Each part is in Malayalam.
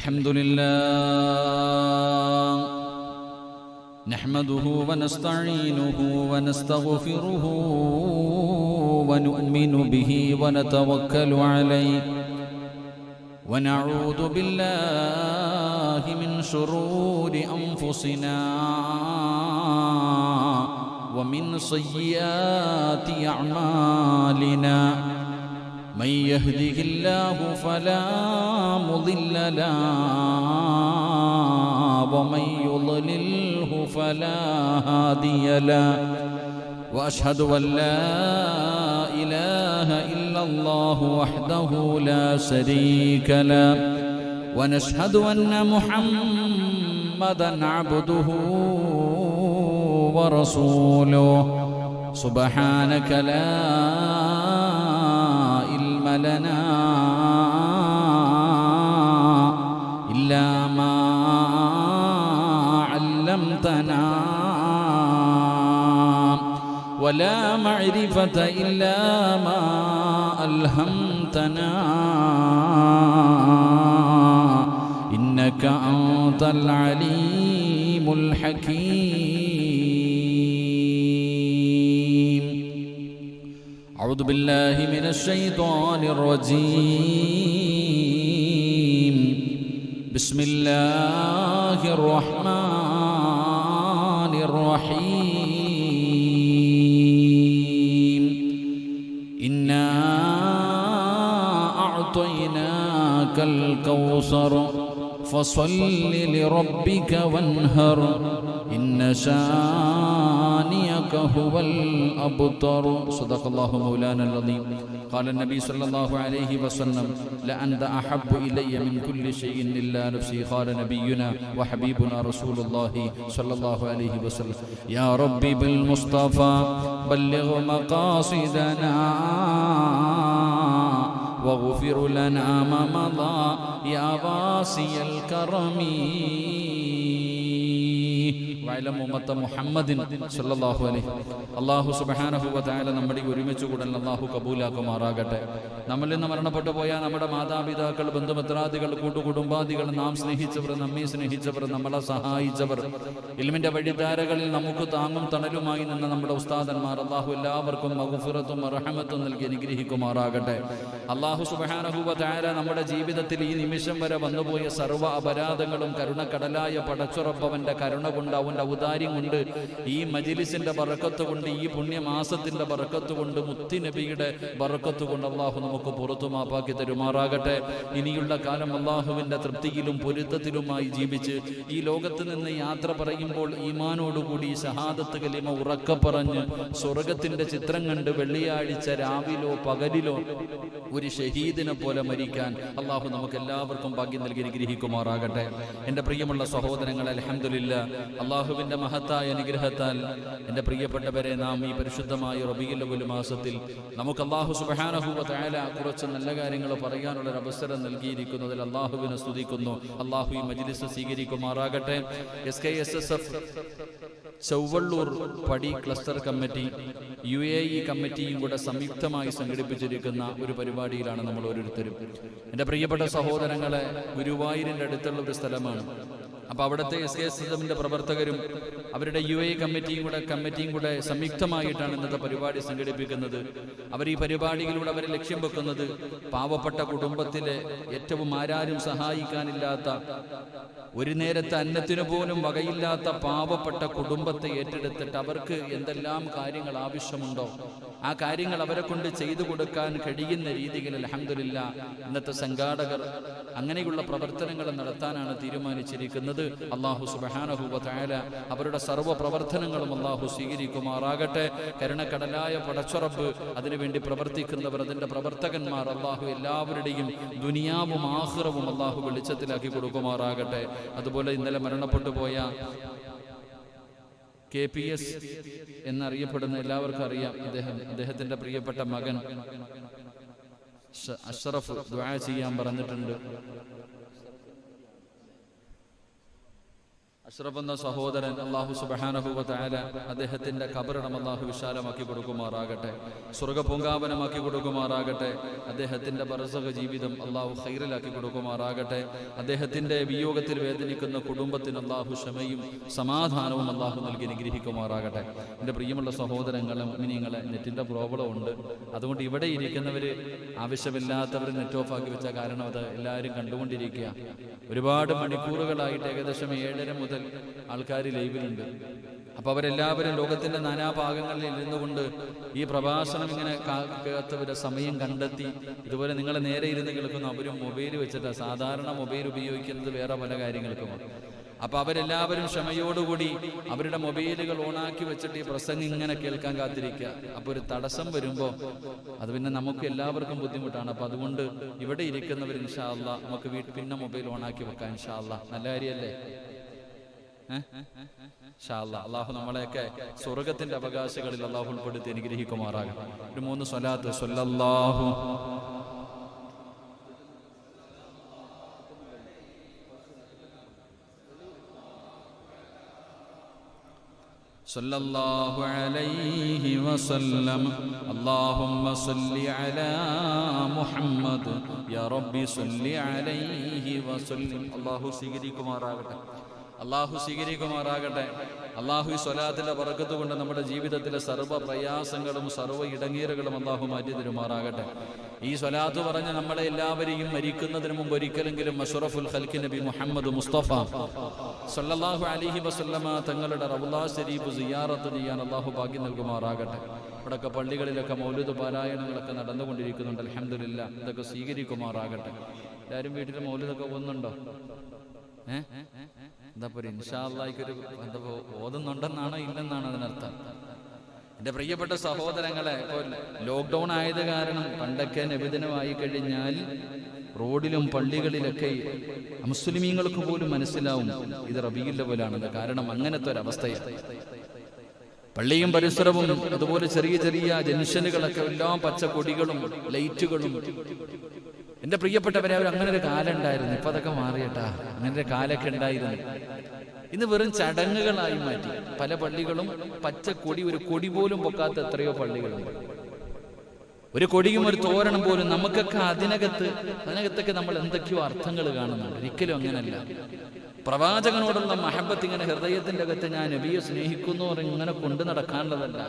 الحمدلله نحمده ونستعينه ونستغفره ونؤمن به ونتوكل عليه ونعوذ بالله من شرور أنفسنا ومن سيئات أعمالنا من يهده الله فلا مضل له ومن يضلله فلا هادي له وأشهد أن لا إله إلا الله وحده لا شريك له ونشهد أن محمدًا عبده ورسوله سبحانك لا علم لنا إلا ما علمتنا ولا معرفة إلا ما ألهمتنا إنك أنت العليم الحكيم أعوذ بالله من الشيطان الرجيم بسم الله الرحمن الرحيم إنا أعطيناك الكوثر فصل لربك وانهر إن شانئك هو الأبتر صدق الله مولانا العظيم قال النبي صلى الله عليه وسلم لأنت أحب إلي من كل شيء إلا نفسي قال نبينا وحبيبنا رسول الله صلى الله عليه وسلم يا ربي بالمصطفى بلغ مقاصدنا واغفر لنا ما مضى يا واسع الكرم وعلم أمة محمد صلى الله عليه അല്ലാഹു സുബ്ഹാനഹു വ തആല നമ്മുടെ ഒരുമിച്ച് കൂടൽ അല്ലാഹു കബൂലാക്കുമാറാകട്ടെ. നമ്മളിൽ നിന്ന് മരണപ്പെട്ടു പോയ നമ്മുടെ മാതാപിതാക്കൾ, ബന്ധുമിത്രാദികൾ, കൂട്ടുകുടുംബാദികൾ, നാം സ്നേഹിച്ചവർ, നമ്മെ സ്നേഹിച്ചവർ, നമ്മളെ സഹായിച്ചവർ, ഇൽമിന്റെ വഴിധാരകളിൽ നമുക്ക് താങ്ങും തണലുമായി നിന്ന നമ്മുടെ ഉസ്താദന്മാർ, അല്ലാഹു എല്ലാവർക്കും മഗ്ഫിറത്തും റഹ്മത്തും നൽകി അനുഗ്രഹിക്കുമാറാകട്ടെ. അല്ലാഹു സുബ്ഹാനഹു വ തആല നമ്മുടെ ജീവിതത്തിൽ ഈ നിമിഷം വരെ വന്നുപോയ സർവ്വ അപരാധങ്ങളും കരുണക്കടലായ പടച്ചുറപ്പവന്റെ കരുണ കൊണ്ട്, അവന്റെ ഔദാര്യം കൊണ്ട്, ഈ മജ്ലിസിന്റെ ബറക്കത്ത് കൊണ്ട്, ഈ പുണ്യമാസത്തിന്റെ ബറക്കത്ത് കൊണ്ട്, മുത്തി നബിയുടെ ബറക്കത്ത് കൊണ്ട് അല്ലാഹു നമുക്ക് പുറത്തു മാപ്പാക്കി തരുമാറാകട്ടെ. ഇനിയുള്ള കാലം അല്ലാഹുവിന്റെ തൃപ്തിയിലും പൊരുത്തത്തിലുമായി ജീവിച്ച് ഈ ലോകത്ത് നിന്ന് യാത്ര പറയുമ്പോൾ ഈമാനോടുകൂടി ഷഹാദത്ത് കലിമ ഉറക്ക പറഞ്ഞ് സ്വർഗത്തിന്റെ ചിത്രം കണ്ട് വെള്ളിയാഴ്ച രാവിലോ പകലിലോ ഒരു ഷഹീദിനെ പോലെ മരിക്കാൻ അല്ലാഹു നമുക്ക് എല്ലാവർക്കും ഭാഗ്യം നൽകി അനുഗ്രഹിക്കുമാറാകട്ടെ. എൻ്റെ പ്രിയമുള്ള സഹോദരങ്ങളെ, അൽഹംദുലില്ലാഹ്, അല്ലാഹുവിന്റെ മഹത്തായ അനുഗ്രഹത്താൽ എൻ്റെ പ്രിയപ്പെട്ടവരെ, നാം ഈ പരിശുദ്ധമായ റബീഉൽ അവ്വൽ മാസത്തിൽ നമുക്ക് അല്ലാഹു സുബ്ഹാനഹു വ തആല കുറച്ച് നല്ല കാര്യങ്ങൾ പറയാനുള്ള ഒരു അവസരം നൽകിയിരിക്കുന്നതിൽ അല്ലാഹുവിനെ സ്തുതിക്കുന്നു. അല്ലാഹു ഈ മജ്ലിസ് സ്വീകരിക്കുമാറാകട്ടെ. SKSSF ചൊവ്വള്ളൂർ പടി ക്ലസ്റ്റർ കമ്മിറ്റി, UAE കമ്മിറ്റിയും കൂടെ സംയുക്തമായി സംഘടിപ്പിച്ചിരിക്കുന്ന ഒരു പരിപാടിയിലാണ് നമ്മൾ ഓരോരുത്തരും. എൻ്റെ പ്രിയപ്പെട്ട സഹോദരങ്ങളെ, ഗുരുവായൂരിൻ്റെ അടുത്തുള്ള ഒരു സ്ഥലമാണ്. അപ്പോൾ അവിടുത്തെ SKSSFിൻ്റെ പ്രവർത്തകരും അവരുടെ UAE കമ്മിറ്റിയും കൂടെ സംയുക്തമായിട്ടാണ് ഇന്നത്തെ പരിപാടി സംഘടിപ്പിക്കുന്നത്. അവർ ഈ പരിപാടിയിലൂടെ അവർ ലക്ഷ്യം വെക്കുന്നത് പാവപ്പെട്ട കുടുംബത്തിലെ ഏറ്റവും ആരാരും സഹായിക്കാനില്ലാത്ത, ഒരു നേരത്തെ അന്നത്തിനു പോലും വകയില്ലാത്ത പാവപ്പെട്ട കുടുംബത്തെ ഏറ്റെടുത്തിട്ട് അവർക്ക് എന്തെല്ലാം കാര്യങ്ങൾ ആവശ്യമുണ്ടോ ആ കാര്യങ്ങൾ അവരെ കൊണ്ട് ചെയ്തു കൊടുക്കാൻ കഴിയുന്ന രീതിയിൽ അൽഹംദുലില്ലാഹ് ഇന്നത്തെ സംഘാടകർ അങ്ങനെയുള്ള പ്രവർത്തനങ്ങൾ നടത്താനാണ് തീരുമാനിച്ചിരിക്കുന്നത്. അല്ലാഹു സുബ്ഹാനഹു വ തആല അവരുടെ സർവ്വ പ്രവർത്തനങ്ങളും അല്ലാഹു സ്വീകരിക്കുമാറാകട്ടെ. കരുണക്കടലായ പടച്ചുറപ്പ് അതിനുവേണ്ടി പ്രവർത്തിക്കുന്നവർ, അതിൻ്റെ പ്രവർത്തകന്മാർ, അല്ലാഹു എല്ലാവരുടെയും ദുനിയാവും ആഖിറവും അല്ലാഹു വെളിച്ചത്തിലാക്കി കൊടുക്കുമാറാകട്ടെ. അതുപോലെ ഇന്നലെ മരണപ്പെട്ടു പോയ KPS എന്നറിയപ്പെടുന്ന എല്ലാവർക്കും അറിയാം, അദ്ദേഹത്തിൻ്റെ പ്രിയപ്പെട്ട മകൻ അഷ്റഫ് ദുആ ചെയ്യാൻ പറഞ്ഞിട്ടുണ്ട്. അഷ്റഫ് എന്ന സഹോദരൻ അല്ലാഹു സുബ്ഹാനഹു വ തആല അദ്ദേഹത്തിന്റെ ഖബറിടം അല്ലാഹു വിശാലമാക്കി കൊടുക്കുമാറാകട്ടെ, സ്വർഗ്ഗപൂങ്കാവനമാക്കി കൊടുക്കുമാറാകട്ടെ. അദ്ദേഹത്തിന്റെ ബർസഖ് ജീവിതം അല്ലാഹു ഖൈറിലാക്കി കൊടുക്കുമാറാകട്ടെ. അദ്ദേഹത്തിന്റെ വിയോഗത്തിൽ വേദനിക്കുന്ന കുടുംബത്തിന് അല്ലാഹു ക്ഷമയും സമാധാനവും അല്ലാഹു നൽകി അനുഗ്രഹിക്കുമാറാകട്ടെ. എൻ്റെ പ്രിയമുള്ള സഹോദരങ്ങളെ, മുഅ്മിനീങ്ങളെ, നെറ്റിന്റെ പ്രോബ്ലം ഉണ്ട്. അതുകൊണ്ട് ഇവിടെ ഇരിക്കുന്നവർ ആവശ്യമില്ലാത്തവർ നെറ്റ് ഓഫ് ആക്കി വെച്ച കാരണം അത് എല്ലാവരും കണ്ടുകൊണ്ടിരിക്കുക. ഒരുപാട് മണിക്കൂറുകളായിട്ട് ഏകദേശം 7:30 മുതൽ ആൾക്കാർ ലൈവിലുണ്ട്. അപ്പൊ അവരെല്ലാവരും ലോകത്തിന്റെ നാനാഭാഗങ്ങളിൽ ഇരുന്നുകൊണ്ട് ഈ പ്രഭാഷണം ഇങ്ങനെ കേൾക്കാത്തവരെ സമയം കണ്ടെത്തി ഇതുപോലെ നിങ്ങളെ നേരെ ഇരുന്ന് കേൾക്കുന്നു. അവരും മൊബൈൽ വെച്ചിട്ട്, സാധാരണ മൊബൈൽ ഉപയോഗിക്കുന്നത് വേറെ പല കാര്യങ്ങൾക്കുമാണ്. അപ്പൊ അവരെല്ലാവരും ക്ഷമയോടുകൂടി അവരുടെ മൊബൈലുകൾ ഓണാക്കി വെച്ചിട്ട് ഈ പ്രസംഗം ഇങ്ങനെ കേൾക്കാൻ കാത്തിരിക്കുക. അപ്പൊ ഒരു തടസ്സം വരുമ്പോൾ അത് പിന്നെ നമുക്ക് എല്ലാവർക്കും ബുദ്ധിമുട്ടാണ്. അപ്പൊ അതുകൊണ്ട് ഇവിടെ ഇരിക്കുന്നവർ ഇൻഷാ അല്ലാഹ് നമുക്ക് പിന്നെ മൊബൈൽ ഓണാക്കി വെക്കാം. ഇൻഷാ അല്ലാഹ് നല്ല കാര്യമല്ലേ? ഇൻഷാ അല്ലാഹ് അല്ലാഹു നമ്മളെയൊക്കെ സ്വർഗ്ഗത്തിന്റെ അവകാശികളിൽ അല്ലാഹു ഉൾപ്പെടുത്തി അനുഗ്രഹിക്കുമാറാകട്ടെ. ഒരു 3 സ്വലാത്ത് സ്വല്ലല്ലാഹു സല്ലല്ലാഹു അലൈഹി വസല്ലം. അല്ലാഹുമ്മ സല്ലി അലാ മുഹമ്മദ് യാ റബ്ബി സല്ലി അലൈഹി വസല്ലം. അല്ലാഹു സ്വീകരിക്കുമാറാകട്ടെ, അല്ലാഹു സ്വീകരിക്കുമാറാകട്ടെ. അല്ലാഹു ഈ സ്വലാത്തിന്റെ ബർക്കത്ത് കൊണ്ട് നമ്മുടെ ജീവിതത്തിലെ സർവ്വ പ്രയാസങ്ങളും സർവ്വ ഇടങ്ങേറുകളും അല്ലാഹു മാറ്റി തരുമാറാകട്ടെ. ഈ സ്വലാത്ത് പറഞ്ഞ നമ്മളെ എല്ലാവരെയും മരിക്കുന്നതിന് മുമ്പ് ഒരിക്കലെങ്കിലും അഷ്റഫുൽ ഖൽഖി നബി മുഹമ്മദ് മുസ്തഫ സല്ലല്ലാഹു അലൈഹി വസല്ലമ തങ്ങളുടെ റൗള ശരീഫ് സിയാറത്ത് ചെയ്യാൻ അല്ലാഹു ഭാഗ്യം നൽകുമാറാകട്ടെ. ഇവിടെയൊക്കെ പള്ളികളിലൊക്കെ മൗലിദ് പാരായണങ്ങളൊക്കെ നടന്നുകൊണ്ടിരിക്കുന്നുണ്ട്. അൽഹംദുലില്ലാ, ഇതൊക്കെ സ്വീകരിക്കുമാറാകട്ടെ. എല്ലാവരും വീട്ടിൽ മൗലിദൊക്കെ പോകുന്നുണ്ടോ? എന്താ ഒരു ഇൻഷാ അല്ലാഹ്ക്കൊരു എന്താ ഓതുന്നുണ്ടെന്നാണോ ഇല്ലെന്നാണോ അതിനർത്ഥം? എൻ്റെ പ്രിയപ്പെട്ട സഹോദരങ്ങളെ, ഇപ്പോൾ ലോക്ക്ഡൗൺ ആയത് കാരണം പണ്ടൊക്കെ നബിദിനമായി കഴിഞ്ഞാൽ റോഡിലും പള്ളികളിലൊക്കെ മുസ്ലിമീങ്ങൾക്ക് പോലും മനസ്സിലാവും ഇത് റബീഉൽ അവ്വലാണെന്ന്. കാരണം അങ്ങനത്തെ ഒരവസ്ഥയാണ്. പള്ളിയും പരിസരവും അതുപോലെ ചെറിയ ചെറിയ ജംഗ്ഷനുകളൊക്കെ എല്ലാം പച്ചക്കൊടികളും ലൈറ്റുകളും. എൻ്റെ പ്രിയപ്പെട്ടവരെ, അവർ അങ്ങനെ ഒരു കാലം ഉണ്ടായിരുന്നു. ഇപ്പൊ അതൊക്കെ മാറിയട്ടാ. അങ്ങനെ ഒരു കാലൊക്കെ ഉണ്ടായിരുന്നു. ഇന്ന് വെറും ചടങ്ങുകളായി മാറ്റി. പല പള്ളികളും പച്ചക്കൊടി, ഒരു കൊടി പോലും പൊക്കാത്ത എത്രയോ പള്ളികളുണ്ട്. ഒരു കൊടിയും ഒരു തോരണം പോലും. നമുക്കൊക്കെ അതിനകത്തൊക്കെ നമ്മൾ എന്തൊക്കെയോ അർത്ഥങ്ങൾ കാണുന്നുണ്ട്. ഒരിക്കലും അങ്ങനല്ല. പ്രവാചകനോടുള്ള മഹബത്ത് ഇങ്ങനെ ഹൃദയത്തിന്റെ അകത്ത് ഞാൻ നബിയെ സ്നേഹിക്കുന്നു പറഞ്ഞ് ഇങ്ങനെ കൊണ്ടു നടക്കാനുള്ളതല്ല.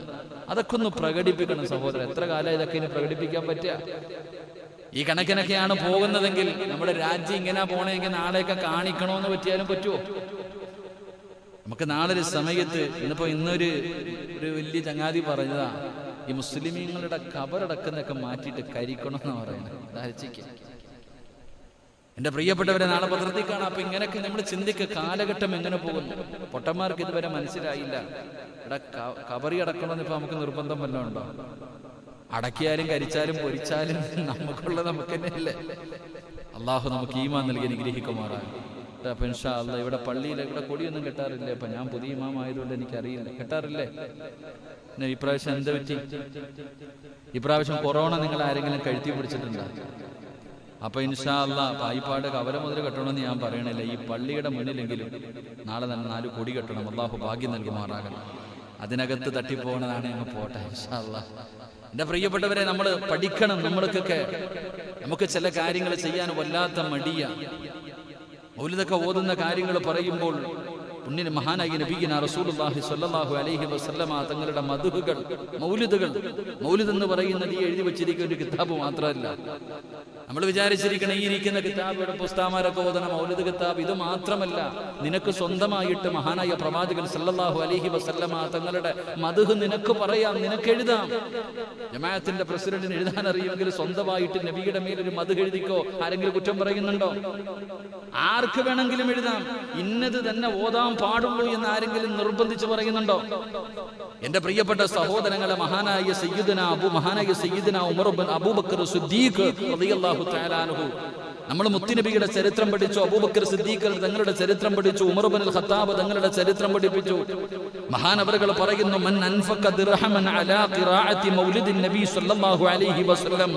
അതൊക്കെ ഒന്ന് പ്രകടിപ്പിക്കണം സഹോദരൻ. എത്ര കാലം ഇതൊക്കെ ഇനി പ്രകടിപ്പിക്കാൻ പറ്റുക? ഈ കണക്കിനൊക്കെയാണ് പോകുന്നതെങ്കിൽ നമ്മുടെ രാജ്യം ഇങ്ങനെ പോണെങ്കിൽ നാളെയൊക്കെ കാണിക്കണമെന്ന് പറ്റിയാലും പറ്റുമോ? നമുക്ക് നാളെ ഒരു സമയത്ത് ഇന്നൊരു വലിയ ചങ്ങാതി പറഞ്ഞതാ, ഈ മുസ്ലിമീങ്ങളുടെ ഖബറടക്കുന്നൊക്കെ മാറ്റിയിട്ട് കരിക്കണമെന്ന് പറയുന്നത്. ധാരിച്ചിക്ക എന്റെ പ്രിയപ്പെട്ടവരെ, നാളെ പത്രത്തിൽ കാണാം. അപ്പൊ ഇങ്ങനെയൊക്കെ നമ്മൾ ചിന്തിക്കുക, കാലഘട്ടം എങ്ങനെ പോകുന്നു. പൊട്ടന്മാർക്ക് ഇതുവരെ മനസ്സിലായില്ല. ഇവിടെ ഖബറി അടക്കണമെന്ന് ഇപ്പൊ നമുക്ക് നിർബന്ധം വല്ലതും ഉണ്ടോ? അടക്കിയാലും കരിച്ചാലും പൊരിച്ചാലും നമുക്കുള്ള നമുക്ക് തന്നെയല്ലേ. അള്ളാഹു നമുക്ക് ഈമാൻ നൽകി അനുഗ്രഹിക്കുമാറാണ്. അപ്പൊ ഇൻഷാ അല്ലാഹ് ഇവിടെ പള്ളിയിൽ ഇവിടെ കൊടിയൊന്നും കെട്ടാറില്ലേ? അപ്പൊ ഞാൻ പുതിയ ഇമാം ആയതുകൊണ്ട് എനിക്കറിയില്ല. കെട്ടാറില്ലേ? പിന്നെ ഇപ്രാവശ്യം എന്താ പറ്റി? ഇപ്രാവശ്യം കൊറോണ നിങ്ങൾ ആരെങ്കിലും കഴുത്തി പിടിച്ചിട്ടുണ്ടോ? അപ്പൊ ഇൻഷാ അല്ലാഹ് പായിപ്പാട് കവല മുതൽ കെട്ടണമെന്ന് ഞാൻ പറയണില്ല. ഈ പള്ളിയുടെ മുന്നിലെങ്കിലും നാളെ തന്നെ 4 കൊടി കെട്ടണം. അള്ളാഹു ഭാഗ്യം നൽകുമാറാകണം. അതിനകത്ത് തട്ടിപ്പോകണതാണ് ഞങ്ങൾ പോട്ടെ ഇൻഷാ അല്ലാഹ്. എൻ്റെ പ്രിയപ്പെട്ടവരെ, നമ്മൾ പഠിക്കണം. നമുക്ക് ചില കാര്യങ്ങൾ ചെയ്യാൻ വല്ലാത്ത മടിയ. മൗലിദൊക്കെ ഓതുന്ന കാര്യങ്ങൾ പറയുമ്പോൾ പുണ്യ മഹാനായ നബിയിന റസൂലുള്ളാഹി സ്വല്ലല്ലാഹു അലൈഹി വസല്ലമ തങ്ങളുടെ മദ്ഹുകൾ, മൗലിദ് എന്ന് പറയുന്നത് ഈ എഴുതി വെച്ചിരിക്കുന്ന ഒരു കിതാബ് മാത്രമല്ല. നമ്മൾ വിചാരിച്ചിരിക്കണം ഈ ഇരിക്കുന്ന കിതാബുകളുടെ പുസ്തകന്മാരൊക്കെ ഓതണ മൗലിദ് കിതാബ് ഇത് മാത്രമല്ല. നിനക്ക് സ്വന്തമായിട്ട് മഹാനായ പ്രവാചകൻ സല്ലല്ലാഹു അലൈഹി വസല്ലമ തങ്ങളുടെ മദ്ഹ് നിനക്ക് പറയാം, നിനക്ക് എഴുതാം. ജമാഅത്തിന്റെ പ്രസിഡന്റിന് എഴുതാൻ അറിയുമെങ്കിൽ സ്വന്തമായിട്ട് നബിയുടെ മേലൊരു മദ്ഹ് എഴുതിക്കോ. ആരെങ്കിലും കുറ്റം പറയുന്നുണ്ടോ? ആർക്ക് വേണമെങ്കിലും എഴുതാം. ഇന്നത് തന്നെ ഓതാൻ പാടുള്ളൂ എന്ന് ആരെങ്കിലും നിർബന്ധിച്ച് പറയുന്നുണ്ടോ? എന്റെ പ്രിയപ്പെട്ട സഹോദരങ്ങളെ, മഹാനായ സയ്യിദുനാ ഉമർ ഇബ്നു അബൂബക്കർ സിദ്ദീഖ് റളിയല്ലാഹു തആല അൻഹു നമ്മൾ മുത്തുനബിയുടെ ചരിത്രം പഠിച്ചു, അബൂബക്കർ സിദ്ദീഖ് തങ്ങളുടെ ചരിത്രം പഠിച്ചു, ഉമർ ഇബ്നുൽ ഖത്താബ് തങ്ങളുടെ ചരിത്രം പഠിപ്പിച്ചു. മഹാനവറുകൾ പറയുന്നു, മൻ അൻഫഖ ദിർഹമൻ അലാ ഖിറാഅത്തി മൗലിദിൻ നബി സ്വല്ലല്ലാഹു അലൈഹി വസല്ലം,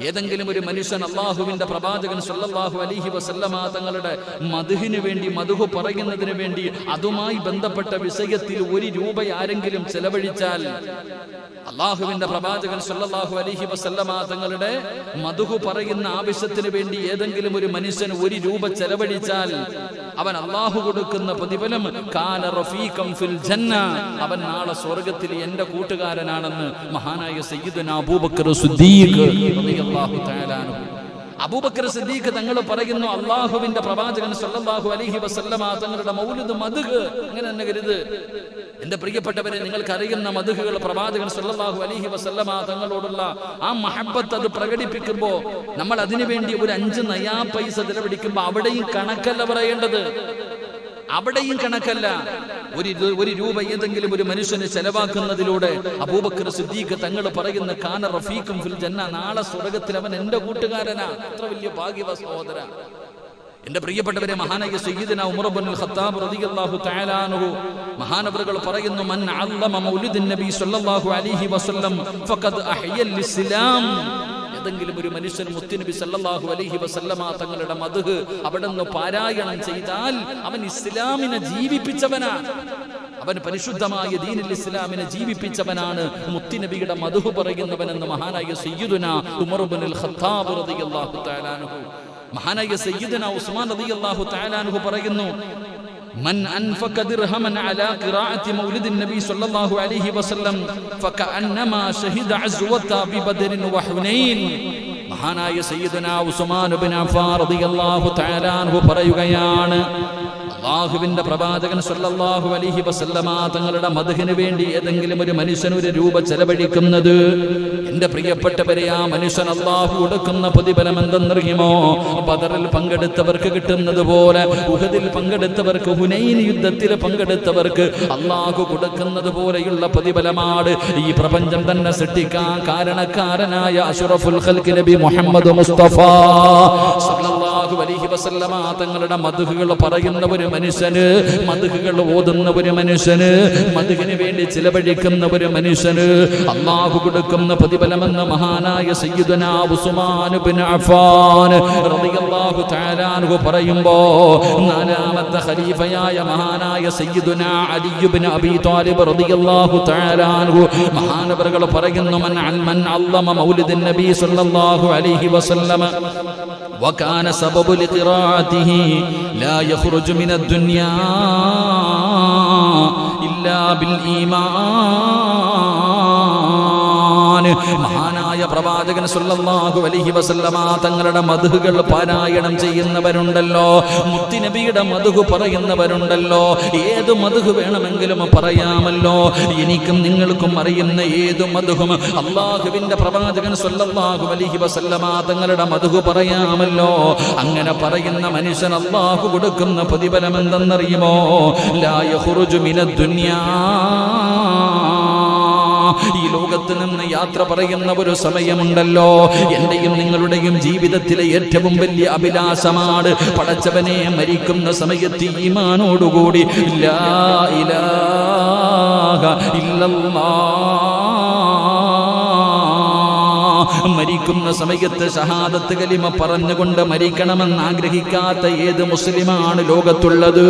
ഏതെങ്കിലും ഒരു മനുഷ്യൻ അല്ലാഹുവിന്റെ പ്രവാചകൻ സ്വല്ലല്ലാഹു അലൈഹി വസല്ലമ തങ്ങളുടെ മദ്ഹിന് വേണ്ടി, മദ്ഹ് പറയുന്നതിന് വേണ്ടി, അതുമായി ബന്ധപ്പെട്ട വിഷയത്തിൽ 1 രൂപ ആരെങ്കിലും ചെലവഴിച്ചാൽ, അല്ലാഹുവിന്റെ പ്രവാചകൻ സ്വല്ലല്ലാഹു അലൈഹി വസല്ലമ തങ്ങളുടെ മദ്ഹ് പറയുന്ന ആവശ്യത്തിന് വേണ്ടി ഏതെങ്കിലും ഒരു മനുഷ്യൻ 1 രൂപ ചെലവഴിച്ചാൽ അവൻ അല്ലാഹു കൊടുക്കുന്ന പ്രതിഫലം കാന റഫീഖൻ ഫിൽ ജന്ന, അവൻ നാളെ സ്വർഗ്ഗത്തിൽ എന്റെ കൂട്ടുകാരനാണെന്ന് മഹാനായ സയ്യിദുനാ അബൂബക്കർ സിദ്ദീഖ് റളിയല്ലാഹു തആല അൻഹു. അബൂബക്കർ സിദ്ദീഖ് തങ്ങൾ പറയുന്നു, അല്ലാഹുവിന്റെ പ്രവാചകൻ സ്വല്ലല്ലാഹു അലൈഹി വസല്ലമ തങ്ങളുടെ മൗലിദ് മദ്ഹ്, അങ്ങനെ തന്നെ കരുത്. എന്റെ പ്രിയപ്പെട്ടവരെ, നിങ്ങൾക്ക് അറിയുന്ന മദ്ഹുകൾ, പ്രവാചകൻ സ്വല്ലല്ലാഹു അലൈഹി വസല്ലമ തങ്ങളോടുള്ള ആ മഹബ്ബത്ത് അത് പ്രകടിപ്പിക്കുമ്പോ നമ്മൾ അതിനു വേണ്ടി ഒരു 5 നയാ പൈസ ചെലവഴിക്കുമ്പോ അവിടെയും കണക്കല്ല പറയേണ്ടത്, അവിടെയും കണക്കല്ല. 1 രൂപ ഏതെങ്കിലും ഒരു മനുഷ്യന് ചെലവാക്കുന്നതിലൂടെ അബൂബക്കർ സിദ്ദീഖ് തങ്ങൾ പറയുന്ന കാന റഫീഖും ഫിൽ ജന്ന, നാളെ സ്വർഗ്ഗത്തിൽ അവൻ എന്റെ കൂട്ടുകാരനാ. അത്ര വലിയ ഭാഗ്യവ സഹോദര. എന്റെ പ്രിയപ്പെട്ടവരെ, മഹാനായ സയ്യിദുനാ ഉമർ ഇബ്നുൽ ഖത്താബ് റളിയല്ലാഹു തആല അൻഹു മഹാനവറുകൾ പറയുന്നു, മൻ അല്ലമ മൗലിദിൻ നബി സ്വല്ലല്ലാഹു അലൈഹി വസല്ലം ഫഖദ് അഹ്യൽ ഇസ്ലാം, ഏതെങ്കിലും ഒരു മനുഷ്യൻ മുത്തുനബി സല്ലല്ലാഹു അലൈഹി വസല്ലമ തങ്ങളുടെ മദ്ഹ് അവിടുന്ന് പാരായണം ചെയ്താൽ അവൻ ഇസ്ലാമിനെ ജീവിപ്പിച്ചവനാണ്, അവൻ പരിശുദ്ധമായ ദീനുൽ ഇസ്ലാമിനെ ജീവിപ്പിച്ചവനാണ്, മുത്തുനബിയുടെ മദ്ഹ് പറയുന്നവനെന്ന് മഹാനായ സയ്യിദുനാ ഉമർ ഇബ്നുൽ ഖത്താബ് റളിയല്ലാഹു തആല അൻഹു. മഹാനായ സയ്യിദുനാ ഉസ്മാൻ റളിയല്ലാഹു തആല അൻഹു പറയുന്നു, من أنفق درهما على قراءة مولد النبي صلى الله عليه وسلم فكأنما شهد عزوة ببدر وحنين. മഹാനായ സയ്യിദുനാ ഉസ്മാൻ ഇബ്നു അഫ്ഫാൻ റളിയല്ലാഹു തആല അൻഹു പറയുകയാണ്, അല്ലാഹുവിന്റെ പ്രവാചകൻ സ്വല്ലല്ലാഹു അലൈഹി വസല്ലമ തങ്ങളുടെ മദ്ഹിന് വേണ്ടി ഏതെങ്കിലും ഒരു മനുഷ്യൻ 1 രൂപ ചെലവഴിക്കുന്നത്, എന്റെ പ്രിയപ്പെട്ടവരെ, ആ മനുഷ്യൻ അല്ലാഹു കൊടുക്കുന്ന പ്രതിഫലം എന്തെന്നറിയുമോ? ബദറിൽ പങ്കെടുത്തവർക്ക് കിട്ടുന്നത് പോലെ, ഉഹദിൽ പങ്കെടുത്തവർക്ക്, ഹുനൈൻ യുദ്ധത്തിൽ പങ്കെടുത്തവർക്ക് അല്ലാഹു കൊടുക്കുന്നത് പോലെയുള്ള പ്രതിഫലമാണ്. ഈ പ്രപഞ്ചം തന്നെ സൃഷ്ടിക്കാൻ കാരണക്കാരനായ അഷ്റഫുൽ ഖൽഖ് നബി മുഹമ്മദ് മുസ്തഫ സ്വല്ലല്ലാഹു അലൈഹി വസല്ലമ തങ്ങളുടെ മദ്ഹുകൾ പറയുന്ന ഒരു മനുഷ്യന്, മദ്ഹുകൾ ഓതുന്ന ഒരു മനുഷ്യന്, മദ്ഹിന് വേണ്ടി ചിലവഴിക്കുന്ന ഒരു മനുഷ്യന് അല്ലാഹു കൊടുക്കുന്ന പ്രതിഫലമെന്ന് മഹാനായ സയ്യിദുനാ ഉസ്മാൻ ഇബ്നു അഫ്ഫാൻ റളിയല്ലാഹു തആല അൻഹു പറയുമ്പോ, 4ാമത്തെ ഖലീഫയായ മഹാനായ സയ്യിദുനാ അലി ഇബ്നു അബീ ത്വാലിബ് റളിയല്ലാഹു തആല അൻഹു മഹാനവറുകൾ പറയുന്നു, മൻ അല്ലമ മൗലിദിൻ നബി സ്വല്ലല്ലാഹു അലൈഹി വസല്ലമ وكان سبب لقراءته لا يخرج من الدنيا إلا بالإيمان. മഹാനായ പ്രവാചകൻ സ്വല്ലല്ലാഹു അലൈഹി വസല്ലമ തങ്ങളുടെ മദ്ഹുകൾ പാരായണം ചെയ്യുന്നവരുണ്ടല്ലോ, മുത്തുനബിയുടെ മദ്ഹ് പറയുന്നവരുണ്ടല്ലോ, ഏത് മദ്ഹ് വേണമെങ്കിലും പറയാമല്ലോ. എനിക്കും നിങ്ങൾക്കും അറിയുന്ന ഏത് മദ്ഹും അല്ലാഹുവിന്റെ പ്രവാചകൻ സ്വല്ലല്ലാഹു അലൈഹി വസല്ലമ തങ്ങളുടെ മദ്ഹ് പറയാമല്ലോ. അങ്ങനെ പറയുന്ന മനുഷ്യൻ അല്ലാഹു കൊടുക്കുന്ന പ്രതിഫലം എന്തെന്നറിയുമോ? ലാ യഖ്റുജു മിനദ് ദുനിയാ, ഈ ലോകത്ത് നിന്ന് യാത്ര പറയുന്ന ഒരു സമയമുണ്ടല്ലോ, എന്റെയും നിങ്ങളുടെയും ജീവിതത്തിലെ ഏറ്റവും വലിയ അഭിലാഷമാണ് പടച്ചവനെ മരിക്കുന്ന സമയത്ത് ഈമാനോടുകൂടി ലാ ഇലാഹ ഇല്ലല്ലാഹ്, മരിക്കുന്ന സമയത്ത് ഷഹാദത്ത് കലിമ പറഞ്ഞുകൊണ്ട് മരിക്കണമെന്ന് ആഗ്രഹിക്കാത്ത ഏത് മുസ്ലിമാണ് ലോകത്തുള്ളത്?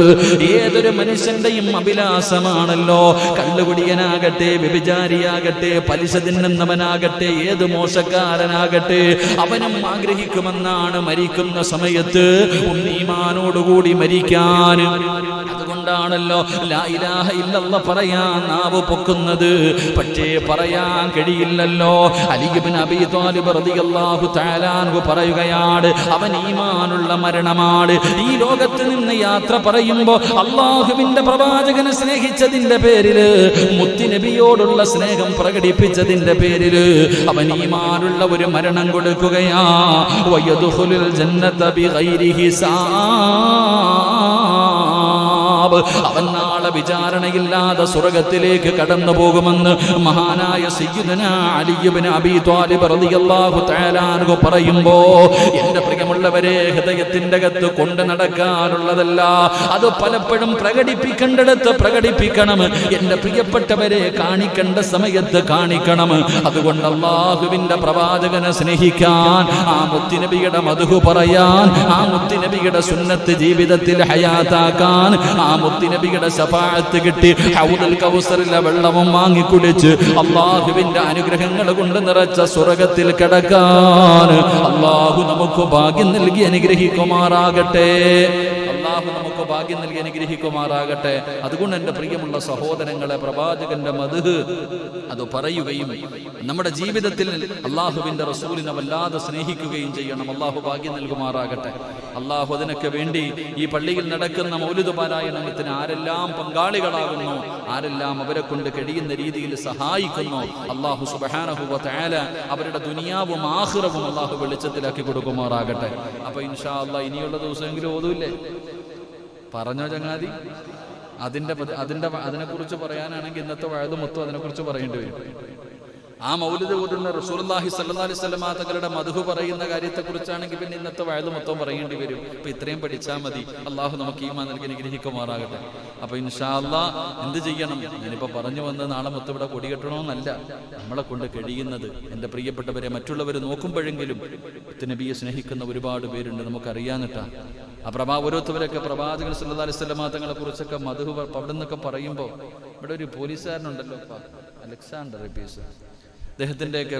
ഏതൊരു മനുഷ്യന്റെയും അഭിലാഷമാണല്ലോ. കള്ളുകുടിയനാകട്ടെ, വ്യഭിചാരിയാകട്ടെ, പലിശ തിന്നുന്നവനാകട്ടെ, ഏത് മോശക്കാരനാകട്ടെ, അവനും ആഗ്രഹിക്കുമെന്നാണ് മരിക്കുന്ന സമയത്ത് ഈമാനോടുകൂടി മരിക്കാൻ. അതുകൊണ്ടാണല്ലോ ലാ ഇലാഹ ഇല്ലല്ലാഹ് പറയാൻ നാവ് പൊക്കുന്നത്, പക്ഷേ പറയാൻ കഴിയില്ലല്ലോ. അലി ഇബ്നു അബീ ത്വാലിബ് റളിയല്ലാഹു തആല അൻഹു പറയുകയാണ്, അവൻ ഈമാനുള്ള മരണമാണ്. ഈ ലോകത്ത് നിന്ന് യാത്ര പറയുമ്പോൾ അല്ലാഹുവിന്റെ പ്രവാചകനെ സ്നേഹിച്ചതിന്റെ പേരില്, മുത്തുനബിയോടുള്ള സ്നേഹം പ്രകടിപ്പിച്ചതിന്റെ പേരില് അവൻ ഈമാനുള്ള ഒരു മരണം കൊടുക്കുകയാ. വയദ്ഖുലുൽ ജന്നത ബിഗൈരി ഹിസാബ്, അവൻ കപാള വിചാരണയില്ലാതെ സ്വർഗത്തിലേക്ക് കടന്നു പോകുമെന്ന് മഹാനായ സയ്യിദുനാ അലി ഇബ്നു അബീ ത്വാലിബ് റളിയല്ലാഹു തആല അൻഹു പറയുമ്പോ, എന്റെ പ്രിയമുള്ളവരെ, ഹൃദയത്തിന്റെ അകത്ത് കൊണ്ട് നടക്കാനുള്ളതല്ല, അത് പലപ്പോഴും പ്രകടിപ്പിക്കേണ്ടിടത്ത് പ്രകടിപ്പിക്കണം. എന്റെ പ്രിയപ്പെട്ടവരെ, കാണിക്കേണ്ട സമയത്ത് കാണിക്കണം. അതുകൊണ്ട് അല്ലാഹുവിന്റെ പ്രവാചകനെ സ്നേഹിക്കാൻ, ആ മുത്തുനബിയുടെ മദ്ഹ് പറയാൻ, ആ മുത്തുനബിയുടെ സുന്നത്ത് ജീവിതത്തിൽ ഹയാത്താക്കാൻ, ആ മുത്തുനബിയുടെ ശഫാഅത്ത് കിട്ടി ഹൗദുൽ കൗസറിലെ വെള്ളവും വാങ്ങി കുടിച്ച് അല്ലാഹുവിന്റെ അനുഗ്രഹങ്ങൾ കൊണ്ട് നിറച്ച സ്വർഗ്ഗത്തിൽ കിടക്കാൻ അല്ലാഹു നമുക്ക് ഭാഗ്യം നൽകി അനുഗ്രഹിക്കുമാറാകട്ടെ. അല്ലാഹു നമുക്ക് ഭാഗ്യം നൽകി അനുഗ്രഹിക്കുമാറാകട്ടെ. അതുകൊണ്ട് എൻ്റെ പ്രിയമുള്ള സഹോദരങ്ങളെ, പ്രവാചകന്റെ മദ്ഹ് അത് പറയുകയും നമ്മുടെ ജീവിതത്തിൽ അല്ലാഹുവിന്റെ റസൂലിനെ വല്ലാതെ സ്നേഹിക്കുകയും ചെയ്യണം. അല്ലാഹു ഭാഗ്യം നൽകുമാറാകട്ടെ. അല്ലാഹു അതിനൊക്കെ വേണ്ടി ഈ പള്ളിയിൽ നടക്കുന്ന മൗലിദ് പാരായണത്തിന് ആരെല്ലാം പങ്കാളികളാകുന്നു, ആരെല്ലാം അവരെ കൊണ്ട് കഴിയുന്ന രീതിയിൽ സഹായിക്കുന്നു, അല്ലാഹു സുബ്ഹാനഹു വ തആല അവരുടെ ദുനിയാവും ആഖിറവും അല്ലാഹു വെളിച്ചത്തിലാക്കി കൊടുക്കുമാറാകട്ടെ. അപ്പൊ ഇൻഷാ അല്ലാഹ് ഇനിയുള്ള ദിവസമെങ്കിലും ഓതൂല്ലേ? പറഞ്ഞോ ചങ്ങാതി? അതിനെക്കുറിച്ച് പറയാനാണെങ്കിൽ ഇന്നത്തെ വഅദ് മൊത്തം അതിനെക്കുറിച്ച് പറയേണ്ടി വരും. ആ മൗലിദ് ഓതുന്ന റസൂലുള്ളാഹി സ്വല്ലല്ലാഹി അലൈഹി വസല്ലം തങ്ങളുടെ മദ്ഹ് പറയുന്ന കാര്യത്തെക്കുറിച്ചാണെങ്കിൽ പിന്നെ ഇന്നത്തെ വഅദ് മൊത്തം പറയേണ്ടി വരും. അപ്പൊ ഇത്രയും പഠിച്ചാൽ മതി. അള്ളാഹു നമുക്ക് ഈമാൻ നൽകി അനുഗ്രഹിക്കുമാറാകട്ടെ. അപ്പൊ ഇൻഷാ അല്ലാഹ് എന്ത് ചെയ്യണം? ഞാനിപ്പോ പറഞ്ഞു വന്നത് നാളെ മൊത്തം ഇവിടെ കൊടികെട്ടണമെന്നല്ല, നമ്മളെ കൊണ്ട് കഴിയുന്നത്, എൻ്റെ പ്രിയപ്പെട്ടവരെ, മറ്റുള്ളവർ നോക്കുമ്പോഴെങ്കിലും നബിയെ സ്നേഹിക്കുന്ന ഒരുപാട് പേരുണ്ട്, നമുക്കറിയാന്നിട്ടാ. ഓരോരുത്തവരൊക്കെ പ്രവാചകൻ സല്ലല്ലാഹു അലൈഹി വസല്ലം തങ്ങളെ കുറിച്ചൊക്കെ മദ്ഹ് അവിടെ നിന്നൊക്കെ പറയുമ്പോൾ, ഇവിടെ ഒരു പോലീസുകാരനുണ്ടല്ലോ, അലക്സാണ്ടർ റബീസ്, അദ്ദേഹത്തിൻ്റെയൊക്കെ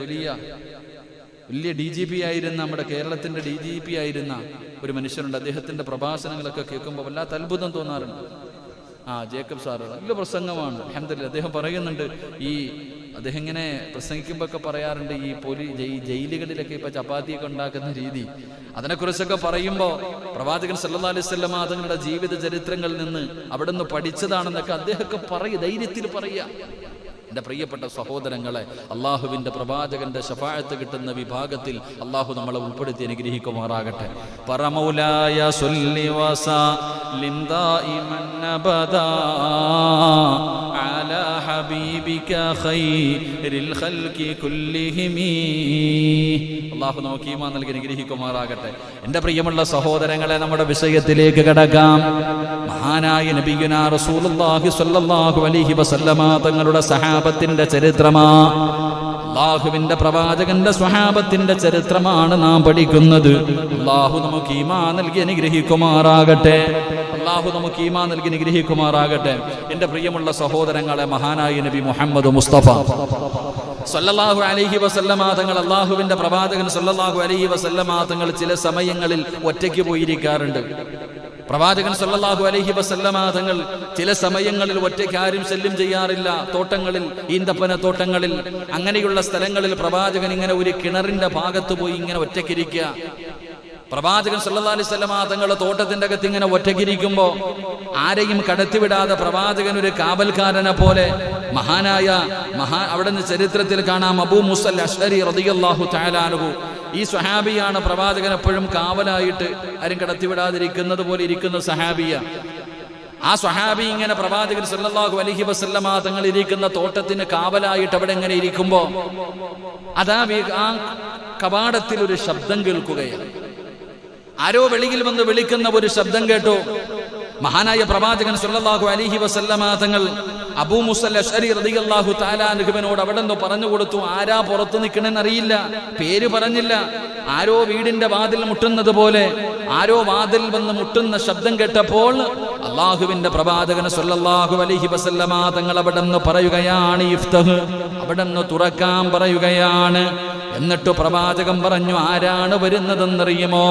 വലിയ DGP ആയിരുന്ന, നമ്മുടെ കേരളത്തിൻ്റെ DGP ആയിരുന്ന ഒരു മനുഷ്യനുണ്ട്. അദ്ദേഹത്തിൻ്റെ പ്രഭാഷണങ്ങളൊക്കെ കേൾക്കുമ്പോൾ വല്ലാത്ത അത്ഭുതം തോന്നാറുണ്ട്. ജേക്കബ് സാറ് നല്ല പ്രസംഗമാണ്, അൽഹംദുലില്ലാഹ്. അദ്ദേഹം പറയുന്നുണ്ട്, അദ്ദേഹം ഇങ്ങനെ പ്രസംഗിക്കുമ്പോഴൊക്കെ പറയാറുണ്ട്, ഈ ജയിലുകളിലൊക്കെ ഇപ്പൊ ചപ്പാത്തിയൊക്കെ ഉണ്ടാക്കുന്ന രീതി, അതിനെക്കുറിച്ചൊക്കെ പറയുമ്പോൾ പ്രവാചകൻ സല്ലല്ലാഹു അലൈഹി വസല്ലം തങ്ങളുടെ ജീവിത ചരിത്രങ്ങളിൽ നിന്ന് അവിടെ നിന്ന് പഠിച്ചതാണെന്നൊക്കെ അദ്ദേഹമൊക്കെ ധൈര്യത്തിൽ പറയുക. എൻ്റെ പ്രിയപ്പെട്ട സഹോദരങ്ങളെ, അള്ളാഹുവിൻ്റെ പ്രവാചകന്റെ ശഫാഅത്ത് കിട്ടുന്ന വിഭാഗത്തിൽ അള്ളാഹു നമ്മളെ ഉൾപ്പെടുത്തി അനുഗ്രഹിക്കുമാറാകട്ടെ. പറമൗലായ സ്വല്ലി വസല്ലിം ദായിമൻ അബദാ അലാ ഹബീബിക ഖൈറിൽ ഖൽഖി കുല്ലിഹിം. അള്ളാഹു നമുക്ക് ഈമാൻ നൽകി അനുഗ്രഹിക്കുമാറാകട്ടെ. എൻ്റെ പ്രിയമുള്ള സഹോദരങ്ങളെ, നമ്മുടെ വിഷയത്തിലേക്ക് കടക്കാം. മഹാനായ നബിയുനാ റസൂലുള്ളാഹി സ്വല്ലല്ലാഹു അലൈഹി വസല്ലമ തങ്ങളുടെ സഹാബത്തിന്റെ ചരിത്രമാ, അല്ലാഹുവിന്റെ പ്രവാചകന്റെ സ്വഹാബത്തിന്റെ ചരിത്രമാണ് നാം പഠിക്കുന്നത്. അല്ലാഹു നമുക്ക് ഈമാൻ നൽകി അനുഗ്രഹിക്കുമാറാകട്ടെ. അല്ലാഹു നമുക്ക് ഈമാൻ നൽകി അനുഗ്രഹിക്കുമാറാകട്ടെ. എൻ്റെ പ്രിയമുള്ള സഹോദരങ്ങളെ, മഹാനായ നബി മുഹമ്മദ് മുസ്തഫ സല്ലല്ലാഹു അലൈഹി വസല്ലമ തങ്ങൾ, അല്ലാഹുവിന്റെ പ്രവാചകൻ സല്ലല്ലാഹു അലൈഹി വസല്ലമ തങ്ങൾ ചില സമയങ്ങളിൽ ഒറ്റയ്ക്ക് പോയിരിക്കാറുണ്ട്. പ്രവാചകൻ സല്ലല്ലാഹു അലൈഹി വസല്ലമ തങ്ങൾ ചില സമയങ്ങളിൽ ഒറ്റയ്ക്ക് ആരും ശല്യം ചെയ്യാറില്ല. തോട്ടങ്ങളിൽ, ഈന്തപ്പന തോട്ടങ്ങളിൽ, അങ്ങനെയുള്ള സ്ഥലങ്ങളിൽ പ്രവാചകൻ ഇങ്ങനെ ഒരു കിണറിന്റെ ഭാഗത്ത് പോയി ഇങ്ങനെ ഒറ്റയ്ക്കിരിക്കുക. പ്രവാചകൻ സല്ലല്ലാഹു അലൈഹി വസല്ലമ തങ്ങൾ തോട്ടത്തിന്റെ അകത്ത് ഇങ്ങനെ ഒറ്റയ്ക്കിരിക്കുമ്പോൾ ആരെയും കടത്തിവിടാതെ പ്രവാചകൻ ഒരു കാവൽക്കാരനെ പോലെ അവിടെ നിന്ന് ചരിത്രത്തിൽ കാണാം, അബൂ മുസൽ അശ്അരി റളിയല്ലാഹു തആല അൻഹു, ഈ സ്വഹാബിയാണ് പ്രവാചകൻ എപ്പോഴും കാവലായിട്ട് ആരും കടത്തിവിടാതിരിക്കുന്നത് പോലെ ഇരിക്കുന്ന സഹാബിയ. ആ സ്വഹാബി ഇങ്ങനെ പ്രവാചകൻ സല്ലല്ലാഹു അലൈഹി വസല്ലമ തങ്ങൾ ഇരിക്കുന്ന തോട്ടത്തിന് കാവലായിട്ട് അവിടെ ഇങ്ങനെ ഇരിക്കുമ്പോ ആ കവാടത്തിൽ ഒരു ശബ്ദം കേൾക്കുകയാണ്. ആരോ വെളിയിൽ വന്ന് വിളിക്കുന്ന ഒരു ശബ്ദം കേട്ടു. മഹാനായ പ്രവാചകൻ സല്ലല്ലാഹു അലൈഹി വസല്ലമ തങ്ങൾ അബൂ മുസൽ അശ്അരി റളിയല്ലാഹു തആല അൻഹുവിനോട് അവിടെ നിന്ന് പറഞ്ഞു കൊടുത്തു, ആരാ പുറത്ത് നിൽക്കണമെന്ന് അറിയില്ല, പേര് പറഞ്ഞില്ല. ആരോ വീടിന്റെ വാതിൽ മുട്ടുന്നത് പോലെ ആരോ വാതിൽ വന്ന് മുട്ടുന്ന ശബ്ദം കേട്ടപ്പോൾ അല്ലാഹുവിന്റെ പ്രവാചകൻ സല്ലല്ലാഹു അലൈഹി വസല്ലമ തങ്ങൾ അവിടെ നിന്ന് പറയുകയാണ്, ഇഫ്തഹ്, അവിടെ നിന്ന് തുറക്കാൻ പറയുകയാണ്. എന്നിട്ട് പ്രവാചകൻ പറഞ്ഞു, ആരാണ് വരുന്നതെന്നറിയുമോ?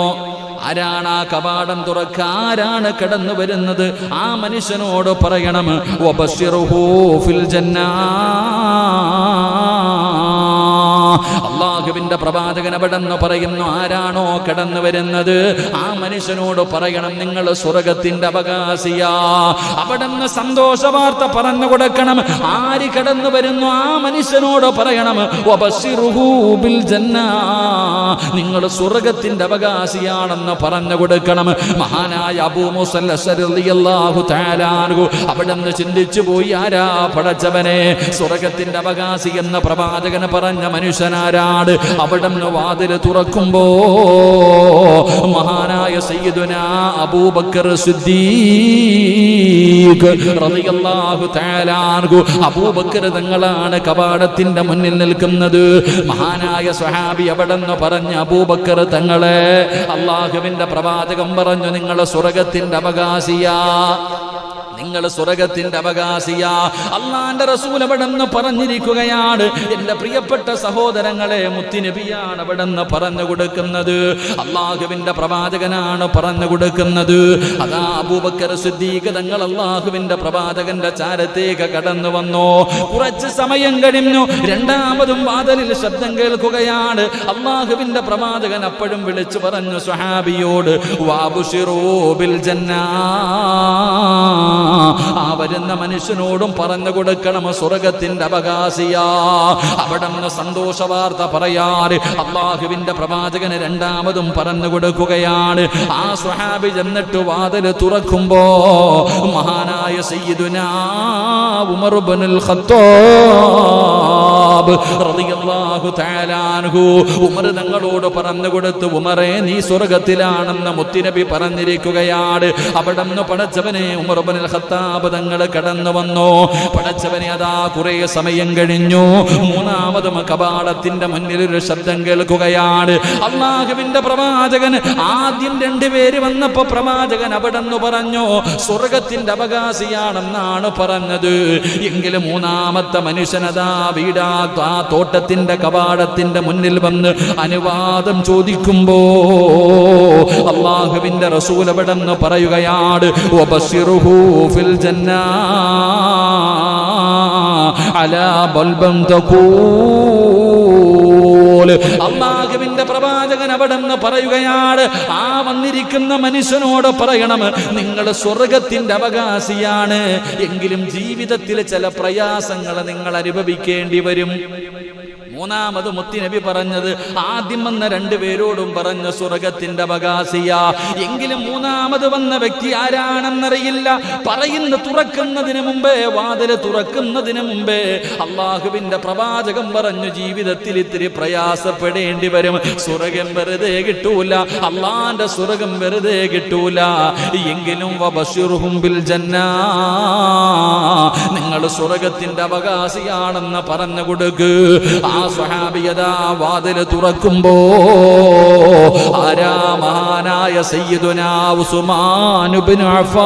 ആരാണ് ആ കവാടം തുറക്ക? ആരാണ് കടന്നു വരുന്നത്? ആ മനുഷ്യനോട് പറയണം, വബശ്ശിറുഹു ഫിൽ ജന്ന, അള്ളാഹുവിന്റെ പ്രവാചകൻ അവിടെന്ന് പറയുന്നു, ആരാണോ കടന്നു വരുന്നത് ആ മനുഷ്യനോട് പറയണം, നിങ്ങൾ സ്വർഗത്തിന്റെ അവകാശിയാ. അവിടെന്ന് സന്തോഷ വാർത്ത പറഞ്ഞു കൊടുക്കണം. ആര് കടന്നു വരുന്നു ആ മനുഷ്യനോട് പറയണം, വബശ്ശിറുഹു ബിൽ ജന്ന, നിങ്ങൾ സ്വർഗത്തിന്റെ അവകാശിയാണെന്ന് പറഞ്ഞു കൊടുക്കണം. മഹാനായ അബൂ മൂസ അശ്അരി റളിയല്ലാഹു തആല അൻഹു അവിടെന്ന് ചിന്തിച്ചു പോയി, ആരാ പടച്ചവനെ സ്വർഗത്തിന്റെ അവകാശി എന്ന പ്രവാചകന് പറഞ്ഞ മനുഷ്യനാരാണ്? അവിടെന്ന് വാതിൽ തുറക്കുമ്പോ മഹാനായ സയ്യിദുനാ അബൂബക്കർ സിദ്ദീഖ് റളിയല്ലാഹു തആല അൻഹു, അബൂബക്കർ തങ്ങളാണ് കവാടത്തിന്റെ മുന്നിൽ നിൽക്കുന്നത്. മഹാനായ സ്വഹാബി അവിടെന്ന് പറഞ്ഞ, അബൂബക്കർ തങ്ങളെ, അള്ളാഹുവിന്റെ പ്രവാചകൻ പറഞ്ഞു, നിങ്ങൾ സ്വർഗത്തിന്റെ അവകാശിയാ, നിങ്ങൾ സ്വർഗത്തിന്റെ അവകാശിയാ. അള്ളാന്റെ റസൂൽ അവിടെന്ന് പറഞ്ഞിരിക്കുകയാണ്. എന്റെ പ്രിയപ്പെട്ട സഹോദരങ്ങളെ, മുത്തുനബിയാണ് അവിടെന്ന് പറഞ്ഞു കൊടുക്കുന്നത്, അള്ളാഹുവിന്റെ പ്രവാചകനാണ് പറഞ്ഞു കൊടുക്കുന്നത്. അതാ അബൂബക്കർ സിദ്ദീഖ് തങ്ങൾ അള്ളാഹുവിന്റെ പ്രവാചകന്റെ ചാരത്തേക്ക് കടന്നു വന്നു. കുറച്ച് സമയം കഴിഞ്ഞു, രണ്ടാമതും വാതിലിൽ ശബ്ദം കേൾക്കുകയാണ്. അള്ളാഹുവിന്റെ പ്രവാചകൻ അപ്പോഴും വിളിച്ചു പറഞ്ഞു സ്വഹാബിയോട്, വബശ്ശിറൂ ബിൽ ജന്ന, ആ വരുന്ന മനുഷ്യനോടും പറഞ്ഞു കൊടുക്കണം സ്വർഗത്തിന്റെ അവകാശിയാ. അവിടെന്ന് സന്തോഷ വാർത്ത പറയാറ് അള്ളാഹുവിന്റെ പ്രവാചകന് രണ്ടാമതും പറഞ്ഞു കൊടുക്കുകയാണ്. ആ സ്വഹാബി ചെന്നിട്ട് വാതിൽ തുറക്കുമ്പോ മഹാനായ സയ്യിദുനാ ഉമർ ഇബ്നുൽ ഖത്താബ് റളിയല്ലാഹു തആല അൻഹു ഉമർ തങ്ങളോട് പറഞ്ഞു കൊടുത്തു, ഉമറേ, നീ സ്വർഗത്തിലാണെന്ന് മുത്തുനബി പറഞ്ഞിരിക്കുകയാണ്. അവിടെന്ന് പടച്ചവനെ ഉമർ ഇബ്നുൽ ഖത്താബ് തങ്ങൾ കടന്നു വന്നു. പടച്ചവനെ, അതാ കുറെ സമയം കഴിഞ്ഞു. മൂന്നാമതും കവാടത്തിന്റെ മുന്നിൽ ഒരു ശബ്ദം കേൾക്കുകയാണ്. അള്ളാഹുവിന്റെ പ്രവാചകൻ ആദ്യം രണ്ടുപേര് വന്നപ്പോ പ്രവാചകൻ അവിടെന്ന് പറഞ്ഞു സ്വർഗത്തിന്റെ അവകാശിയാണെന്നാണ് പറഞ്ഞത്. എങ്കിലും മൂന്നാമത്തെ മനുഷ്യനതാ വീടാ ആ തോട്ടത്തിന്റെ കവാടത്തിന്റെ മുന്നിൽ വന്ന് അനുവാദം ചോദിക്കുമ്പോ അള്ളാഹുവിന്റെ റസൂൽ അവിടെന്ന് പറയുകയാണ്, വബശ്ശിറുഹു ഫിൽ ജന്ന അലാ ബൽബൻ തഖൂൽ. അള്ളാഹുവിന്റെ പ്രവാചകൻ അവിടെന്ന് പറയുകയാണ്, ആ വന്നിരിക്കുന്ന മനുഷ്യനോട് പറയണം, നിങ്ങൾ സ്വർഗത്തിന്റെ അവകാശിയാണ്, എങ്കിലും ജീവിതത്തിൽ ചില പ്രയാസങ്ങൾ നിങ്ങൾ അനുഭവിക്കേണ്ടി വരും. മൂന്നാമത് മുത്തുനബി പറഞ്ഞത് ആദ്യം വന്ന രണ്ടുപേരോടും പറഞ്ഞു സ്വർഗത്തിന്റെ അവകാശിയാ. എങ്കിലും മൂന്നാമത് വന്ന വ്യക്തി ആരാണെന്നറിയില്ല. തുറക്കുന്നതിന് മുമ്പേ, വാതില് തുറക്കുന്നതിന് മുമ്പേ അള്ളാഹുവിന്റെ പ്രവാചകൻ പറഞ്ഞു, ജീവിതത്തിൽ ഇത്തിരി പ്രയാസപ്പെടേണ്ടി വരും, സ്വർഗം വെറുതെ കിട്ടൂല, അള്ളാന്റെ സ്വർഗം വെറുതെ കിട്ടൂല. എങ്കിലും വബശ്ശിറുഹും ബിൽ ജന്ന, നിങ്ങൾ സ്വർഗത്തിന്റെ അവകാശിയാണെന്ന് പറഞ്ഞു കൊടുക്ക്. ആ സ്വഹാബിയതാ വാതിൽ തുറക്കുമ്പോ ആരാ? മഹാനായ സയ്യിദുനാ ഉസ്മാൻ ഇബ്നു അഫ്ഫാൻ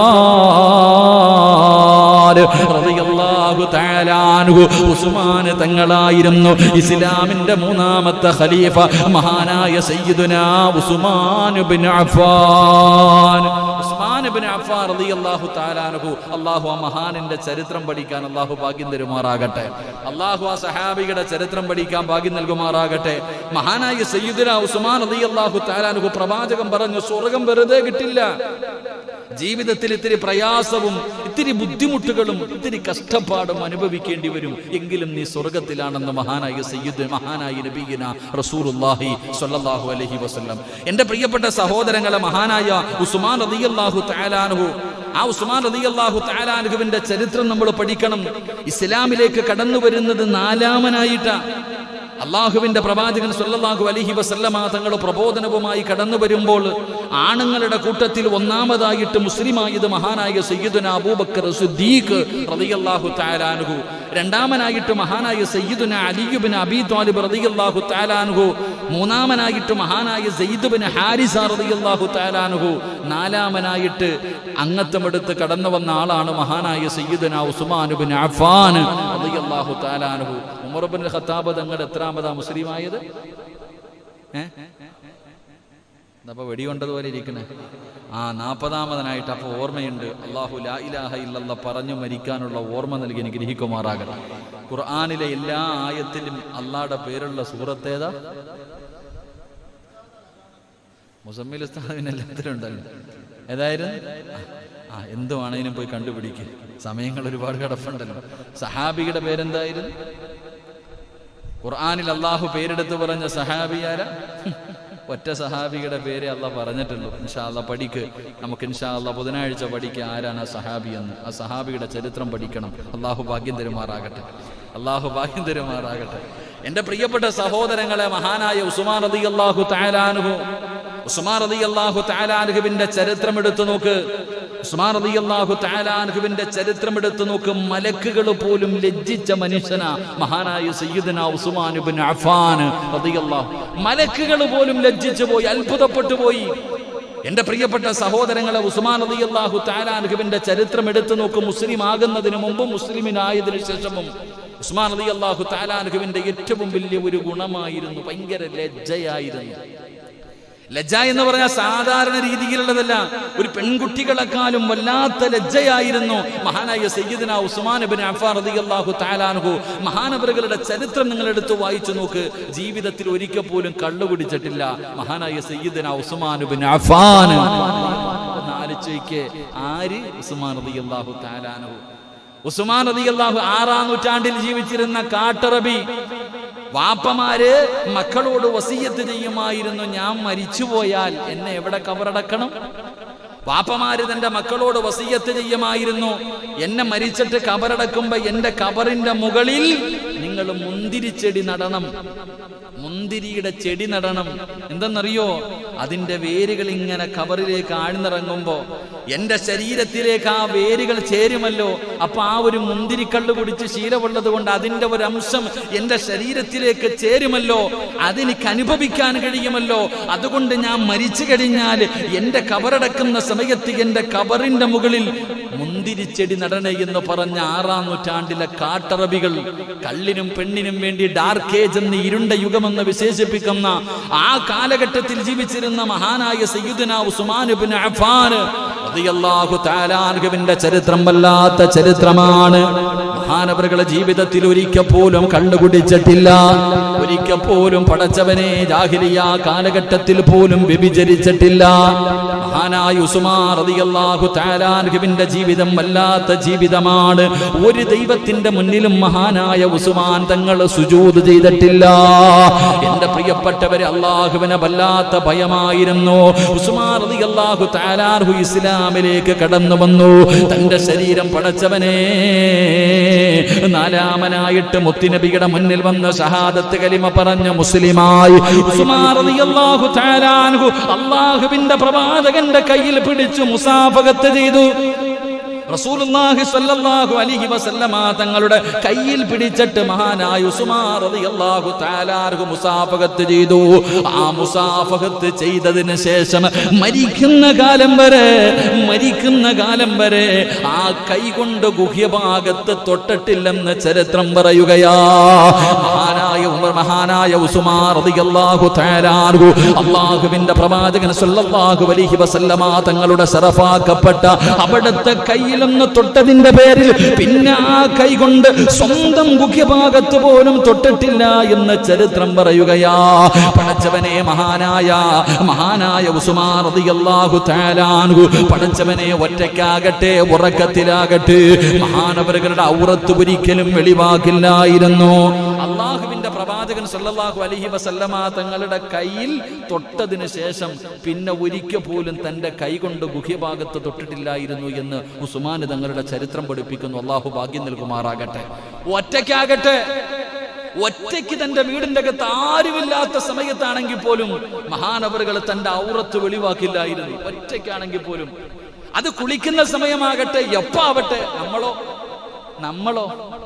റളിയല്ലാഹു തആല അൻഹു. ഉസ്മാൻ തങ്ങളായിരുന്നു ഇസ്ലാമിന്റെ മൂന്നാമത്തെ ഖലീഫ, മഹാനായ സയ്യിദുനാ ഉസ്മാൻ ഇബ്നു അഫ്ഫാൻ. ഉസ്മാൻ ഇബ്നു അഫ്ഫാൻ റളിയല്ലാഹു തആല അൻഹു. അല്ലാഹു ആ മഹാനിന്റെ ചരിത്രം പഠിക്കാൻ അല്ലാഹു ഭാഗ്യം തരുമാറാകട്ടെ. അല്ലാഹു ആ സഹാബിയുടെ ചരിത്രം പഠിക്കാൻ ഭാഗ്യം നൽകുമാറാകട്ടെ. മഹാനായ സയ്യിദുനാ ഉസ്മാൻ റളിയല്ലാഹു തആല അൻഹു പ്രവാചകൻ പറഞ്ഞു, സ്വർഗം വെറുതെ കിട്ടില്ല, ജീവിതത്തിൽ ഇത്തിരി പ്രയാസവും ഇത്തിരി ബുദ്ധിമുട്ടുകളും ഇത്തിരി കഷ്ടപ്പാടും അനുഭവിക്കേണ്ടി വരും, എങ്കിലും നീ സ്വർഗത്തിലാണെന്ന് മഹാനായ നബിയിന റസൂലുള്ളാഹി സ്വല്ലല്ലാഹു അലൈഹി വസല്ലം. എന്റെ പ്രിയപ്പെട്ട സഹോദരങ്ങളെ, മഹാനായ ഉസ്മാൻ റളിയല്ലാഹു തആല അൻഹു, ആ ഉസ്മാൻ റളിയല്ലാഹു തആല അൻഹുവിന്റെ ചരിത്രം നമ്മൾ പഠിക്കണം. ഇസ്ലാമിലേക്ക് കടന്നു വരുന്നത് നാലാമനായിട്ടാണ്. അള്ളാഹുവിന്റെ പ്രവാചകൻ സ്വല്ലല്ലാഹു അലൈഹി വസല്ലമ തങ്ങൾ പ്രബോധനവുമായി കടന്നു വരുമ്പോൾ ആണുങ്ങളുടെ കൂട്ടത്തിൽ ഒന്നാമതായിട്ട് മുസ്ലിമായത് മഹാനായ സയ്യിദുനാ അബൂബക്കർ സിദ്ദീഖ് റളിയല്ലാഹു തആല അൻഹു, രണ്ടാമനായിട്ട് മഹാനായ സയ്യിദുനാ അലി ഇബ്നു അബീ ത്വാലിബ് റളിയല്ലാഹു തആല അൻഹു, മൂന്നാമനായിട്ട് മഹാനായ സയ്യിദ് ഇബ്നു ഹാരിസ റളിയല്ലാഹു തആല അൻഹു, നാലാമനായിട്ട് അംഗത്വമെടുത്ത് കടന്നു വന്ന ആളാണ് മഹാനായ സയ്യിദുനാ ഉസ്മാൻ ഇബ്നു അഫ്ഫാൻ റളിയല്ലാഹു തആല അൻഹു. ഉമർ ഇബ്നുൽ ഖത്താബ് തങ്ങൾ എത്രാമതാ മുസ്ലിമായത്? അതപ്പോൾ വെടികൊണ്ടതുപോലെ ഇരിക്കണേ. 40-ാമതിനായിട്ട് അപ്പോൾ ഓർമ്മയുണ്ട്. അള്ളാഹു ലാ ഇലാഹ ഇല്ലല്ലാഹ് പറഞ്ഞു മരിക്കാനുള്ള ഓർമ്മ നൽകി അനുഗ്രഹിക്കുമാറാകട്ടെ. ഖുർആനിലെ എല്ലാ ആയത്തിലും അള്ളാഹുടെ പേരുള്ള സൂറത്തേതാ? മുസമ്മിൽ ഉസ്താദിന് എല്ലാത്തിലും ഉണ്ടല്ലോ. ഏതായാലും എന്തുവാണേലും പോയി കണ്ടുപിടിക്കുക. സമയങ്ങൾ ഒരുപാട് കിടപ്പുണ്ടല്ലോ. സഹാബിയുടെ പേരെന്തായിരുന്നു? ഖുർആനിൽ അള്ളാഹു പേരെടുത്ത് പറഞ്ഞ സഹാബിയാര? ഒറ്റ സഹാബിയുടെ പേരെ അള്ളാഹ് പറഞ്ഞിട്ടുള്ളൂ. ഇൻഷാ അള്ളാഹ് പഠിക്ക്. നമുക്ക് ഇൻഷാ അള്ളാഹ് ബുധനാഴ്ച പഠിക്കുക ആരാണ് ആ സഹാബി എന്ന്. ആ സഹാബിയുടെ ചരിത്രം പഠിക്കണം. അള്ളാഹു ഭാഗ്യം തരുമാറാകട്ടെ. അള്ളാഹു ഭാഗ്യം തരുമാറാകട്ടെ. എൻ്റെ പ്രിയപ്പെട്ട സഹോദരങ്ങളെ, മഹാനായ ഉസ്മാൻ റളിയല്ലാഹു തആല അൻഹു, ഉസ്മാൻ റളിയല്ലാഹു തആല അൻഹുവിന്റെ ചരിത്രം എടുത്തു നോക്ക്. ഉസ്മാൻ റളിയല്ലാഹു തആല അൻഹുവിന്റെ ചരിത്രം എടുത്തു നോക്ക്. മലക്കുകൾ പോലും ലജ്ജിച്ച മനുഷ്യനാ മഹാനായ സയ്യിദുനാ ഉസ്മാൻ ഇബ്നു അഫ്ഫാൻ റളിയല്ലാഹു. മലക്കുകൾ പോലും ലജ്ജിച്ചു പോയി, അത്ഭുതപ്പെട്ടു പോയി. എന്റെ പ്രിയപ്പെട്ട സഹോദരങ്ങളെ, ഉസ്മാൻ റളിയല്ലാഹു തആല അൻഹുവിന്റെ ചരിത്രം എടുത്തു നോക്ക്. മുസ്ലിം ആകുന്നതിന് മുമ്പും മുസ്ലിമിനായതിനു ശേഷവും ഉസ്മാൻ റളിയല്ലാഹു തആല അൻഹുവിന്റെ ഏറ്റവും വലിയ ഒരു ഗുണമായിരുന്നു ഭയങ്കര ലജ്ജയായിരുന്നു. ലജ്ജ എന്ന് പറഞ്ഞാൽ സാധാരണ രീതിയിലുള്ളതല്ല. ഒരു പെൺകുട്ടികളെക്കാളും വല്ലാത്ത ലജ്ജയായിരുന്നു മഹാനായ സയ്യിദുനാ ഉസ്മാൻ ഇബ്നു അഫ്ഫാൻ റളിയല്ലാഹു തആല അൻഹു. മഹാനവറുകളുടെ ചരിത്രം നിങ്ങൾ എടുത്ത് വായിച്ചു നോക്ക്. ജീവിതത്തിൽ ഒരിക്കൽ പോലും കള്ളു കുടിച്ചിട്ടില്ല മഹാനായ സയ്യിദുനാ ഉസ്മാൻ ഇബ്നു അഫ്ഫാൻ. ആലോചിക്ക്, ആര്? ഉസ്മാൻ റളിയല്ലാഹു തആല അൻഹു. ഉസ്മാൻ റളിയല്ലാഹു 6-ാം നൂറ്റാണ്ടിൽ ജീവിച്ചിരുന്ന കാട്ടറബി. വാപ്പമാര് മക്കളോട് വസിയത്ത് ചെയ്യുമായിരുന്നു, ഞാൻ മരിച്ചുപോയാൽ എന്നെ എവിടെ കബറടക്കണം? വാപ്പമാര് തന്റെ മക്കളോട് വസിയത്ത് ചെയ്യുമായിരുന്നു, എന്നെ മരിച്ചിട്ട് കബറടക്കുമ്പോ എന്റെ കബറിന്റെ മുകളിൽ നിങ്ങൾ മുന്തിരിച്ചെടി നടണം, മുന്തിരിയുടെ ചെടി നടണം. എന്തെന്നറിയോ? അതിന്റെ വേരുകൾ ഇങ്ങനെ കബറിലേക്ക് ആഴ്ന്നിറങ്ങുമ്പോ എന്റെ ശരീരത്തിലേക്ക് ആ വേരുകൾ ചേരുമല്ലോ. അപ്പൊ ആ ഒരു മുന്തിരിക്കള്ള് കുടിച്ച് ശീലമുള്ളത് കൊണ്ട് അതിന്റെ ഒരു അംശം എന്റെ ശരീരത്തിലേക്ക് ചേരുമല്ലോ, അതെനിക്ക് അനുഭവിക്കാൻ കഴിയുമല്ലോ. അതുകൊണ്ട് ഞാൻ മരിച്ചു കഴിഞ്ഞാൽ എന്റെ കബറടക്കുന്ന സമയത്ത് എന്റെ കബറിന്റെ മുകളിൽ മുന്തിരിച്ചെടി നടണേ എന്ന് പറഞ്ഞ 6-ാം നൂറ്റാണ്ടിലെ കാട്ടറബികൾ, കള്ളിനും പെണ്ണിനും വേണ്ടി ഡാർക്ക് ഏജ് എന്ന് ഇരുണ്ട യുഗമെന്ന് വിശേഷിപ്പിക്കുന്ന ആ കാലഘട്ടത്തിൽ ജീവിച്ചിരുന്ന മഹാനായ സയ്യിദുനാ ഉസ്മാൻ ഇബ്നു അഫ്ഫാൻ റളിയല്ലാഹു തആല അൻഹുവിന്റെ ചരിത്രം വല്ലാത്ത ചരിത്രമാണ്. മഹാനവറുകളുടെ ജീവിതത്തിൽ ഒരിക്കൽ പോലും കണ്ടുകുടിച്ചിട്ടില്ല, ഒരിക്കൽ പോലും പടച്ചവനെ ജാഹിലിയ കാലഘട്ടത്തിൽ പോലും വ്യഭിചരിച്ചിട്ടില്ല. മഹാനായ ഉസ്മാൻ റളിയല്ലാഹു തആല അൻഹുവിന്റെ ജീവിതം വല്ലാത്ത ജീവിതമാണ്. ഒരു ദൈവത്തിന്റെ മുന്നിലും മഹാനായ ഉസ്മാൻ തങ്ങൾ സുജൂദ് ചെയ്തിട്ടില്ല. എന്റെ പ്രിയപ്പെട്ടവരെ, അല്ലാഹുവിനെ വല്ലാത്ത ഭയമായിരുന്നു. ഉസ്മാൻ റളിയല്ലാഹു തആല അൻഹു ഇസ്ലാമിലേക്ക് കടന്നു വന്നു. തന്റെ ശരീരം പടച്ചവനെ 4-ാമനായിട്ട് മുത്തുനബിയുടെ മുന്നിൽ വന്ന് ഷഹാദത്ത് കലിമ പറഞ്ഞ മുസ്ലിമായി ഉസ്മാൻ റളിയല്ലാഹു തആല അൻഹു അല്ലാഹുവിന്റെ പ്രവാചകന്റെ കയ്യിൽ പിടിച്ചു മുസാഫഹത്ത് ചെയ്തു. റസൂലുള്ളാഹി സ്വല്ലല്ലാഹു അലൈഹി വസല്ലമ തങ്ങളുടെ കയ്യിൽ പിടിച്ചിട്ട് മഹാനായ ഉസ്മാൻ റളിയല്ലാഹു തആല അൻഹു മുസാഫഹത്ത് ചെയ്തു. ആ മുസാഫഹത്ത് ചെയ്തതിന് ശേഷം മരിക്കുന്ന കാലം വരെ ആ കൈ കൊണ്ട് ഗുഹ്യഭാഗത്ത് തൊട്ടിട്ടില്ലെന്ന് ചരിത്രം പറയുകയാ. മഹാനായ ഉസ്മാൻ റളിയല്ലാഹു തആല അൻഹു അല്ലാഹുവിന്റെ പ്രവാചകൻ സ്വല്ലല്ലാഹു അലൈഹി വസല്ലമ തങ്ങളുടെ ശറഫാക്കപ്പെട്ട അവിടുത്തെ കയ്യിൽ ഒന്ന് തൊട്ടതിന്റെ പേരിൽ പിന്നെ ആ കൈ കൊണ്ട് സ്വന്തം ഗുഹ്യഭാഗത്ത് പോലും തൊട്ടിട്ടില്ല എന്ന് ചരിത്രം പറയുകയാ. പടച്ചവനെ, മഹാനായ ഉസ്മാൻ റളിയല്ലാഹു തആല അൻഹു പടച്ചവനെ ഒറ്റയ്ക്കാകട്ടെ ഉറക്കത്തിലാകട്ടെ മഹാനവറുകളുടെ ഔറത്ത് ഒരിക്കലും വെളിവാക്കില്ലായിരുന്നു. അല്ലാഹുവിന്റെ പ്രവാചകൻ സല്ലല്ലാഹു അലൈഹി വസല്ലമ തങ്ങളുടെ കയ്യിൽ തൊട്ടതിന് ശേഷം പിന്നെ ഒരിക്കൽ പോലും തന്റെ കൈ കൊണ്ട് ഗുഹ്യഭാഗത്ത് തൊട്ടിട്ടില്ലായിരുന്നു എന്ന് ഉസ്മാൻ തങ്ങളുടെ ചരിത്രം പഠിപ്പിക്കുന്നു. അല്ലാഹു ഭാഗ്യം നൽകുമാറാകട്ടെ. ഒറ്റയ്ക്ക് തന്റെ വീടിന്റെ അകത്ത് ആരുമില്ലാത്ത സമയത്താണെങ്കിൽ പോലും മഹാനവറുകൾ തന്റെ ഔറത്ത് വെളിവാക്കില്ലായിരുന്നു. ഒറ്റയ്ക്കാണെങ്കിൽ പോലും, അത് കുളിക്കുന്ന സമയമാകട്ടെ എപ്പാവട്ടെ. നമ്മളോ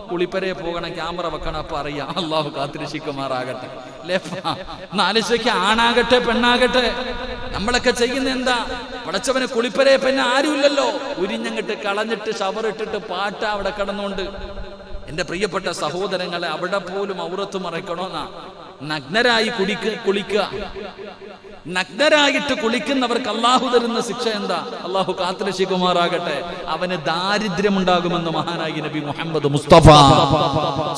കുളിപ്പരയെ പോകണം, ക്യാമറ വെക്കണം, അപ്പൊ അറിയാം. അള്ളാഹു കാത്തിരക്ഷിക്കുമാറാകട്ടെ. നാലിശയ്ക്ക് ആണാകട്ടെ പെണ്ണാകട്ടെ നമ്മളൊക്കെ ചെയ്യുന്ന എന്താ? പടച്ചവന് കുളിപ്പരയെ പിന്നെ ആരുമില്ലല്ലോ, ഉരിഞ്ഞങ്ങിട്ട് കളഞ്ഞിട്ട് ഷവറിട്ടിട്ട് പാട്ട അവിടെ കിടന്നുകൊണ്ട്. എന്റെ പ്രിയപ്പെട്ട സഹോദരങ്ങളെ, അവിടെ പോലും ഔറത്ത് മറയ്ക്കണോന്നാ നഗ്നരായി കുളിക്കുക. നഗ്നരായിട്ട് കുളിക്കുന്നവർക്ക് അള്ളാഹു തരുന്ന ശിക്ഷ എന്താ? അള്ളാഹു കാത്തുരക്ഷിക്കുമാറാകട്ടെ. അവന് ദാരിദ്ര്യമുണ്ടാകുമെന്ന് മഹാനായി നബി മുഹമ്മദ് മുസ്തഫ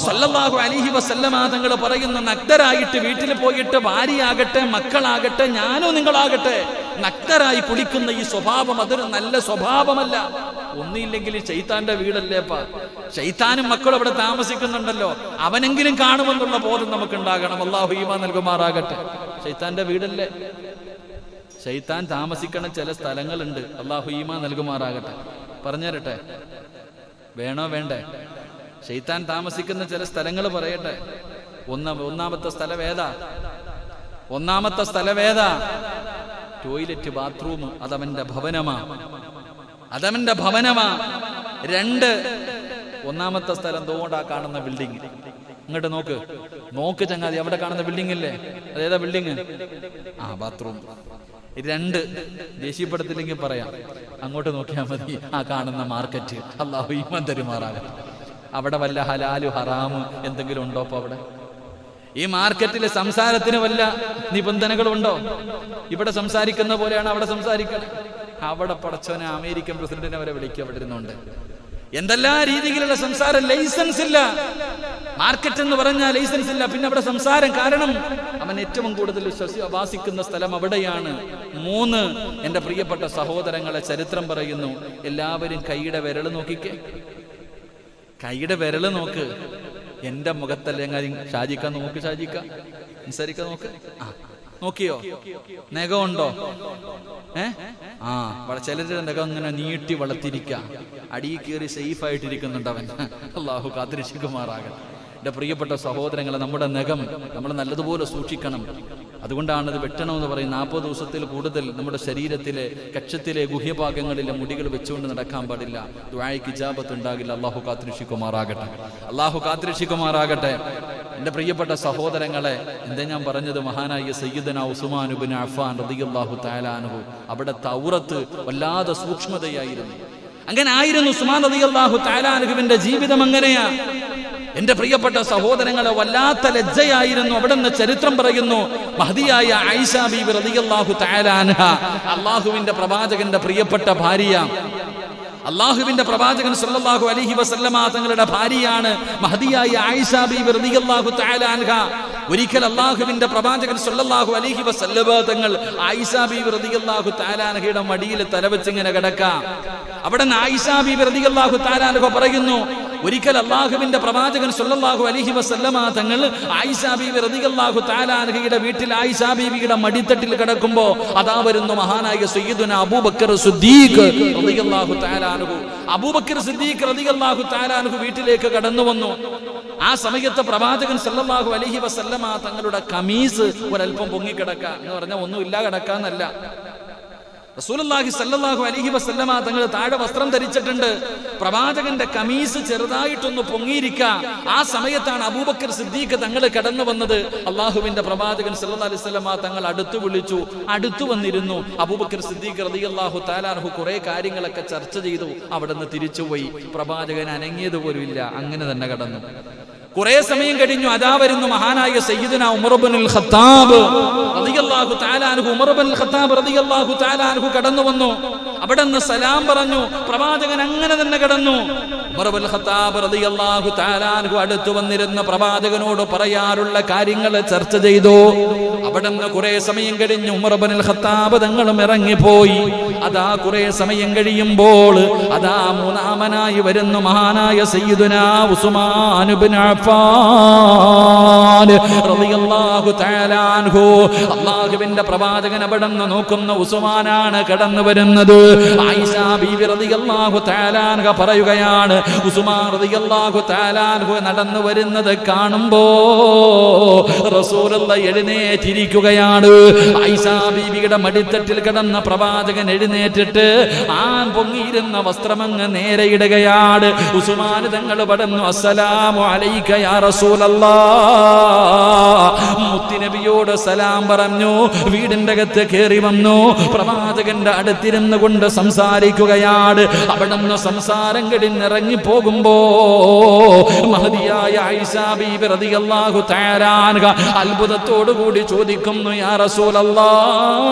സല്ലല്ലാഹു അലൈഹി വസല്ലമ തങ്ങൾ പറയുന്നു, നഗ്നരായിട്ട് വീട്ടിൽ പോയിട്ട് ഭാര്യയാകട്ടെ, മക്കളാകട്ടെ, ഞാനോ നിങ്ങളാകട്ടെ, നഗ്നരായി കുളിക്കുന്ന ഈ സ്വഭാവം അതൊരു നല്ല സ്വഭാവമല്ല. ഒന്നില്ലെങ്കിൽ ശൈത്താന്റെ വീടല്ലേപ്പാ, ശൈത്താനും മക്കളും അവിടെ താമസിക്കുന്നുണ്ടല്ലോ, അവനെങ്കിലും കാണുമെന്നുള്ള ബോധം നമുക്ക് ഉണ്ടാകണം. അള്ളാഹു ഈമാൻ നൽകുമാറാകട്ടെ. ശൈത്താന്റെ വീടല്ലേ, ശൈത്താൻ താമസിക്കണ ചില സ്ഥലങ്ങളുണ്ട്. അള്ളാഹു ഈമാൻ നൽകുമാറാകട്ടെ. പറഞ്ഞു തരട്ടെ, വേണോ വേണ്ടേ? ശൈത്താൻ താമസിക്കുന്ന ചില സ്ഥലങ്ങൾ പറയട്ടെ. ഒന്നാമത്തെ സ്ഥലം ഏതാ? Toilet, bathroom. അതവന്റെ ഭവനമാ. 2, ഒന്നാമത്തെ സ്ഥലം തോണ്ടാ കാണുന്ന ബിൽഡിംഗ്. ഇങ്ങോട്ട് നോക്ക് ചങ്ങാതി, അവിടെ കാണുന്ന ബിൽഡിംഗ് ഇല്ലേ, അതേതാ ബിൽഡിംഗ്? ബാത്റൂം. 2, ദേഷ്യപ്പെടുത്തില്ലെങ്കിൽ പറയാം, അങ്ങോട്ട് നോക്കിയാൽ മതി, ആ കാണുന്ന മാർക്കറ്റ്. അല്ലാഹു ഈമാൻ തരുമാറാകട്ടെ. അവിടെ വല്ല ഹലാലു ഹറാമു എന്തെങ്കിലും ഉണ്ടോ? അപ്പൊ അവിടെ ഈ മാർക്കറ്റിലെ സംസാരത്തിന് വല്ല നിബന്ധനകളുണ്ടോ? ഇവിടെ സംസാരിക്കുന്ന പോലെയാണ് അവിടെ സംസാരിക്കണം. അവിടെ പടച്ചവനെ അമേരിക്കൻ പ്രസിഡന്റിനെ വരെ വിളിക്കുക അവിടെ ഇരുന്നുണ്ട്. എന്തെല്ലാം രീതിയിലുള്ള സംസാരം. ലൈസൻസ് ഇല്ല. മാർക്കറ്റ് എന്ന് പറഞ്ഞാൽ ലൈസൻസ് ഇല്ല. പിന്നെ അവിടെ സംസാരം. കാരണം അവൻ ഏറ്റവും കൂടുതൽ വാസിക്കുന്ന സ്ഥലം അവിടെയാണ്. 3, എന്റെ പ്രിയപ്പെട്ട സഹോദരങ്ങളെ, ചരിത്രം പറയുന്നു, എല്ലാവരും കൈയുടെ വിരൽ നോക്കിക്കേ. കൈയുടെ വിരൽ നോക്ക്. എന്റെ മുഖത്തല്ലേ ഷാജിക്ക നോക്ക്, ഷാജിക്ക സംസാരിക്ക നോക്ക്. നോക്കിയോ? നഖമുണ്ടോ? ചിലരുടെ നഖം ഇങ്ങനെ നീട്ടി വളർത്തിരിക്ക, അടിയിൽ കയറി സേഫ് ആയിട്ടിരിക്കുന്നുണ്ട് അവൻ. അള്ളാഹു കാത്തുരക്ഷിക്കുമാറാകട്ടെ. എന്റെ പ്രിയപ്പെട്ട സഹോദരങ്ങളെ, നമ്മുടെ നഖം നമ്മൾ നല്ലതുപോലെ സൂക്ഷിക്കണം. അതുകൊണ്ടാണ് ഇത് വെട്ടണമെന്ന് പറയും. 40 ദിവസത്തിൽ കൂടുതൽ നമ്മുടെ ശരീരത്തിലെ കക്ഷത്തിലെ ഗുഹ്യഭാഗങ്ങളിലെ മുടികൾ വെച്ചുകൊണ്ട് നടക്കാൻ പാടില്ല. ദുആയ്ക്ക് ഇജാബത്ത് ഉണ്ടാകില്ല. അള്ളാഹു കാത്തുരക്ഷിക്കുമാറാകട്ടെ. എന്റെ പ്രിയപ്പെട്ട സഹോദരങ്ങളെ, എന്താ ഞാൻ പറഞ്ഞത്? മഹാനായ സയ്യിദന ഉസ്മാൻ ഇബ്നു അഫ്ഫാൻ റളിയല്ലാഹു തആല അൻഹു, അവിടുത്തെ ഔറത്ത് വല്ലാതെ സൂക്ഷ്മതയായിരുന്നു. അങ്ങനെ ആയിരുന്നു ഉസ്മാൻ റളിയല്ലാഹു തആല അൻഹുവിന്റെ ജീവിതം. അങ്ങനെയാ എന്റെ പ്രിയപ്പെട്ട സഹോദരങ്ങളെ, വല്ലാത്ത ലജ്ജയായിരുന്നു. അവിടെ നിന്ന് ചരിത്രം പറയുന്നു, മഹദിയായ ആയിഷ ബീബി റളിയല്ലാഹു തആല അൻഹ, അല്ലാഹുവിന്റെ പ്രവാചകന്റെ പ്രിയപ്പെട്ട ഭാര്യ, അല്ലാഹുവിന്റെ പ്രവാചകൻ സല്ലല്ലാഹു അലൈഹി വസല്ലമ തങ്ങളുടെ ഭാര്യയാണ് മഹദിയായ ആയിഷ ബീബി റളിയല്ലാഹു തആല അൻഹ. ഒരിക്കൽ അല്ലാഹുവിന്റെ പ്രവാചകൻ സല്ലല്ലാഹു അലൈഹി വസല്ലമ തങ്ങൾ ആയിഷ ബീബി റളിയല്ലാഹു തആല അൻഹയുടെ മടിയിൽ തലവെച്ച് ഇങ്ങനെ കിടക്കാം. അവിടെ ആയിഷ ബീബി റളിയല്ലാഹു തആല അൻഹ പറയുന്നു, ഒരിക്കൽ അല്ലാഹുവിന്റെ പ്രവാചകൻ സല്ലല്ലാഹു അലൈഹി വസല്ലമ തങ്ങൾ ആയിഷ ബീബി റളിയല്ലാഹു തആല അൻഹയുടെ വീട്ടിൽ ആയിഷ ബീബിയുടെ മടിത്തട്ടിൽ കിടക്കുമ്പോൾ അതാ വരുന്നു മഹാനായ സയ്യിദുന അബൂബക്കർ സിദ്ദീഖ് റളിയല്ലാഹു തആല അൻഹു. അബൂബക്കർ സിദ്ദീഖ് റളിയല്ലാഹു തആല അൻഹു വീട്ടിലേക്ക് കടന്നു വന്നു. ആ സമയത്ത് പ്രവാചകൻ സല്ലല്ലാഹു അലൈഹി വസല്ലമ തങ്ങളുടെ കമീസ് ഒരൽപ്പം പൊങ്ങിക്കിടക്കുക എന്ന് പറഞ്ഞാൽ ഒന്നുമില്ല, കിടക്കാന്നല്ല. റസൂലുള്ളാഹി സല്ലല്ലാഹു അലൈഹി വസല്ലമ തങ്ങൾ താഴെ വസ്ത്രം ധരിച്ചിട്ടുണ്ട്. പ്രവാചകന്റെ കമീസ് ചെറുതായിട്ടൊന്ന് പൊങ്ങിയിരിക്ക. ആ സമയത്താണ് അബൂബക്കർ സിദ്ദീഖ് തങ്ങൾ കടന്നു വന്നത്. അള്ളാഹുവിന്റെ പ്രവാചകൻ സല്ലല്ലാഹു അലൈഹി വസല്ലമ തങ്ങൾ അടുത്തു വിളിച്ചു, അടുത്തു വന്നിരുന്നു. അബൂബക്കർ സിദ്ദീഖ് റളിയല്ലാഹു തആല അൻഹു കുറെ കാര്യങ്ങളൊക്കെ ചർച്ച ചെയ്തു. അവിടെ നിന്ന് തിരിച്ചുപോയി. പ്രവാചകൻ അനങ്ങിയത് പോലും ഇല്ല, അങ്ങനെ തന്നെ കടന്നു. കുറെ സമയം കഴിഞ്ഞു. അതാ വരുന്നു മഹാനായ സയ്യിദുന ഉമർ ഇബ്നുൽ ഖത്താബ് റളിയല്ലാഹു തആല അൻഹു. ഉമർ ഇബ്നുൽ ഖത്താബ് റളിയല്ലാഹു തആല അൻഹു കടന്നു വന്നു. അവിടെ നിന്ന് സലാം പറഞ്ഞു. പ്രവാചകൻ അങ്ങനെ തന്നെ കടന്നു. ഉമർ ഇബ്നുൽ ഖത്താബ് റളിയല്ലാഹു തആല അൻഹു അടുത്തു വന്നിരുന്ന പ്രവാചകനോട് പറയാറുള്ള കാര്യങ്ങൾ ചർച്ച ചെയ്തു. അവിടെ നിന്ന് കുറെ സമയം കഴിഞ്ഞു. ഉമർ ഇബ്നുൽ ഖത്താബ് തങ്ങളും ഇറങ്ങിപ്പോയി. അതാ കുറെ സമയം കഴിയുമ്പോൾ അതാ മൂന്നാമനായി വരുന്നു മഹാനായ സയ്യിദുന ഉസ്മാൻ ഇബ്നു അഫ്ഫാൻ റളിയല്ലാഹു തആല അൻഹു. അല്ലാഹുവിന്റെ പ്രവാചകൻ അവിടെ നിന്ന് നോക്കുന്ന ഉസ്മാനാണ് കടന്നു വരുന്നത്. ആയിഷ ബീവി റളിയല്ലാഹു തആല അൻഹ പറയുകയാണ്, ഉസ്മാൻ റളിയല്ലാഹു തആല അൻഹു നടന്നു വരുന്നത് കാണുമ്പോൾ റസൂലുള്ളാഹി എഴുന്നേറ്റിരിക്കുകയാണ്. ആയിഷ ബീവിയുടെ മടിത്തട്ടിൽ കിടന്ന പ്രവാചകൻ എഴുന്നേറ്റിട്ട് ആൻ പൊങ്ങിയിരുന്ന വസ്ത്രമങ്ങ് നേരെ ഇടുകയാണ്. ഉസ്മാൻ തങ്ങൾ പറഞ്ഞു, അസ്സലാമു അലൈക യാ റസൂലല്ലാഹ്. മുത്തുനബിയോട് സലാം പറഞ്ഞു. വീടിന്റെ അകത്ത് കയറി വന്നു. പ്രവാചകന്റെ അടുത്തിരുന്ന് കൊണ്ട് സംസാരിക്കുകയാണ്. അവിടുന്ന് സംസാരം കഴിഞ്ഞിറങ്ങി പോകുമ്പോ മഹദിയായ ആയിഷ ബീബി റളിയല്ലാഹു തആല അൻഹ അത്ഭുതത്തോടു കൂടി ചോദിക്കുന്നു, യാ റസൂലല്ലാഹ്,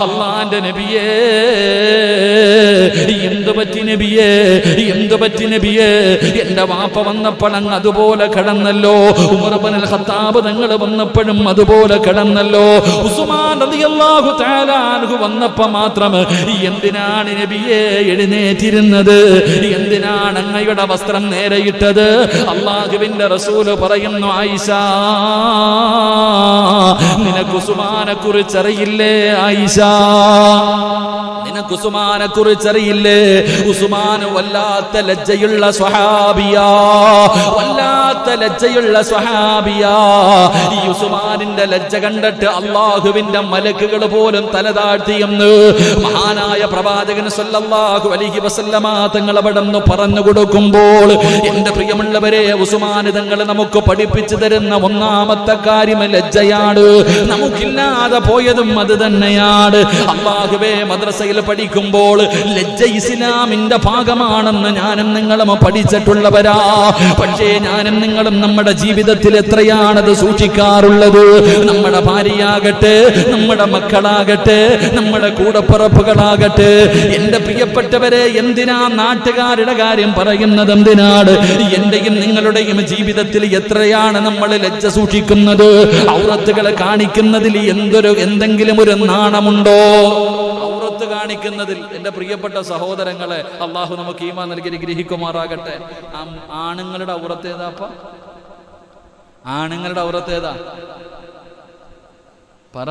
അല്ലാഹുവിന്റെ നബിയേ, എന്തു പറ്റി നബിയേ, എന്തു പറ്റി നബിയേ? എന്റെ വാപ്പ വന്നപ്പോൾ അങ്ങ് അതുപോലെ കിടന്നല്ലോ, ഉമർ ഇബ്നുൽ ഖത്താബ് തങ്ങൾ വന്നപ്പോഴും അതുപോലെ കിടന്നല്ലോ, ഉസ്മാൻ റളിയല്ലാഹു തആല അൻഹു വന്നപ്പോൾ മാത്രം എന്തിനാണ് നബിയേ എഴുന്നേറ്റിരുന്നത്? എന്തിനാണ് അങ്ങയുടെ വസ്ത്രം നേരെയിട്ടത്? അല്ലാഹുവിന്റെ റസൂൽ പറയുന്നു, ആയിഷ, നിനക്ക് ഉസ്മാനെ കുറിച്ചറിയില്ലേ ആയിഷ? നിനക്ക് ഉസ്മാനെ കുറിച്ചറിയില്ലേ? ഉസ്മാൻ വല്ലാത്ത ലജ്ജയുള്ള സ്വഹാബിയാ, വല്ലാത്ത ലജ്ജയുള്ള സ്വഹാബിയാ. ഈ ഉസ്മാനിന്റെ ലജ്ജ കണ്ടിട്ട് അല്ലാഹുവിന്റെ മലക്കുകൾ പോലും തലതാഴ്ത്തിയെന്ന് മഹാനായ പ്രവാചകൻ സല്ലല്ലാഹു അലൈഹി വസല്ലമ തങ്ങൾ അവിടുന്ന് പറഞ്ഞു കൊടുക്കുമ്പോൾ, എന്റെ പ്രിയമുള്ളവരെ, ഉസ്മാൻ തങ്ങൾ നമുക്ക് പഠിപ്പിച്ചു തരുന്ന ഒന്നാമത്തെ കാര്യം ലജ്ജയാണ്. നമുക്കില്ലാതെ പോയതും അത് തന്നെയാണ്. അല്ലാഹുവേ, മദ്രസയിൽ പഠിക്കുമ്പോൾ ലജ്ജ ഇസ്ലാമിന്റെ ഭാഗമാണെന്ന് ഞാനും നിങ്ങളും പഠിച്ചിട്ടുള്ളവരാ. പക്ഷേ ഞാനും നിങ്ങളും നമ്മുടെ ജീവിതത്തിൽ എത്രയാണത് സൂക്ഷിക്കാറുള്ളത്? നമ്മുടെ ഭാര്യയാകട്ടെ, നമ്മുടെ മക്കളാകട്ടെ, നമ്മുടെ കൂടപ്പിറപ്പുകളാകട്ടെ, എന്റെ പ്രിയപ്പെട്ടവരെ, എന്തിനാ നാട്ടുകാരുടെ കാര്യം പറയുന്നത്? എന്തിനാണ്? എന്റെയും നിങ്ങളുടെയും ജീവിതത്തിൽ എത്രയാണ് നമ്മൾ ലജ്ജ സൂക്ഷിക്കുന്നത്? ഔറത്തുകളെ കാണിക്കുന്നതിൽ എന്തെങ്കിലും ഒരു നാണമുണ്ടോ? ഔറത്ത് കാണിക്കുന്നതിൽ എന്റെ പ്രിയപ്പെട്ട സഹോദരങ്ങളെ, അള്ളാഹു നമുക്ക് ഈമാൻ നൽകി ഗ്രഹിക്കുമാറാകട്ടെ. ആണുങ്ങളുടെ ഔറത്ത് ഏതാപ്പ? ആണുങ്ങളുടെ ഔറത്ത് ഏതാ? പറ.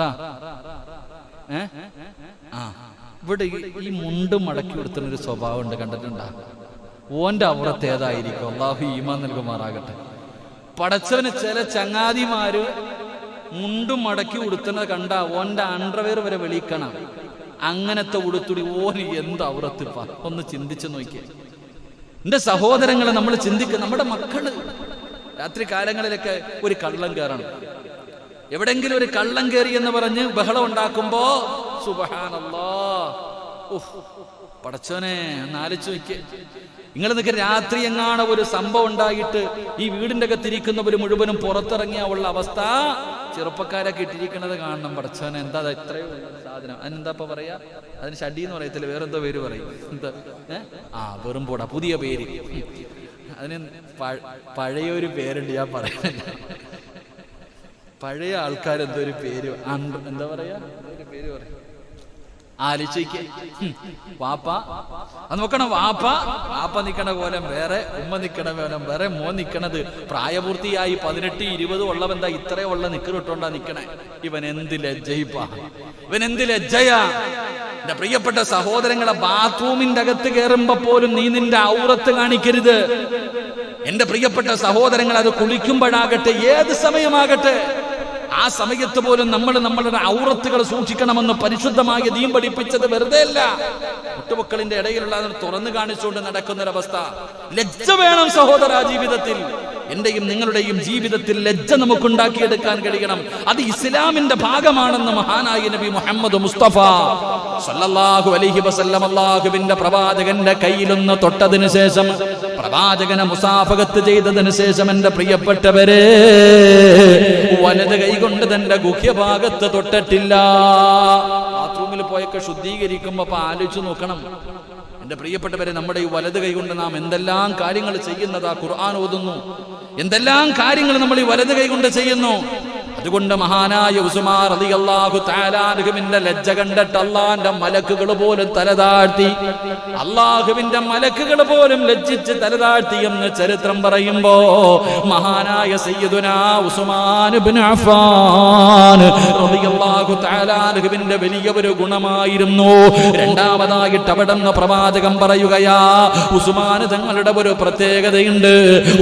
ഇവിടെ ഈ മുണ്ട് മടക്കി കൊടുത്തുന്നൊരു സ്വഭാവം ഉണ്ട്, കണ്ടിട്ടുണ്ടാ? ഓന്റെ ഔറത്ത് ഏതായിരിക്കും? അള്ളാഹു ഈമാൻ നൽകുമാറാകട്ടെ. പടച്ചവന് ചില ചങ്ങാതിമാര് മുണ്ടും മടക്കി ഉടുത്തുന്നത് കണ്ട ഓന്റെ അണ്ടർവെയർ വരെ വെളിക്കണം. അങ്ങനത്തെ ഉടുത്തുടി ഓന് എന്ത് ഔറത്തിപ്പ? ഒന്ന് ചിന്തിച്ചു നോക്കിയേ എന്റെ സഹോദരങ്ങളെ. നമ്മൾ ചിന്തിക്കുക, നമ്മുടെ മക്കള് രാത്രി കാലങ്ങളിലൊക്കെ ഒരു കള്ളം കയറണം. എവിടെങ്കിലും ഒരു കള്ളം കയറി എന്ന് പറഞ്ഞ് ബഹളം ഉണ്ടാക്കുമ്പോ സുബ്ഹാനല്ലാഹ്, പടച്ചോനെ ഒന്ന് ആലോചിച്ച് നോക്കിയേ. നിങ്ങൾ നിൽക്ക്, രാത്രി എങ്ങാണ് ഒരു സംഭവം ഉണ്ടായിട്ട് ഈ വീടിന്റെ അകത്തിരിക്കുന്നവർ മുഴുവനും പുറത്തിറങ്ങിയ ഉള്ള അവസ്ഥ, ചെറുപ്പക്കാരൊക്കെ ഇട്ടിരിക്കുന്നത് കാണണം. പടച്ചോനെ, എന്താ ഇത്രയും സാധനം? അതിനെന്താ പറയാ? അതിന് ഷഡി എന്ന് പറയത്തില്ല, വേറെന്തോ പേര് പറയും. എന്താ? വെറും പോടാ, പുതിയ പേര്. അതിന് പഴയൊരു പേരുണ്ട്, ഞാൻ പറയുന്നില്ല. പഴയ ആൾക്കാരെന്തോ ഒരു പേര്, എന്താ പറയാ, ഒരു പേര് പറയും. ആലോചിക്ക്. വാപ്പ അത് നോക്കണം. വാപ്പ നിക്കണ കോലം വേറെ, ഉമ്മ നിക്കണ കോലം വേറെ, മോൻ നിക്കണത് പ്രായപൂർത്തിയായി 18, 20 ഉള്ളവെന്താ ഇത്രയുള്ള നിക്കറിട്ടോണ്ടാ നിക്കണേ? ഇവൻ എന്ത് ലജ്ജയിപ്പാ, ഇവൻ എന്ത് ലജ്ജയാ! എന്റെ പ്രിയപ്പെട്ട സഹോദരങ്ങളെ, ബാത്റൂമിന്റെ അകത്ത് കയറുമ്പോ പോലും നീ നിന്റെ ഔറത്ത് കാണിക്കരുത്. എന്റെ പ്രിയപ്പെട്ട സഹോദരങ്ങൾ, അത് കുളിക്കുമ്പോഴാകട്ടെ, ഏത് സമയമാകട്ടെ, ആ സമയത്ത് പോലും നമ്മൾ നമ്മളുടെ ഔറത്തുകൾ സൂക്ഷിക്കണമെന്ന് പരിശുദ്ധമായ ദീൻ പഠിപ്പിച്ചത് വെറുതെ അല്ല. മുട്ടുമക്കളിന്റെ ഇടയിലുള്ള തുറന്നു കാണിച്ചുകൊണ്ട് നടക്കുന്നൊരവസ്ഥ. ലജ്ജ വേണം സഹോദര ജീവിതത്തിൽ. എന്റെയും നിങ്ങളുടെയും ജീവിതത്തിൽ ലജ്ജ നമുക്കുണ്ടാക്കിയെടുക്കാൻ കഴിയണം. അത് ഇസ്ലാമിന്റെ ഭാഗമാണെന്ന് മഹാനായ നബി മുഹമ്മദ് മുസ്തഫ സല്ലല്ലാഹു അലൈഹി വസല്ലം അല്ലാഹുവിന്റെ പ്രവാചകന്റെ കയ്യിലൊന്ന് തൊട്ടതിനു ശേഷം, പ്രവാചകനെ മുസാഫഹത്ത് ചെയ്തതിനു ശേഷം, എന്റെ പ്രിയപ്പെട്ടവരെ, വലത് കൈകൊണ്ട് തന്റെ ഗുഹ്യഭാഗത്ത് തൊട്ടിട്ടില്ല. ബാത്റൂമിൽ പോയൊക്കെ ശുദ്ധീകരിക്കുമ്പോ ആലോചിച്ച് നോക്കണം എന്റെ പ്രിയപ്പെട്ടവരെ, നമ്മുടെ ഈ വലത് കൈകൊണ്ട് നാം എന്തെല്ലാം കാര്യങ്ങൾ ചെയ്യുന്നതാ. ഖുർആൻ ഓതുന്നു, എന്തെല്ലാം കാര്യങ്ങൾ നമ്മൾ ഈ വലത് കൈകൊണ്ട് ചെയ്യുന്നു. അതുകൊണ്ട് മഹാനായ ഉസ്മാൻ റളിയല്ലാഹു തആല അൻഹുവിന്റെ ലജ്ജ കണ്ടിട്ട് അല്ലാഹുവിന്റെ മലക്കുകൾ പോലും തലതാഴ്ത്തി, അല്ലാഹുവിന്റെ മലക്കുകൾ പോലും ലജ്ജിച്ച് തലതാഴ്ത്തി എന്ന് ചരിത്രം പറയുമ്പോ, മഹാനായ സയ്യിദുനാ ഉസ്മാൻ ഇബ്നു അഫ്ഫാൻ റളിയല്ലാഹു തആല അൻഹുവിന്റെ വലിയ ഒരു ഗുണമായിരുന്നു. രണ്ടാമതായിട്ട് അവിടുന്ന് പ്രവാചകൻ പറയുകയാ, ഉസ്മാൻ തങ്ങളുടെ ഒരു പ്രത്യേകതയുണ്ട്.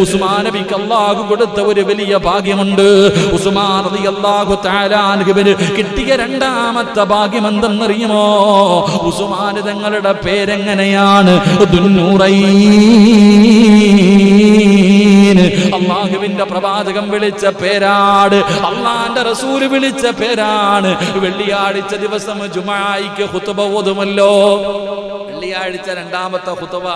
ഉസ്മാൻ നബിക്ക് അല്ലാഹു കൊടുത്ത ഒരു വലിയ ഭാഗ്യമുണ്ട്. ഉസ്മാൻ റളിയല്ലാഹു തആല അൻഹുവിന് കിട്ടിയ രണ്ടാമത്തെ ഭാഗ്യം എന്തെന്നറിയുമോ? ഉസ്മാൻ തങ്ങളുടെ പേരെങ്ങനെയാണ്? ദുന്നൂറൈൻ. അല്ലാഹുവിന്റെ പ്രവാചകൻ വിളിച്ച പേരാണ്, അള്ളാന്റെ റസൂൽ വിളിച്ച പേരാണ്. വെള്ളിയാഴ്ച ദിവസം ജുമുഅയ്ക്ക് ഖുതുബ ഓതുമല്ലോ. വെള്ളിയാഴ്ച രണ്ടാമത്തെ ഖുതുബ,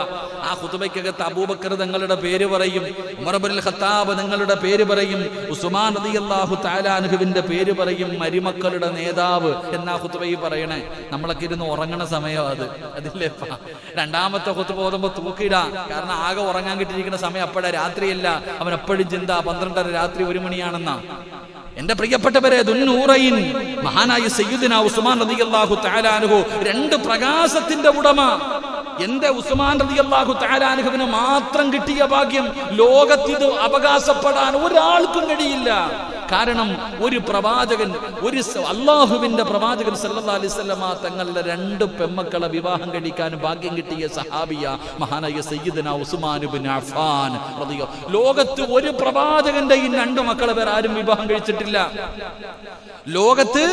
ആ ഖുതുബയ്ക്കകത്ത് അബൂബക്കർ തങ്ങളുടെ പേര് പറയും, ഉമർ ഇബ്നുൽ ഖത്താബ് തങ്ങളുടെ പേര് പറയും, ഉസ്മാൻ റളിയല്ലാഹു തആല അൻഹുവിന്റെ പേര് പറയും, മരുമക്കളുടെ നേതാവ് എന്നാ ഖുതുബയിൽ പറയണേ. നമ്മളൊക്കെ ഇരുന്ന് ഉറങ്ങണ സമയം അതില്ലേ. രണ്ടാമത്തെ ഖുതുബ ഓതുമ്പോൾ തൂക്കിയിടാ, കാരണം ആകെ ഉറങ്ങാൻ കിട്ടിയിരിക്കുന്ന സമയം അപ്പോഴാ, രാത്രിയല്ല. അവൻ എപ്പോഴും ചിന്ത 12:30 രാത്രി 1 മണിയാണെന്നാ. എന്റെ പ്രിയപ്പെട്ടവരെ, ദുന്നൂറൈൻ മഹാനായ സയ്യിദുനാ ഉസ്മാൻ റളിയല്ലാഹു തആല അൻഹു, രണ്ട് പ്രകാശത്തിന്റെ ഉടമ. എന്റെ ഉസ്മാൻ റളിയല്ലാഹു തആല അൻഹുവിന് മാത്രം കിട്ടിയ ഭാഗ്യം ലോകത്തിത് അവകാശപ്പെടാൻ ഒരാൾക്കും കഴിയില്ല. കാരണം ഒരു പ്രവാചകൻ, ഒരു അള്ളാഹുവിന്റെ പ്രവാചകൻ സല്ലല്ലാഹു അലൈഹി വസല്ലമ തങ്ങളുടെ രണ്ട് പെമ്മക്കളെ വിവാഹം കഴിക്കാൻ ഭാഗ്യം കിട്ടിയ സഹാബിയ മഹാനായ സയ്യിദുനാ ഉസ്മാൻ ഇബ്നു അഫ്ഫാൻ റളിയല്ലാഹു. ലോകത്ത് ഒരു പ്രവാചകന്റെയും രണ്ട് മക്കളെ വേറെ ആരും വിവാഹം കഴിച്ചിട്ടില്ല. ലോകത്ത്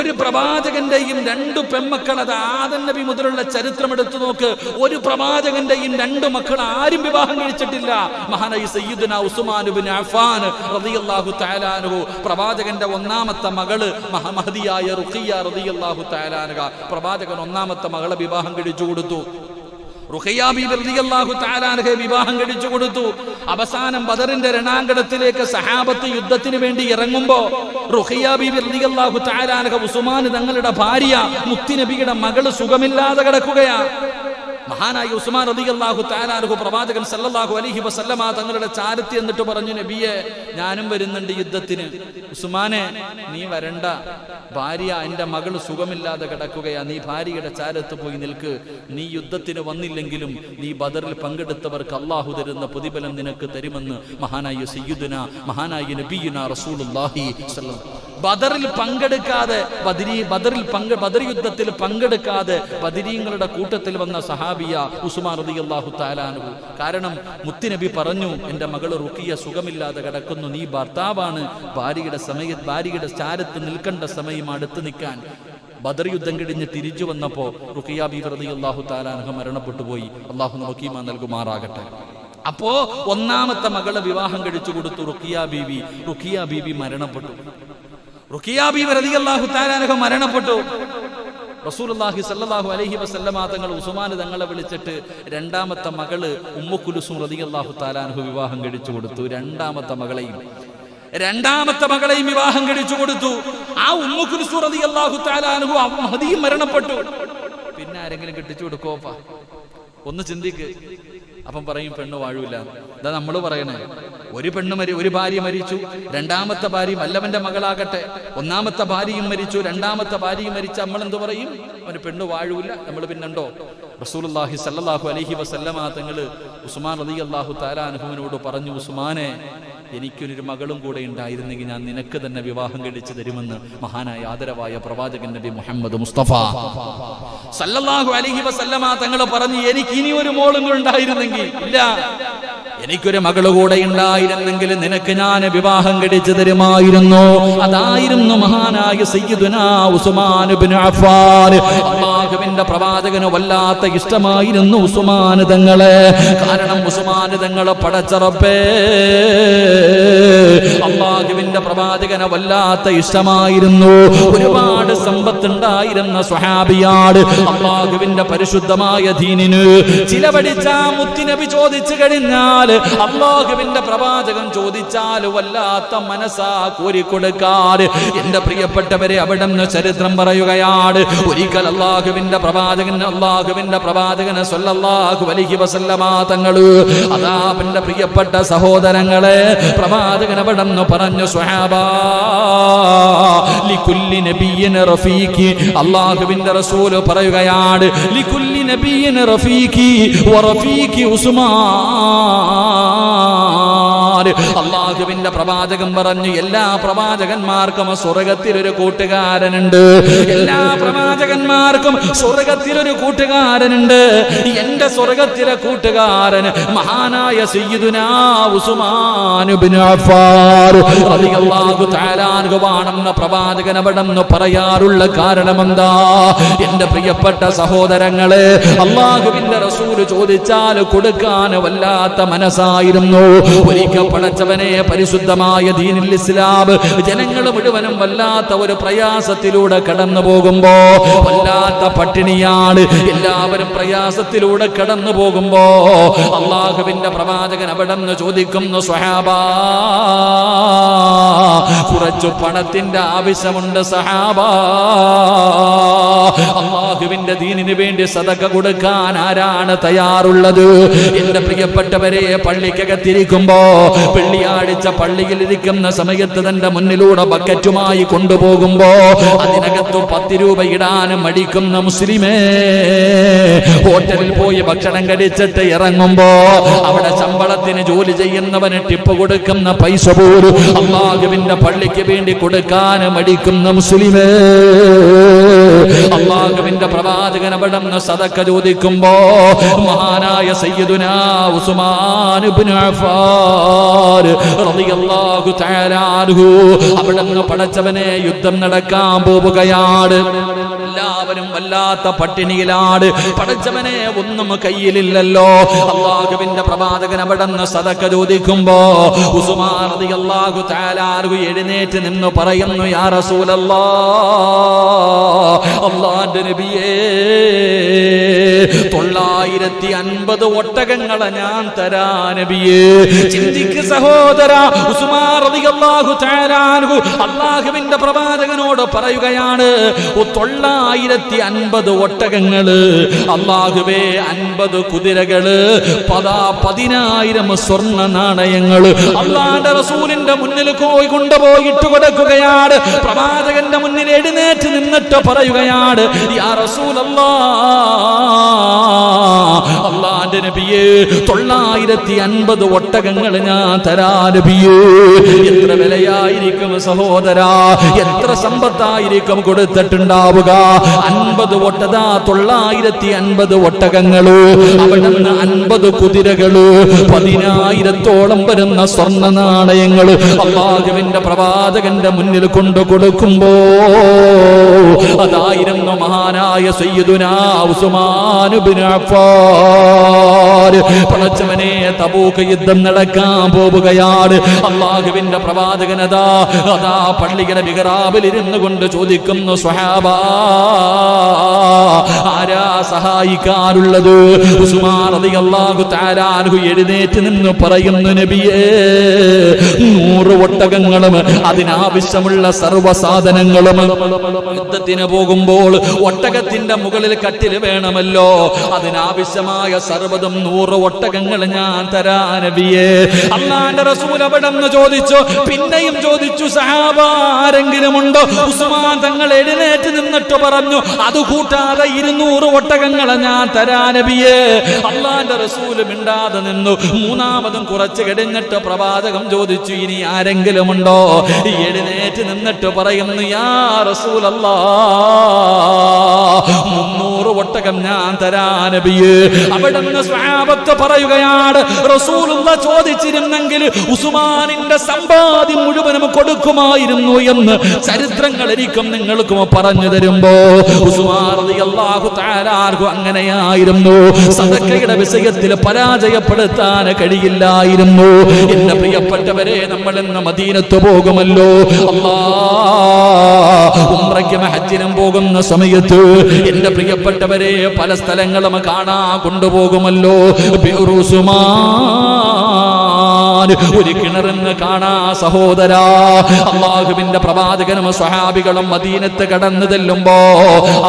ഒരു പ്രവാചകന്റെയും രണ്ടു പെമ്മക്കൾ, അത് ആദം നബി മുതലുള്ള ചരിത്രം എടുത്തു നോക്ക്, ഒരു പ്രവാചകന്റെയും രണ്ട് മക്കൾ ആരും വിവാഹം കഴിച്ചിട്ടില്ല. മഹാനായ സയ്യിദുനാ ഉസ്മാൻ ഇബ്നു അഫ്ഫാൻ റളിയല്ലാഹു തആല അൻഹു, പ്രവാചകന്റെ ഒന്നാമത്തെ മകള് മഹദിയായ റുഖിയ റളിയല്ലാഹു തആല അൻഹ, പ്രവാചകൻ ഒന്നാമത്തെ മകളെ വിവാഹം കഴിച്ചു കൊടുത്തു. റുഖിയ ബീബി റളിയല്ലാഹു തആല അൻഹയെ വിവാഹം കഴിച്ചു കൊടുത്തു. അവസാനം ബദറിന്റെ രണാങ്കണത്തിലേക്ക് സഹാബത്ത് യുദ്ധത്തിന് വേണ്ടി ഇറങ്ങുമ്പോ റുഖിയ ബീബി റളിയല്ലാഹു തആല അൻഹ, ഉസ്മാൻ തങ്ങളുടെ ഭാര്യ മുത്തുനബിയുടെ മകള് സുഖമില്ലാതെ കിടക്കുകയാ. മഹാനായ ഉസ്മാൻ റളിയല്ലാഹു തആല അൻഹു പ്രവാചകൻ സല്ലല്ലാഹു അലൈഹി വസല്ലമ തങ്ങളുടെ ചാരത്തി എന്നിട്ട് പറഞ്ഞു, നബിയെ, ഞാനും വരുന്നുണ്ട് യുദ്ധത്തിന്. ഉസ്മാനെ, നീ വരണ്ട, ഭാര്യ എന്റെ മകൾ സുഖമില്ലാതെ കിടക്കുകയാ, നീ ഭാര്യയുടെ ചാരത്ത് പോയി നിൽക്ക്. നീ യുദ്ധത്തിന് വന്നില്ലെങ്കിലും നീ ബദറിൽ പങ്കെടുത്തവർക്ക് അള്ളാഹു തരുന്ന പ്രതിഫലം നിനക്ക് തരുമെന്ന് മഹാനായ സയ്യിദുന മഹാനായ നബിയുനാ റസൂലുള്ളാഹി സ്വല്ലല്ലാഹു. ബദറിൽ പങ്കെടുക്കാതെ, ബദർ യുദ്ധത്തിൽ പങ്കെടുക്കാതെ ബദരീങ്ങളുടെ കൂട്ടത്തിൽ വന്ന സഹാബിയ ഉസ്മാൻ റളിയല്ലാഹു തആല അൻഹു. കാരണം മുത്തുനബി പറഞ്ഞു, എന്റെ മകൾ റുഖിയ സുഖമില്ലാതെ കിടക്കുന്നു, നീ ഭർത്താവാണ്, ഭാര്യയുടെ ചാരത്ത് നിൽക്കേണ്ട സമയം അടുത്ത് നിൽക്കാൻ. ബദർ യുദ്ധം കഴിഞ്ഞ് തിരിച്ചു വന്നപ്പോ റുഖിയ ബീബി റളിയല്ലാഹു തആല അൻഹ മരണപ്പെട്ടു പോയി. അള്ളാഹു നമുക്ക് ഈമാൻ നൽകുമാറാകട്ടെ. അപ്പോ ഒന്നാമത്തെ മകളെ വിവാഹം കഴിച്ചു കൊടുത്തു റുഖിയ ബീബി. റുഖിയ ബീബി മരണപ്പെട്ടു. റുഖിയ ബീബി റളിയല്ലാഹു തആല അൻഹ മരണപ്പെട്ടു. റസൂലുള്ളാഹി സ്വല്ലല്ലാഹു അലൈഹി വസല്ലമ തങ്ങൾ ഉസ്മാൻ തങ്ങളെ വിളിച്ചിട്ട് രണ്ടാമത്തെ മകള് ഉമ്മു കുൽസൂം റളിയല്ലാഹു തആല അൻഹ വിവാഹം കഴിച്ചു കൊടുത്തു. രണ്ടാമത്തെ മകളെയും വിവാഹം കഴിച്ചു കൊടുത്തു. ആ ഉമ്മു കുൽസൂം റളിയല്ലാഹു തആല അൻഹ മഹദിയും മരണപ്പെട്ടു. പിന്നെ ആരെങ്കിലും കെട്ടിച്ചു കൊടുക്കോപ്പാ? ഒന്ന് ചിന്തിക്ക്. അപ്പം പറയും പെണ്ണ് വാഴൂല. ഇതാ നമ്മൾ പറയണേ, ഒരു ഭാര്യ മരിച്ചു, രണ്ടാമത്തെ ഭാര്യ വല്ലവന്റെ മകളാകട്ടെ, ഒന്നാമത്തെ ഭാര്യയും മരിച്ചു, രണ്ടാമത്തെ ഭാര്യയും മരിച്ച നമ്മൾ എന്ത് പറയും? അവന് പെണ്ണ് വാഴൂല. നമ്മൾ പിന്നെണ്ടോ? റസൂലുള്ളാഹി സ്വല്ലല്ലാഹു അലൈഹി വസല്ലമ തങ്ങള് ഉസ്മാൻ റളിയല്ലാഹു തആല അൻഹുവിനോട് പറഞ്ഞു, ഉസ്മാനെ, എനിക്കൊരു മകളും കൂടെ ഉണ്ടായിരുന്നെങ്കിൽ ഞാൻ നിനക്ക് തന്നെ വിവാഹം കഴിച്ചു തരുമെന്ന് മഹാനായ ആദരവായ പ്രവാചകൻ നബി മുഹമ്മദ് മുസ്തഫ സല്ലല്ലാഹു അലൈഹി വസല്ലമ തങ്ങൾ പറഞ്ഞു, എനിക്ക് ഇനി ഒരു മോളും കൂടെ ഉണ്ടായിരുന്നെങ്കിൽ, ഇല്ല, എനിക്കൊരു മകള് കൂടെ ഉണ്ടായിരുന്നെങ്കിൽ നിനക്ക് ഞാൻ വിവാഹം കഴിച്ചു തരുമായിരുന്നു. അതായിരുന്നു മഹാനായ സയ്യിദുനാ ഉസ്മാൻ ഇബ്നു അഫ്ഫാൻ. അല്ലാഹുവിന്റെ പ്രവാചകന് വല്ലാത്ത ഇഷ്ടമായിരുന്നു ഉസ്മാൻ തങ്ങളെ. കാരണം ഉസ്മാൻ തങ്ങളെ പടച്ച റബ്ബേ, അല്ലാഹുവിന്റെ പ്രവാചകനെ വല്ലാത്ത ഇഷ്ടമായിരുന്നു. ഒരുപാട് സമ്പത്തുണ്ടായിരുന്ന സ്വഹാബിയാണ്. അല്ലാഹുവിന്റെ പരിശുദ്ധമായ ദീനിന് ചിലവഴിച്ച മുത്തുനബി ചോദിച്ചു കഴിഞ്ഞാൽ, അല്ലാഹുവിന്റെ പ്രവാചകൻ ചോദിച്ചാൽ വല്ലാത്ത മനസ്സാ കോരിക്കൊടുക്കാൻ. എന്റെ പ്രിയപ്പെട്ടവരെ, അവിടെ നിന്ന് ചരിത്രം പറയുകയാണ്. ഒരിക്കൽ അല്ലാഹുവിന്റെ പ്രവാചകന് സ്വല്ലല്ലാഹു അലൈഹി വസല്ലമ തങ്ങള്, അതാ എന്റെ പ്രിയപ്പെട്ട സഹോദരങ്ങളെ, പ്രവാചകൻ അവിടെ നിന്ന് പറഞ്ഞു, സ്വഹാബാ ലികുല്ലി നബിയ്യിൻ റഫീഖി. അല്ലാഹുവിന്റെ റസൂൽ പറയുകയാണ്, ലികുല്ലി നബിയ്യിൻ റഫീഖി വറഫീഖി ഉസ്മാൻ. അള്ളാഹുവിന്റെ പ്രവാചകൻ പറഞ്ഞു, എല്ലാ പ്രവാചകന്മാർക്കും സ്വർഗത്തിലൊരു കൂട്ടുകാരനുണ്ട്. എല്ലാ പ്രവാചകന്മാർക്കും സ്വർഗത്തിലൊരു കൂട്ടുകാരനുണ്ട്. എന്റെ സ്വർഗത്തിലെ കൂട്ടുകാരൻ മഹാനായ സയ്യിദുനാ ഉസ്മാൻ ഇബ്നു അഫ്ഫാൻ റളിയല്ലാഹു തആല അൻഹുവാണെന്ന് പ്രവാചകൻ അവിടെന്ന് പറയാറുള്ള കാരണം എന്താ? എന്റെ പ്രിയപ്പെട്ട സഹോദരങ്ങളെ, അള്ളാഹുവിന്റെ റസൂല് ചോദിച്ചാൽ കൊടുക്കാൻ വല്ലാത്ത മനസ്സായിരുന്നു. ഒരിക്കൽ പടച്ചവനെ പരിശുദ്ധമായ ദീനുൽ ഇസ്ലാം ജനങ്ങൾ മുഴുവനും വല്ലാത്ത ഒരു പ്രയാസത്തിലൂടെ കടന്നു പോകുമ്പോ, വല്ലാത്ത പട്ടിണിയാണ്, എല്ലാവരും പ്രയാസത്തിലൂടെ കടന്നു പോകുമ്പോ അള്ളാഹുവിന്റെ പ്രവാചകൻ അവിടെന്ന് ചോദിക്കുന്നു, സ്വഹാബാ, കുറച്ചു പണത്തിന്റെ ആവശ്യമുണ്ട് സഹാബാ, അള്ളാഹുവിന്റെ ദീനിന് വേണ്ടി സദഖ കൊടുക്കാൻ ആരാണ് തയ്യാറുള്ളത്? എന്റെ പ്രിയപ്പെട്ടവരെ, പള്ളിക്കകത്തിരിക്കുമ്പോ, വെള്ളിയാഴ്ച പള്ളിയിൽ ഇരിക്കുന്ന സമയത്ത് തന്റെ മുന്നിലൂടെ ബക്കറ്റുമായി കൊണ്ടുപോകുമ്പോ അതിനകത്ത് 10 രൂപ ഇടാൻ മടിക്കുന്ന മുസ്ലിമേ, ഹോട്ടലിൽ പോയി ഭക്ഷണം കഴിച്ചിട്ട് ഇറങ്ങുമ്പോ അവിടെ ശമ്പളത്തിന് ജോലി ചെയ്യുന്നവന് ടിപ്പ് കൊടുക്കുന്ന പൈസ പോലും അള്ളാഹുവിന്റെ പള്ളിക്ക് വേണ്ടി കൊടുക്കാൻ മടിക്കുന്ന മുസ്ലിമേ, അള്ളാഹുവിന്റെ പ്രവാചകൻ അവിടെന്ന് സദഖ ചോദിക്കുമ്പോ മഹാനായ സയ്യിദുനാ ഉസ്മാൻ ഇബ്നു അഫ്ഫാൻ റളിയല്ലാഹു തആല അൻഹു അവിടെന്ന് പടച്ചവനെ യുദ്ധം നടക്കാൻ പോവുകയാണ്. എല്ലാവരും വല്ലാത്ത പട്ടിണിയിലാണ്. പടച്ചവനെ ഒന്നും കയ്യിലില്ലല്ലോ. അള്ളാഹുവിന്റെ പ്രവാചകൻ അവിടെന്ന് സദഖ ചോദിക്കുമ്പോ ഉസ്മാൻ റളിയല്ലാഹു തആല അൻഹു എഴുന്നേറ്റ് നിന്ന് പറയുന്നു, യാ റസൂലല്ലാഹ്, അല്ലാഹുവിന്റെ നബിയേ, 950 ഒട്ടകങ്ങളെ ഞാൻ തരാ നബിയേ. ചിന്തിക്ക് സഹോദര, ഉസ്മാൻ റളിയല്ലാഹു തആല അൻഹു അല്ലാഹുവിന്റെ പ്രവാചകനോട് പറയുകയാണ്, 950 ഒട്ടകങ്ങള്, അല്ലാഹുവേ 50 കുതിരകള്, 10,000 സ്വർണ്ണ നാണയങ്ങള് അല്ലാഹുവിന്റെ റസൂലിന്റെ മുന്നിൽ കൊണ്ടുപോയിട്ട് കൊടുക്കുകയാണ്. പ്രവാചകന്റെ മുന്നിൽ എഴുന്നേറ്റ് നിന്നിട്ട് പറയുകയാണ്, യാ റസൂലല്ലാഹ്, അല്ലാഹുവിന്റെ നബിയേ, 950 ഒട്ടകങ്ങൾ ഞാൻ തരാ നബിയേ. എത്ര വിലയായിരിക്കും സഹോദരാ, എത്ര സമ്പത്തായിരിക്കും കൊടുത്തിട്ടുണ്ടാവുക? 50 ഒട്ടതാ, 950 ഒട്ടകങ്ങള്, അവിടുന്ന് 50 കുതിരകള്, 10,000-ഓളം വരുന്ന സ്വർണ്ണ നാണയങ്ങള് അല്ലാഹുവിന്റെ പ്രവാചകന്റെ മുന്നിൽ കൊണ്ടു കൊടുക്കുമ്പോ അതായിരുന്നു മഹാനായ സയ്യിദുനാ ഉസ്മാൻ ഇബ്നു അഫ്ഫാൻ. പടച്ചവനെ, തബൂക്ക് യുദ്ധം നടക്കാൻ പോവുകയാണ്. അല്ലാഹുവിന്റെ പ്രവാചകൻ അതാ പള്ളിയുടെ മിഹ്റാബിൽ ഇരുന്നു കൊണ്ട് ചോദിക്കുന്നു, സ്വഹാബാ, ആരാ സഹായിക്കാറുള്ളത്? ഉസ്മാൻ റളിയല്ലാഹു തആല അൻഹു എഴുന്നേറ്റ് നിന്ന് പറയുന്നു, നബിയേ, 100 ഒട്ടകങ്ങളും അതിനാവശ്യമുള്ള സർവ്വസാധനങ്ങളും. യുദ്ധത്തിന് പോകുമ്പോൾ ഒട്ടകത്തിന്റെ മുകളിൽ കട്ടിൽ വേണമല്ലോ, അതിനാവശ്യമായ സർവ്വതും 100 ഒട്ടകങ്ങൾ ഞാൻ തരാ നബിയേ. അല്ലാഹുവിന്റെ റസൂൽ അവിടെന്ന് ചോദിച്ചു, പിന്നെയും ചോദിച്ചു, സഹാബ ആരെങ്കിലും ഉണ്ടോ? ഉസ്മാൻ തങ്ങൾ എഴുന്നേറ്റ് നിന്നിട്ട് പറഞ്ഞു, അത് കൂട്ടാതെ 200 ഒട്ടകങ്ങളെ ഞാൻ തരാ നബിയേ. അല്ലാഹുവിന്റെ റസൂൽ മിണ്ടാതെ നിന്നു. മൂന്നാമതും കുറച്ച് കഴിഞ്ഞിട്ട് പ്രവാചകം ചോദിച്ചു, ഇനി ആരെങ്കിലും ഉണ്ടോ? എഴുന്നേറ്റ് നിന്നിട്ട് പറയുന്നു, യാ റസൂലല്ലാഹ്, 300 ഒട്ടകം ഞാൻ തരാ നബിയേ. അവിടുന്ന് സ്വഹാബത്ത് പറയുകയാണ്, റസൂലുള്ളാഹ് ചോദിച്ചിരുന്നെങ്കിൽ ഉസ്മാനിന്റെ സമ്പാദ്യം മുഴുവനും കൊടുക്കുമായിരുന്നു എന്ന് ചരിത്രങ്ങൾ എനിക്കും നിങ്ങൾക്കും പറഞ്ഞു തരുമ്പോ ഉസ്മാൻ റളിയല്ലാഹു തആല അൻഹു അങ്ങനെയായിരുന്നു. സദഖയുടെ വിഷയത്തിൽ പരാജയപ്പെടുത്താൻ കഴിയില്ലായിരുന്നു. എന്റെ പ്രിയപ്പെട്ടവരെ, നമ്മൾ ഇന്ന് മദീനത്ത് പോകുമല്ലോ, അല്ലാഹ് ഉംറയ്ക്കും ഹജ്ജിനും പോകുന്ന സമയത്ത് എന്റെ പ്രിയപ്പെട്ടവരെ പല സ്ഥലങ്ങളും കാണാൻ കൊണ്ടുപോകുമല്ലോ. ഒരു കിണറിന് കാണാ സഹോദരാ. അല്ലാഹുവിന്റെ പ്രവാചകനും സ്വഹാബികളും മദീനത്ത് കടന്നു ചെല്ലുമ്പോ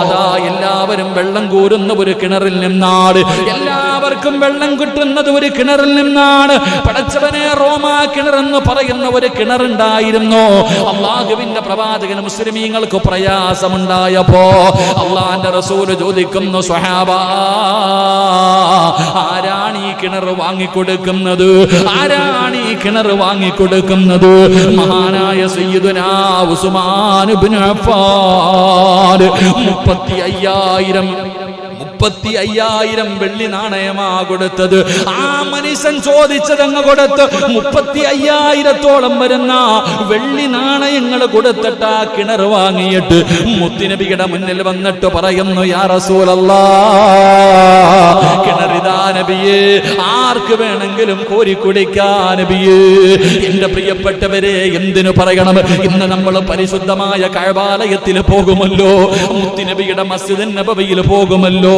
അതാ എല്ലാവരും വെള്ളം കോരുന്ന ഒരു കിണറിൽ നിന്നാണ്. എല്ലാവർക്കും വെള്ളം കിട്ടുന്നത് ഒരു കിണറിൽ നിന്നാണ്. പടച്ചവനെ, റോമാ കിണർ എന്ന് പറയുന്ന ഒരു കിണറുണ്ടായിരുന്നു. അല്ലാഹുവിന്റെ പ്രവാചകൻ മുസ്ലിമീങ്ങൾക്ക് പ്രയാസമുണ്ടായപ്പോ അല്ലാഹുവിന്റെ റസൂല് ചോദിക്കുന്നു, സ്വഹാബാ, ആരാണ് ഈ കിണർ വാങ്ങിക്കൊടുക്കുന്നത്? ആരാണ് ഈ കിണർ വാങ്ങിക്കൊടുക്കുന്നത് മഹാനായ സയ്യിദുനാ ഉസ്മാൻ ഇബ്നു അഫ്ഫാൻ 35,000 വെള്ളി നാണയമാ കൊടുത്തത്. ആ മനുഷ്യൻ ചോദിച്ചതങ്ങ് കൊടുത്ത് 35,000-ഓളം വരുന്ന വെള്ളി നാണയങ്ങൾ കൊടുത്തിട്ട് ആ കിണർ വാങ്ങിയിട്ട് മുത്തുനബിയുടെ മുന്നിൽ വന്നിട്ട് പറയുന്നു, യാ റസൂലല്ലാഹ്, കിണറിതാ നബിയേ, ആർക്ക് വേണമെങ്കിലും കോരി കുടിക്കാൻ നബിയേ. എന്റെ പ്രിയപ്പെട്ടവരെ, എന്തിനു പറയണം, ഇന്ന് നമ്മൾ പരിശുദ്ധമായ കഅബാലയത്തിൽ പോകുമല്ലോ, മുത്തുനബിയുടെ മസ്ജിദ് നബവിയിൽ പോകുമല്ലോ.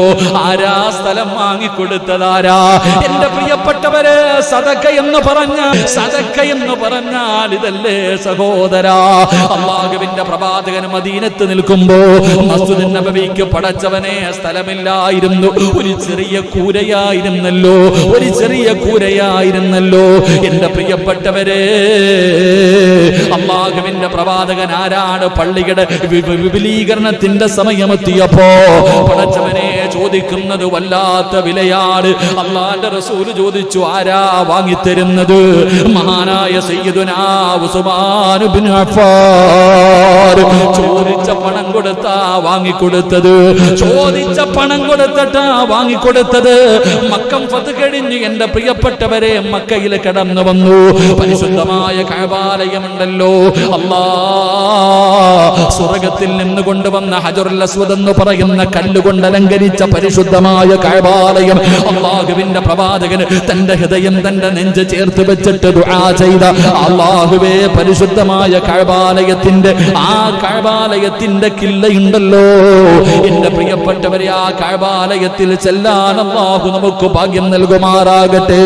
ആരാ സ്ഥലം വാങ്ങിക്കൊടുത്തതാരാ? എന്റെ പ്രിയപ്പെട്ടവരെ, സദക്ക എന്ന് പറഞ്ഞാൽ ഇതല്ലേ സഹോദരാ? അല്ലാഹുവിന്റെ പ്രവാചകൻ മദീനത്ത് നിൽക്കുമ്പോ മസ്ജിദ് നബവിക്ക് പടച്ചവനെ സ്ഥലമില്ലായിരുന്നു, ഒരു ചെറിയ കൂരയായിരുന്നല്ലോ. എന്റെ പ്രിയപ്പെട്ടവരെ, അല്ലാഹുവിന്റെ പ്രവാചകൻ ആരാണ്? പള്ളിയുടെ വിപുലീകരണത്തിന്റെ സമയമെത്തിയപ്പോ പടച്ചവനെ ചോദിക്കുന്നത് വല്ലാത്ത വിലയാണ്. അല്ലാഹുവിന്റെ റസൂൽ ചോദിച്ചു, ആരാ വാങ്ങിത്തരുന്നത്? മഹാനായ സയ്യിദുനാ ഉസ്മാൻ ഇബ്നു അഫ്ഫാൻ. ചോദിച്ച പണം കൊടുത്താ വാങ്ങിക്കൊടുത്തത്, മക്കം ഫത്ത് കഴിഞ്ഞ് എന്റെ പ്രിയപ്പെട്ടവരെ മക്കയിൽ കടന്നു വന്നു. പരിശുദ്ധമായ കഅബാലയമുണ്ടല്ലോ, അല്ലാഹ് സ്വർഗ്ഗത്തിൽ നിന്ന് കൊണ്ടുവന്ന ഹജറുൽ അസ്വദ് എന്ന് പറയുന്ന കല്ലുകൊണ്ട് അലങ്കരിച്ച പരിശുദ്ധമായ കഅബാലയം. അല്ലാഹുവിന്റെ പ്രവാചകന് തന്റെ ഹൃദയം, തന്റെ നെഞ്ച് ചേർത്ത് വെച്ചിട്ട് ദുആ ചെയ്ത, അല്ലാഹുവേ, പരിശുദ്ധമായ കഅബാലയത്തിന്റെ കില്ലയുണ്ടല്ലോ, എന്റെ പ്രിയപ്പെട്ടവരെ, ആ കഅബാലയത്തിൽ ചെല്ലാൻ അല്ലാഹു നമുക്ക് ഭാഗ്യം നൽകുമാറാകട്ടെ.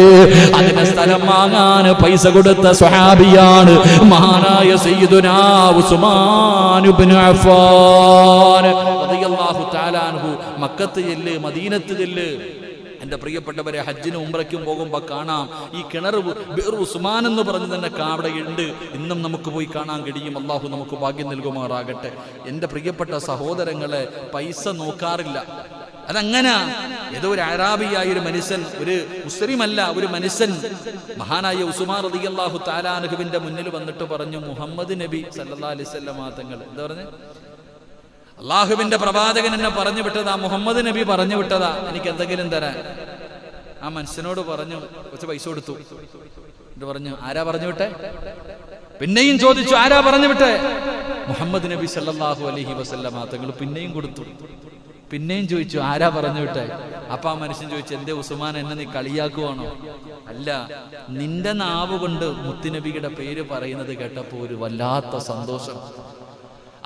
അതിന് സ്ഥലം വാങ്ങാൻ പൈസ കൊടുത്ത സ്വഹാബിയാണ് മഹാനായ സയ്യിദുനാ ഉസ്മാൻ ഇബ്നു അഫ്ഫാൻ റളിയല്ലാഹു തആല അൻഹു. മക്കത്ത് ചെല്ല്, മദീനത്ത് ചെല്ല്. എന്റെ പ്രിയപ്പെട്ടവരെ, ഹജ്ജിനും ഉംറയ്ക്കും പോകുമ്പോൾ കാണാം ഈ കിണർ ബിർ ഉസ്മാൻ എന്ന് പറഞ്ഞ് തന്നെ അവിടെ ഉണ്ട്. ഇന്നും നമുക്ക് പോയി കാണാൻ കഴിയും. അള്ളാഹു നമുക്ക് ഭാഗ്യം നൽകുമാറാകട്ടെ. എന്റെ പ്രിയപ്പെട്ട സഹോദരങ്ങളെ, പൈസ നോക്കാറില്ല. അതങ്ങനെ ഏതോ ഒരു അറാബിയായ ഒരു മനുഷ്യൻ, ഒരു മുസ്ലിമല്ല, ഒരു മനുഷ്യൻ മഹാനായ ഉസ്മാൻ റളിയല്ലാഹു തആല അൻഹുവിന്റെ മുന്നിൽ വന്നിട്ട് പറഞ്ഞു, മുഹമ്മദ് നബി സല്ലല്ലാഹു അലൈഹി വസല്ലം തങ്ങൾ എന്താ പറഞ്ഞു? അള്ളാഹുവിന്റെ പ്രവാചകൻ എന്നെ പറഞ്ഞു വിട്ടതാ, മുഹമ്മദ് നബി പറഞ്ഞു വിട്ടതാ, എനിക്ക് എന്തെങ്കിലും തരാൻ. ആ മനുഷ്യനോട് പറഞ്ഞു, കുറച്ച് പൈസ കൊടുത്തു. പറഞ്ഞു, ആരാ പറഞ്ഞു വിട്ടെ? പിന്നെയും ചോദിച്ചു, ആരാ പറഞ്ഞു വിട്ടെ? മുഹമ്മദ് നബി സല്ലല്ലാഹു അലൈഹി വസല്ലം തങ്ങൾ. പിന്നെയും കൊടുത്തു. പിന്നെയും ചോദിച്ചു, ആരാ പറഞ്ഞു വിട്ടെ? അപ്പൊ ആ മനുഷ്യൻ ചോദിച്ചു, എന്തേ ഉസ്മാൻ, എന്നെ നീ കളിയാക്കുവാണോ? അല്ല, നിന്റെ നാവ് കൊണ്ട് മുത്തുനബിയുടെ പേര് പറയുന്നത് കേട്ടപ്പോ ഒരു വല്ലാത്ത സന്തോഷം.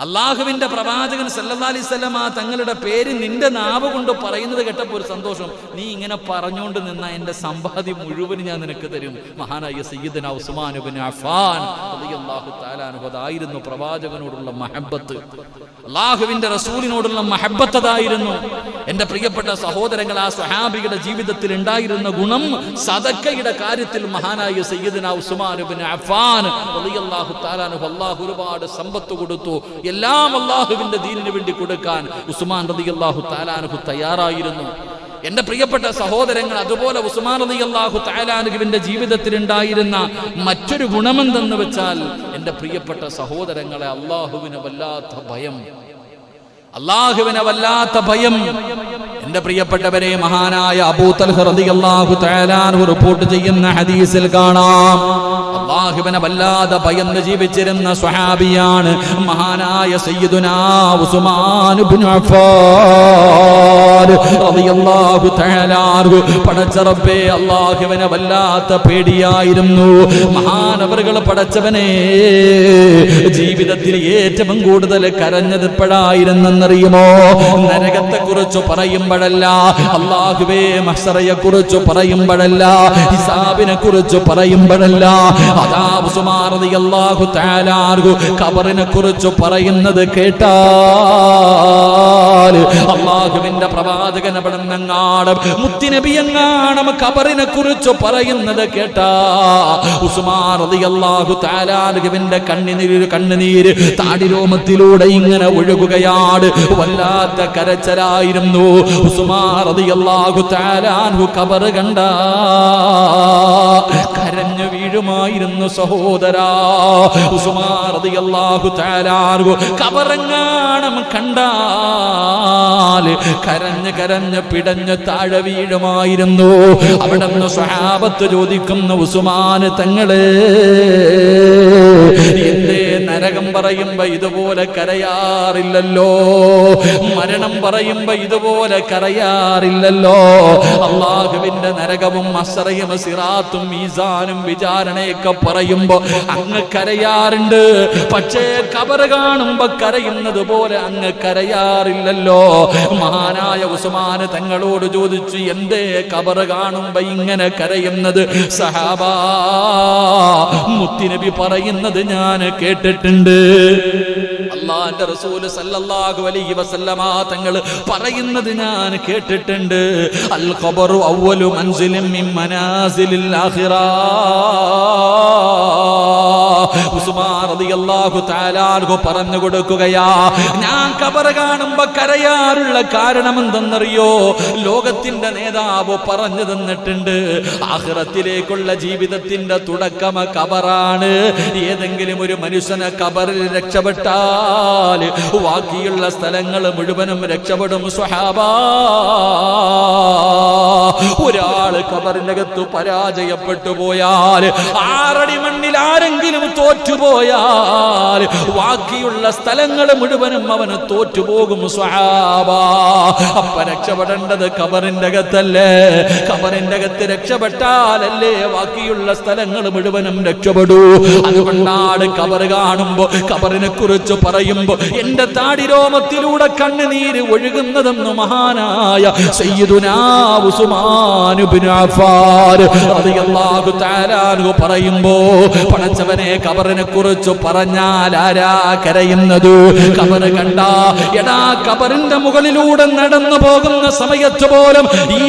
അള്ളാഹുവിന്റെ പ്രവാചകൻ സല്ലല്ലാഹു അലൈഹി വസല്ലം തങ്ങളുടെ പേര് നിന്റെ നാവ് കൊണ്ട് പറയുന്നത് കേട്ടപ്പോൾ ഒരു സന്തോഷം. നീ ഇങ്ങനെ പറഞ്ഞുകൊണ്ട് നിന്ന എന്റെ സമ്പാദ്യം മുഴുവൻ ഞാൻ നിനക്ക് തരും. മഹാനായ സയ്യിദുനാ ഉസ്മാൻ ഇബ്നു അഫ്ഫാൻ റളിയല്ലാഹു തആല അൻഹു. അതായിരുന്നു പ്രവാചകനോടുള്ള മഹബ്ബത്ത്, അള്ളാഹുവിന്റെ റസൂലിനോടുള്ള മഹബ്ബത്ത് അതായിരുന്നു. എന്റെ പ്രിയപ്പെട്ട സഹോദരങ്ങൾ, ആ സ്വഹാബിയുടെ ജീവിതത്തിൽ ഉണ്ടായിരുന്ന ഗുണം സദക്കയുടെ കാര്യത്തിൽ മഹാനായ സയ്യിദുനാ ഉസ്മാൻ ഇബ്നു അഫ്ഫാൻ റളിയല്ലാഹു തആല അൻഹു അല്ലാഹു ഒരുപാട് സമ്പത്ത് കൊടുത്തു. എല്ലാം അല്ലാഹുവിന്റെ ദീനിന് വേണ്ടി കൊടുക്കാൻ ഉസ്മാൻ റളിയല്ലാഹു തആല അൻഹു തയ്യാറായിരുന്നു. എന്റെ പ്രിയപ്പെട്ട സഹോദരങ്ങൾ, അതുപോലെ ഉസ്മാൻ റളിയല്ലാഹു തആല അൻഹുവിന്റെ ജീവിതത്തിൽ ഉണ്ടായിരുന്ന മറ്റൊരു ഗുണമെന്തെന്ന് വെച്ചാൽ, എന്റെ പ്രിയപ്പെട്ട സഹോദരങ്ങളെ, അല്ലാഹുവിനെ വല്ലാത്ത ഭയം. എന്റെ പ്രിയപ്പെട്ടവരെ, മഹാനായ അബൂ തൽഹ റളിയല്ലാഹു തആല അൻഹു റിപ്പോർട്ട് ചെയ്യുന്ന ഹദീസിൽ കാണാം, അല്ലാഹുവിനെ വല്ലാതെ ഭയന്ന് ജീവിച്ചിരുന്ന സ്വഹാബിയാണ് മഹാനായ സയ്യിദുനാ ഉസ്മാൻ ഇബ്നു അഫ്ഫാൻ റളിയല്ലാഹു തആല അൻഹു. പടച്ച റബ്ബേ, അല്ലാഹുവിനെ വല്ലാത്ത പേടിയായിരുന്നു. മഹാനവറുകൾ പടച്ചവനെ ജീവിതത്തിൽ ഏറ്റവും കൂടുതൽ കരഞ്ഞത് എപ്പോഴായിരുന്നെന്നറിയുമോ? നരകത്തെ കുറിച്ച് പറയുമ്പോഴല്ല, അല്ലാഹുവേ മഹ്ശറയെ കുറിച്ച് പറയുമ്പോഴല്ല, ഹിസാബിനെ കുറിച്ച് പറയുമ്പോഴല്ല. അതാ ഉസ്മാൻ റളിയല്ലാഹു തആല അൻഹു ഖബറിനെ കുറിച്ച് പറയുന്നത് കേട്ടാൽ, അല്ലാഹുവിന്റെ പ്രവാചകൻ അവിടെങ്ങാണം മുത്തുനബി എങ്ങാണം ഖബറിനെ കുറിച്ച് പറയുന്നത് കേട്ടാ ഉസ്മാൻ റളിയല്ലാഹു തആല അൻഹുവിന്റെ കണ്ണുനീര് താടിരോമത്തിലൂടെ ഇങ്ങനെ ഒഴുകുകയാണ്. വല്ലാത്ത കരച്ചലായിരുന്നു. ഉസ്മാൻ റളിയല്ലാഹു തആല അൻഹു ഖബർ കണ്ട കരഞ്ഞു വീഴുമായിരുന്നു സഹോദരാ. ഉസ്മാൻ റളിയല്ലാഹു തആല അൻഹു ഖബറങ്ങാണം കണ്ടാൽ കരഞ്ഞ് കരഞ്ഞ് പിടഞ്ഞ് താഴെ വീഴുമായിരുന്നു. അവിടെ നിന്ന് സ്വഹാബത്ത് ചോദിക്കുന്നു, ഉസ്മാൻ തങ്ങളെ എന്തേ നരകം പറയുമ്പോ ഇതുപോലെ കരയാറില്ലല്ലോ, മരണം പറയുമ്പോ ഇതുപോലെ കരയാറില്ലല്ലോ. അള്ളാഹുവിന്റെ നരകവും അസ്റയും സിറാത്തും മീസാനും വിചാരണയൊക്കെ പറയുമ്പോ അങ്ങ് കരയാറുണ്ട്, പക്ഷേ ഖബർ കാണുമ്പോ കരയുന്നത് പോലെ അങ്ങ് കരയാറില്ലല്ലോ. മഹാനായ ഉസ്മാൻ തങ്ങളോട് ചോദിച്ചു, എന്തേ ഖബർ കാണുമ്പോ ഇങ്ങനെ കരയുന്നത്? സഹാബാ, മുത്തുനബി പറയുന്നത് ഞാൻ കേട്ടിട്ടുണ്ട്, അല്ലാഹുവിന്റെ റസൂൽ സല്ലല്ലാഹു അലൈഹി വസല്ലമ തങ്ങൾ പറയുന്നത് ഞാൻ കേട്ടിട്ടുണ്ട്. അൽ ഖബറു അവ്വലു മൻസിലിൻ മിൻ മനാസിലിൽ ആഖിറ. ഉസ്മാൻ റളിയല്ലാഹു തആല അൻഹു പറഞ്ഞു കൊടുക്കുകയാ, ഞാൻ ഖബർ കാണുമ്പോ കരയാറുള്ള കാരണം എന്തെന്നറിയോ? ലോകത്തിന്റെ നേതാവ് പറഞ്ഞു തന്നിട്ടുണ്ട്, ആഖിറത്തിലേക്കുള്ള ജീവിതത്തിന്റെ തുടക്കം ഖബറാണ്. ഏതെങ്കിലും ഒരു മനുഷ്യനെ ഖബറിൽ രക്ഷപ്പെട്ടാൽ ബാക്കിയുള്ള സ്ഥലങ്ങൾ മുഴുവനും രക്ഷപ്പെടും. സ്വഹാബാ, ഒരാൾ ഖബറിനകത്ത് പരാജയപ്പെട്ടു പോയാൽ, 6 അടി മണ്ണിൽ ആരെങ്കിലും തോറ്റുപോയാൽ ബാക്കിയുള്ള സ്ഥലങ്ങൾ മുഴുവനും അവന് തോറ്റുപോകും. സ്വഹാബാ, അപ്പ രക്ഷപ്പെടേണ്ടത് ഖബറിന്റെ അകത്തല്ലേ? ഖബറിന്റെ അകത്ത് രക്ഷപ്പെട്ടാലല്ലേ ബാക്കിയുള്ള സ്ഥലങ്ങൾ മുഴുവനും രക്ഷപ്പെടൂ. അതുകൊണ്ടാണ് ഖബർ കാണുമ്പോ, ഖബറിനെ കുറിച്ച് പറയുമ്പോ എന്റെ താടിരോമത്തിലൂടെ കണ്ണുനീര് ഒഴുകുന്നതെന്ന് മഹാനായ സയ്യിദുനാ ഉസ്മാൻ ഇബ്നു അഫ്ഫാൻ റളിയല്ലാഹു തആല അൻഹു പറയുമ്പോ, പടച്ചവനെ ഖബറിനെ കുറിച്ച് പറഞ്ഞാൽ ആരാ കരയുന്നത്? ഖബർ കണ്ടാ, എടാ ഖബറിന്റെ മുകളിലൂടെ നടന്നു പോകുന്ന സമയത്ത് പോലും ഈ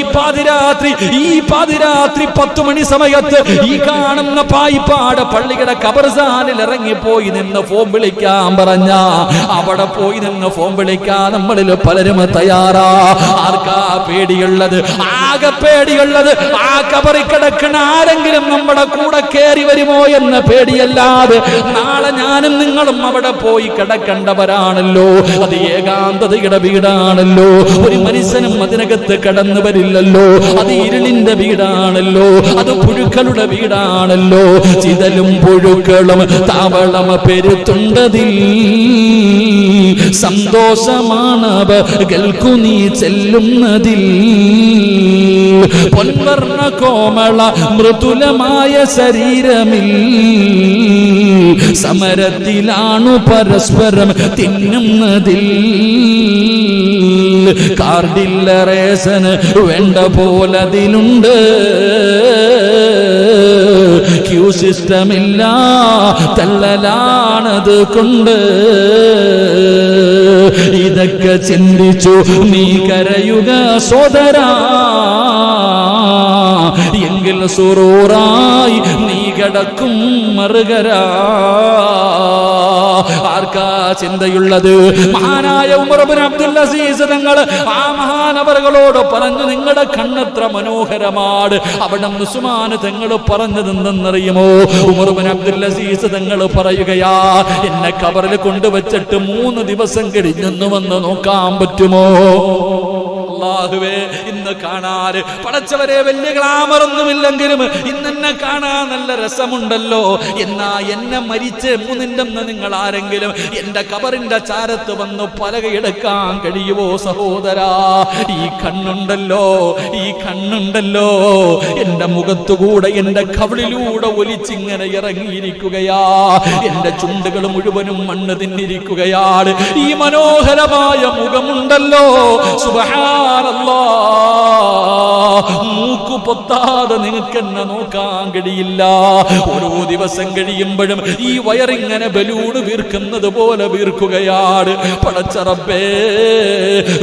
പാതിരാത്രി 10 മണി സമയത്ത് ഈ കാണുന്ന പായിപ്പാട് പള്ളിയുടെ ഖബർസ്ഥാനിൽ ഇറങ്ങിപ്പോയി നിന്ന് ഫോൺ വിളിക്കാൻ പറഞ്ഞ, അവിടെ പോയി നിന്ന് ഫോൺ വിളിക്കാൻ നമ്മളിൽ പലരും തയ്യാറാ. ആർക്കാ പേടിയുള്ളത്? ആകെ പേടിയുള്ളത് ആ ഖബറിൽ കിടക്കുന്ന ആരെങ്കിലും നമ്മുടെ കൂടെ കയറി വരുമോ എന്ന പേടിയല്ലാതെ. നാളെ ഞാനും നിങ്ങളും അവിടെ പോയി കിടക്കേണ്ടവരാണല്ലോ. അത് ഏകാന്തതയുടെ വീടാണല്ലോ. ഒരു മനുഷ്യനും അതിനകത്ത് കടന്നു വരില്ലല്ലോ. അത് ഇരുളിന്റെ വീടാണല്ലോ. അത് പുഴുക്കളുടെ വീടാണല്ലോ. ചിതലും പുഴുക്കളും താവളം പെരുത്തുണ്ടതിൽ സന്തോഷമാണവകൾക്കു നീ ചെല്ലുന്നതിൽ. പൊൻവർണ്ണ കോമള മൃദുലമായ ശരീരമിൽ സമരത്തിലാണു പരസ്പരം തിന്നുന്നതിൽ. കാർഡില്ല റേസന് വേണ്ട പോലതിലുണ്ട്, ക്യൂ സിസ്റ്റമില്ല, തള്ളലാണത് കൊണ്ട്. ഇതൊക്കെ ചിന്തിച്ചു നീ കരയുക സോദരാ, എങ്കിൽ സുറൂറായി നീ കിടക്കും മറുകരാ. ആർക്കാ ചിന്തയുള്ളത്? മഹാനായ ഉമർ ഇബ്നു അബ്ദുൽ അസീസ് തങ്ങൾ ആ മഹാനവറുകളോട് പറഞ്ഞു, നിങ്ങളുടെ കണ്ണെത്ര മനോഹരമാണ്. അവിടെ ഉസ്മാൻ തങ്ങൾ പറഞ്ഞത് എന്തെന്നറിയുമോ? ഉമർ ഇബ്നു അബ്ദുൽ അസീസ് തങ്ങൾ പറയുകയാ, എന്നെ ഖബറിൽ കൊണ്ടുവച്ചിട്ട് 3 ദിവസം കഴിഞ്ഞെന്ന് വന്ന് നോക്കാൻ പറ്റുമോ? അല്ലാഹുവേ, ഇന്ന് കാണാൻ പടച്ചവരെ വലിയ ഗ്ലാമറൊന്നുമില്ലെങ്കിലും ഇന്നെന്നെ കാണാൻ നല്ല രസമുണ്ടല്ലോ. എന്നാ എന്നെ മരിച്ച് മുന്നിണ്ടെന്ന് നിങ്ങൾ ആരെങ്കിലും എന്റെ ഖബറിന്റെ ചാരത്ത് വന്ന് പലകയെടുക്കാൻ കഴിയുമോ സഹോദരാ? ഈ കണ്ണുണ്ടല്ലോ, ഈ കണ്ണുണ്ടല്ലോ എന്റെ മുഖത്തുകൂടെ എന്റെ കവിളിലൂടെ ഒലിച്ചിങ്ങനെ ഇറങ്ങിയിരിക്കുകയാ. എന്റെ ചുണ്ടുകൾ മുഴുവനും മണ്ണ് തിന്നിരിക്കുകയാണ്. ഈ മനോഹരമായ മുഖമുണ്ടല്ലോ, സുബ്ഹാനല്ലാഹ്, മൂക്കു പൊത്താതെ നിങ്ങൾക്ക് എന്നെ നോക്കാൻ കഴിയില്ല. ഓരോ ദിവസം കഴിയുമ്പോഴും ഈ വയറിങ്ങനെ ബലൂണ് വീർക്കുന്നത് പോലെ വീർക്കുകയാണ്. പടച്ച റബ്ബേ,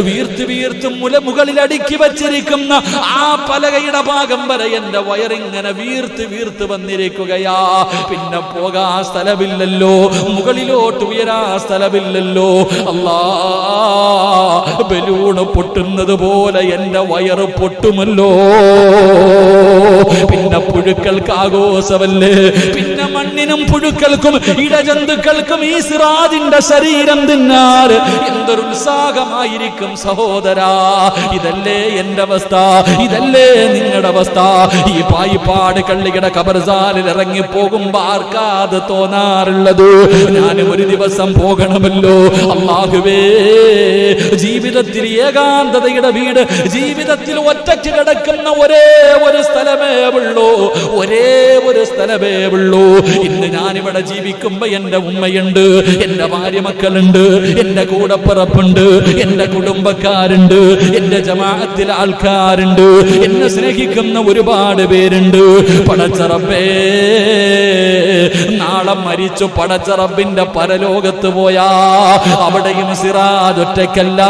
വീർത്ത് വീർത്ത് മുകളിൽ അടുക്കി വച്ചിരിക്കുന്ന ആ പലകയുടെ ഭാഗം വരെ എന്റെ വയറിങ്ങനെ വീർത്ത് വീർത്ത് വന്നിരിക്കുകയാ. പിന്നെ പോകാൻ സ്ഥലമില്ലല്ലോ, മുകളിലോട്ട് ഉയരാൻ സ്ഥലമില്ലല്ലോ. അല്ലാ, ബലൂണ് പൊട്ടുന്നത് പോലെ എന്റെ വയറ് പൊട്ടുമല്ലോ. പിന്നെ പുഴുക്കൾക്ക് ആഘോഷമല്ലേ, പിന്നെ മണ്ണിനും പുഴുക്കൾക്കും ഇടജന്തുക്കൾക്കും ഈ സിറാജിന്റെ ശരീരം തിന്നാറ് എന്തൊരു ഉത്സാഹമായിരിക്കും സഹോദരാ. ഇതല്ലേ എന്റെ അവസ്ഥ, ഇതല്ലേ നിങ്ങളുടെ അവസ്ഥ. ഈ പായിപ്പാട് കള്ളിയുടെ കബർസാലിൽ ഇറങ്ങി പോകുമ്പോ ആർക്കാത് തോന്നാറുള്ളത്? ഞാനും ഒരു ദിവസം പോകണമല്ലോ. അല്ലാഹുവേ, ജീവിതത്തിൽ ഏകാന്തതയുടെ വീട്, ജീവിതത്തിൽ ഒറ്റയ്ക്ക് കിടക്കുന്ന ഒരേ ഒരു സ്ഥലമേ ഉള്ളൂ, ഒരേ ഒരു സ്ഥലമേ ഉള്ളൂ. ഇന്ന് ഞാനിവിടെ ജീവിക്കുമ്പോ എന്റെ ഉമ്മയുണ്ട്, എന്റെ ഭാര്യ മക്കളുണ്ട്, എന്റെ കൂടപ്പിറപ്പുണ്ട്, എന്റെ കുടുംബക്കാരുണ്ട്, എന്റെ ജമാഅത്തിലെ ആൾക്കാരുണ്ട്, എന്നെ സ്നേഹിക്കുന്ന ഒരുപാട് പേരുണ്ട്. പടച്ച റബ്ബേ, നാളെ മരിച്ചു പടച്ച റബ്ബിന്റെ പരലോകത്ത് പോയാ അവിടെയും സിറാജ് ഒറ്റയ്ക്കല്ല.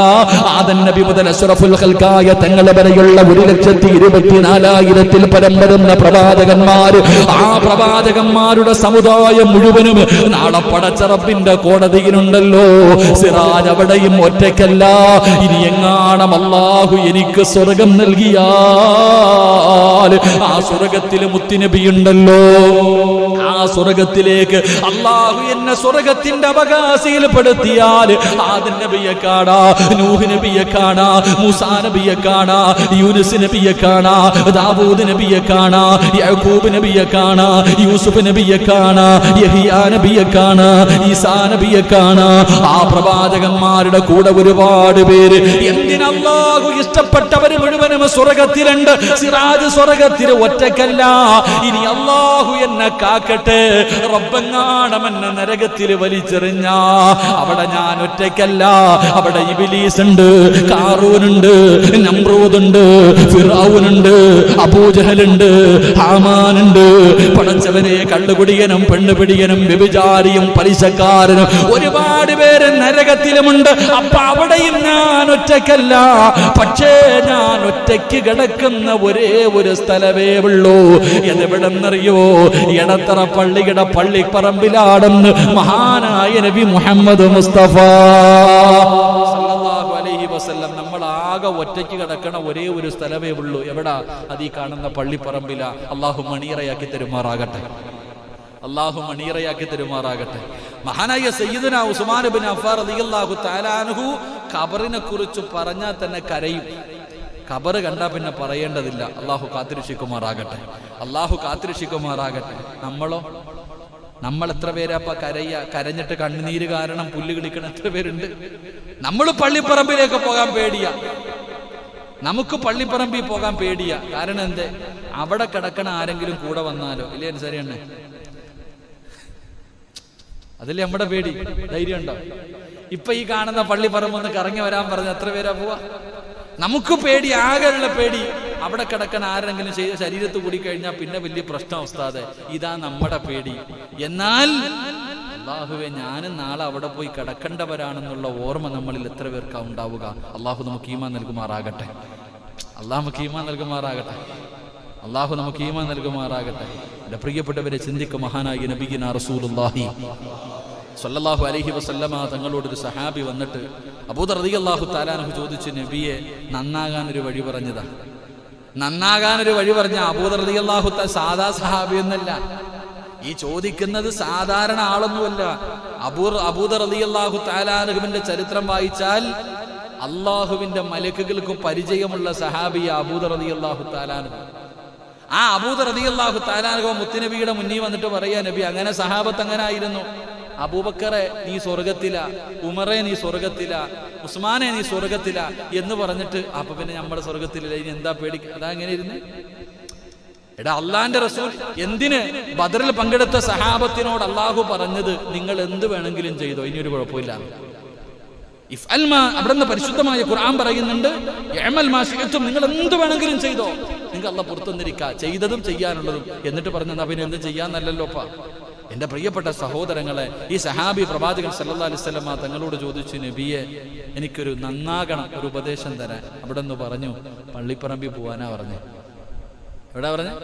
ആദം നബി മുതൽ അഷ്റഫുൽ ഖൽഖായ തങ്ങളെ വരെയുള്ള 1,24,000 പരം വരുന്ന പ്രവാചകന്മാർ, ആ പ്രവാചകന്മാരുടെ സമുദായം മുഴുവനും നാളെ പടച്ച റബ്ബിന്റെ കോടതിയിലുണ്ടല്ലോ. സിറാജ് അവിടെയും ഒറ്റയ്ക്കല്ല. ഇനി എങ്ങാണം അല്ലാഹു എനിക്ക് സ്വർഗം നൽകിയാൽ ആ സ്വർഗത്തിൽ മുത്തുനബിയുണ്ടല്ലോ. ആ സ്വർഗത്തിലേക്ക് അല്ലാഹു എന്നെ സ്വർഗത്തിന്റെ അവകാശയിൽപ്പെടുത്തിയാൽ ആദം നബിയെ കാണാ, നൂഹ് നബിയെ കാണാ, മൂസാ നബിയെ കാണാ, യൂനുസ് നബിയെ കാണാ, ദാവൂദ് നബിയെ കാണാ, യാക്കൂബ് നബിയെ കാണാ, യൂസുഫ് നബിയെ കാണാ, യഹ്യാ നബിയെ കാണാ, ഈസാ നബിയെ കാണാ. ആ പ്രവാചകന്മാരുടെ കൂടെ ഒരുപാട് പേര്. എന്തിന് അല്ലാഹു ഇഷ്ടപ്പെട്ടവർ മുഴുവനും സ്വർഗത്തിലുണ്ട്. സിറാജ് സ്വർഗത്തിൽ ഒറ്റക്കല്ല. ഇനി അല്ലാഹു എന്നെ കാക്കട്ടെ, റബ്ബെങ്ങാണം എന്നെ നരകത്തിൽ വലിച്ചെറിഞ്ഞ അവിടെ ഞാൻ ഒറ്റയ്ക്കല്ല. അവിടെ ഇബ്ലീസ് ഉണ്ട്, കാറൂനുണ്ട്, നമ്രൂദുണ്ട്, ഫിർഔനുണ്ട്, അബൂജഹലുണ്ട്, ഹാമാനുണ്ട്. പടച്ചവനെ, കള്ളുകുടിയനും പെണ്ണുപിടിയനും വ്യഭിചാരിയും പലിശക്കാരനും ഒരുപാട് പേര് നരകത്തിലുമുണ്ട്. അപ്പൊ അവിടെയും ഞാൻ ഒറ്റയ്ക്കല്ല. പക്ഷേ ഞാൻ ഒറ്റയ്ക്ക് കിടക്കുന്ന ഒരേ ഒരു സ്ഥലമേ ഉള്ളൂ. എതെവിടെന്നറിയോ? എടത്തറ പള്ളിയുടെ പള്ളിപ്പറമ്പിലാണെന്ന് മഹാനായ നബി മുഹമ്മദ് മുസ്തഫ സല്ലല്ലാഹു അലൈഹി വസല്ലം. നമ്മൾ ആകെ ഒറ്റയ്ക്ക് കിടക്കണ ഒരേ ഒരു സ്ഥലമേ ഉള്ളൂ. എവിടാ? അത് ഈ കാണുന്ന പള്ളിപ്പറമ്പില. അല്ലാഹു മണിയറയാക്കി തരുമാറാകട്ടെ, അല്ലാഹു മണിയറയാക്കി തരുമാറാകട്ടെ. മഹാനായ സയ്യിദുന ഉസ്മാൻ ഇബ്നു അഫ്ഫാൻ റളിയല്ലാഹു തആല അൻഹു ഖബറിനെ കുറിച്ച് പറഞ്ഞാൽ തന്നെ കരയും. ഖബർ കണ്ടാ പിന്നെ പറയേണ്ടതില്ല. അല്ലാഹു കാത്തിരക്ഷിക്കുമാറാകട്ടെ, അല്ലാഹു കാത്തിരക്ഷിക്കുമാറാകട്ടെ. നമ്മൾ എത്ര പേരാപ്പ കരഞ്ഞിട്ട് കണ്ണുനീര് കാരണം പുല്ല് കിളിക്കണ എത്ര പേരുണ്ട്? നമ്മൾ പള്ളിപ്പറമ്പിലേക്ക് പോകാൻ പേടിയാ, നമുക്ക് പള്ളിപ്പറമ്പിൽ പോകാൻ പേടിയാ. കാരണം എന്തേ? അവിടെ കിടക്കണ ആരെങ്കിലും കൂടെ വന്നാലോ? ഇല്ലേ? ശരിയണ്ണേ, അതല്ലേ നമ്മുടെ പേടി. ധൈര്യം ഉണ്ടോ? ഇപ്പൊ ഈ കാണുന്ന പള്ളിപ്പറമ്പൊന്ന് കറങ്ങി വരാൻ പറഞ്ഞ എത്ര പേരാ പോവാ? നമുക്ക് പേടി, ആകെയുള്ള പേടി അവിടെ കിടക്കാൻ ആരെങ്കിലും ചെയ്ത ശരീരത്ത് കൂടി കഴിഞ്ഞാൽ പിന്നെ വലിയ പ്രശ്നം ഉസ്താദേ. ഇതാ നമ്മുടെ പേടി. എന്നാൽ അല്ലാഹുവേ, ഞാനും നാളെ അവിടെ പോയി കിടക്കേണ്ടവരാണെന്നുള്ള ഓർമ്മ നമ്മളിൽ എത്ര പേർക്കാ ഉണ്ടാവുക? അല്ലാഹു നമുക്ക് ഈമാൻ നൽകുമാറാകട്ടെ, അല്ലാഹു നമുക്ക് ഈമാൻ നൽകുമാറാകട്ടെ, അല്ലാഹു നമുക്ക് ഈമാൻ നൽകുമാറാകട്ടെ. എൻ്റെ പ്രിയപ്പെട്ടവരെ, ചിന്തിക്കും. മഹാനായ നബിയിന റസൂലുള്ളാഹി സ്വല്ലല്ലാഹു അലൈഹി വസല്ലമ തങ്ങളോടൊരു സഹാബി വന്നിട്ട് അബൂദർ റളിയല്ലാഹു തആല അൻഹു ചോദിച്ചു, നബിയെ, നന്നാകാനൊരു വഴി പറഞ്ഞതാ. നന്നാകാനൊരു വഴി പറഞ്ഞ അബൂദർ റളിയല്ലാഹു തആല സാധാ സഹാബി ഒന്നല്ല. ഈ ചോദിക്കുന്നത് സാധാരണ ആളൊന്നുമല്ല. അബൂദർ റളിയല്ലാഹു തആല അൻഹുവിന്റെ ചരിത്രം വായിച്ചാൽ അള്ളാഹുവിന്റെ മലക്കുകൾക്ക് പരിചയമുള്ള സഹാബി അബൂദർ റളിയല്ലാഹു തആല അൻഹു. ആ അബൂദർ റളിയല്ലാഹു തആല അൻഹു മുത്തുനബിയുടെ മുന്നിൽ വന്നിട്ട് പറയാ, നബി, അങ്ങനെ സഹാബത്ത് അങ്ങനെ ആയിരുന്നു. അബൂബക്കറെ നീ സ്വർഗത്തില, ഉമറെ നീ സ്വർഗത്തില, ഉസ്മാനെ നീ സ്വർഗത്തില എന്ന് പറഞ്ഞിട്ട് അപ്പൊ പിന്നെ നമ്മുടെ സ്വർഗത്തിലില്ല, ഇനി എന്താ പേടിക്കുക? അതാ എങ്ങനെ ഇരുന്ന്? എടാ, അള്ളാന്റെ റസൂൽ എന്തിന് ബദറിൽ പങ്കെടുത്ത സഹാബത്തിനോട് അള്ളാഹു പറഞ്ഞത്, നിങ്ങൾ എന്ത് വേണമെങ്കിലും ചെയ്തോ, ഇനിയൊരു കുഴപ്പമില്ല. അവിടെ നിന്ന് പരിശുദ്ധമായ ഖുർആൻ പറയുന്നുണ്ട്, നിങ്ങൾ എന്ത് വേണമെങ്കിലും ചെയ്തോ. നിങ്ങൾക്ക് അള്ളാഹ് പുറത്തുനിന്നിരിക്കുക, ചെയ്തതും ചെയ്യാനുള്ളതും. എന്നിട്ട് പറഞ്ഞാൽ പിന്നെ എന്ത് ചെയ്യാന്നല്ലല്ലോപ്പാ. എൻ്റെ പ്രിയപ്പെട്ട സഹോദരങ്ങളെ, ഈ സഹാബി പ്രവാചകൻ സല്ലല്ലാഹു അലൈഹി വസല്ലം തങ്ങളോട് ചോദിച്ചു, നബിയെ എനിക്കൊരു നന്നാകണം, ഒരു ഉപദേശം തരാൻ. അവിടെ നിന്ന് പറഞ്ഞു, പള്ളിപ്പറമ്പിൽ പോവാനാ പറഞ്ഞു. എവിടെ പറഞ്ഞു?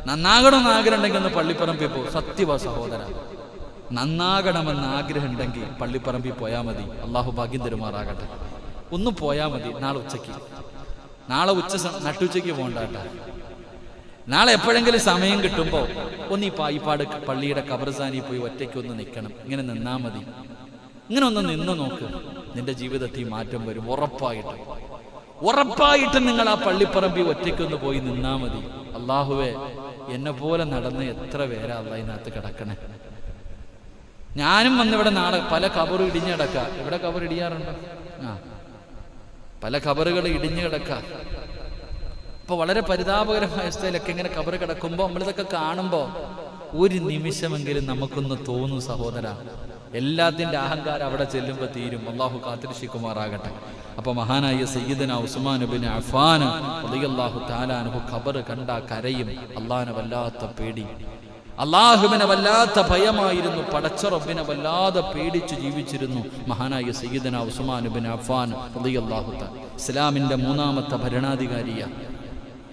നന്നാകണമെന്ന് ആഗ്രഹം ഉണ്ടെങ്കിൽ ഒന്ന് പള്ളിപ്പറമ്പിൽ പോകും. സത്യവാ സഹോദര, നന്നാകണമെന്ന് ആഗ്രഹം ഉണ്ടെങ്കിൽ പള്ളിപ്പറമ്പിൽ പോയാൽ മതി. അള്ളാഹു ഭാഗ്യം തരുമാറാകട്ടെ. ഒന്ന് പോയാൽ മതി. നാളെ ഉച്ചയ്ക്ക്, നാളെ നട്ടുച്ചയ്ക്ക് പോകണ്ടാട്ടാ. നാളെ എപ്പോഴെങ്കിലും സമയം കിട്ടുമ്പോൾ ഒന്ന് ഈ പായിപ്പാട് പള്ളിയുടെ ഖബർസ്ഥാനിൽ പോയി ഒറ്റയ്ക്കൊന്ന് നിൽക്കണം. ഇങ്ങനെ നിന്നാ മതി. ഇങ്ങനെ ഒന്ന് നിന്ന് നോക്ക്, നിന്റെ ജീവിതത്തിൽ മാറ്റം വരും. ഉറപ്പായിട്ടും നിങ്ങൾ ആ പള്ളിപ്പറമ്പിൽ ഒറ്റയ്ക്കൊന്ന് പോയി നിന്നാ മതി. അള്ളാഹുവേ, എന്നെ പോലെ നടന്ന് എത്ര പേരാ അള്ളാഹിനകത്ത് കിടക്കണേ. ഞാനും വന്നിവിടെ നാളെ പല ഖബറും ഇടിഞ്ഞു കിടക്കുക. ഇവിടെ ഖബർ ഇടിയാറുണ്ടോ? പല ഖബറുകൾ ഇടിഞ്ഞു കിടക്കുക. അപ്പൊ വളരെ പരിതാപകരമായ അവസ്ഥയിലൊക്കെ ഇങ്ങനെ ഖബർ കിടക്കുമ്പോൾ നമ്മളിതൊക്കെ കാണുമ്പോൾ ഒരു നിമിഷമെങ്കിലും നമുക്കൊന്ന് തോന്നും സഹോദര, എല്ലാത്തിൻ്റെ അഹങ്കാരം അവിടെ ചെല്ലുമ്പോൾ തീരും. അള്ളാഹു കാത്തിരക്ഷിക്കുമാറാകട്ടെ. അപ്പൊ മഹാനായ സയ്യിദന ഉസ്മാൻ ഇബ്നു അഫ്ഫാൻ റളിയല്ലാഹു തആല അൻഹു ഖബർ കണ്ട കരയും. അള്ളാഹിനെ വല്ലാത്ത പേടി, അള്ളാഹുവിനെ വല്ലാത്ത ഭയമായിരുന്നു. പടച്ച റബ്ബിനെ വല്ലാതെ പേടിച്ചു ജീവിച്ചിരുന്നു മഹാനായ സയ്യിദന ഉസ്മാൻ ഇബ്നു അഫ്ഫാൻ റളിയല്ലാഹു തആല. ഇസ്ലാമിന്റെ മൂന്നാമത്തെ ഭരണാധികാരിയാണ്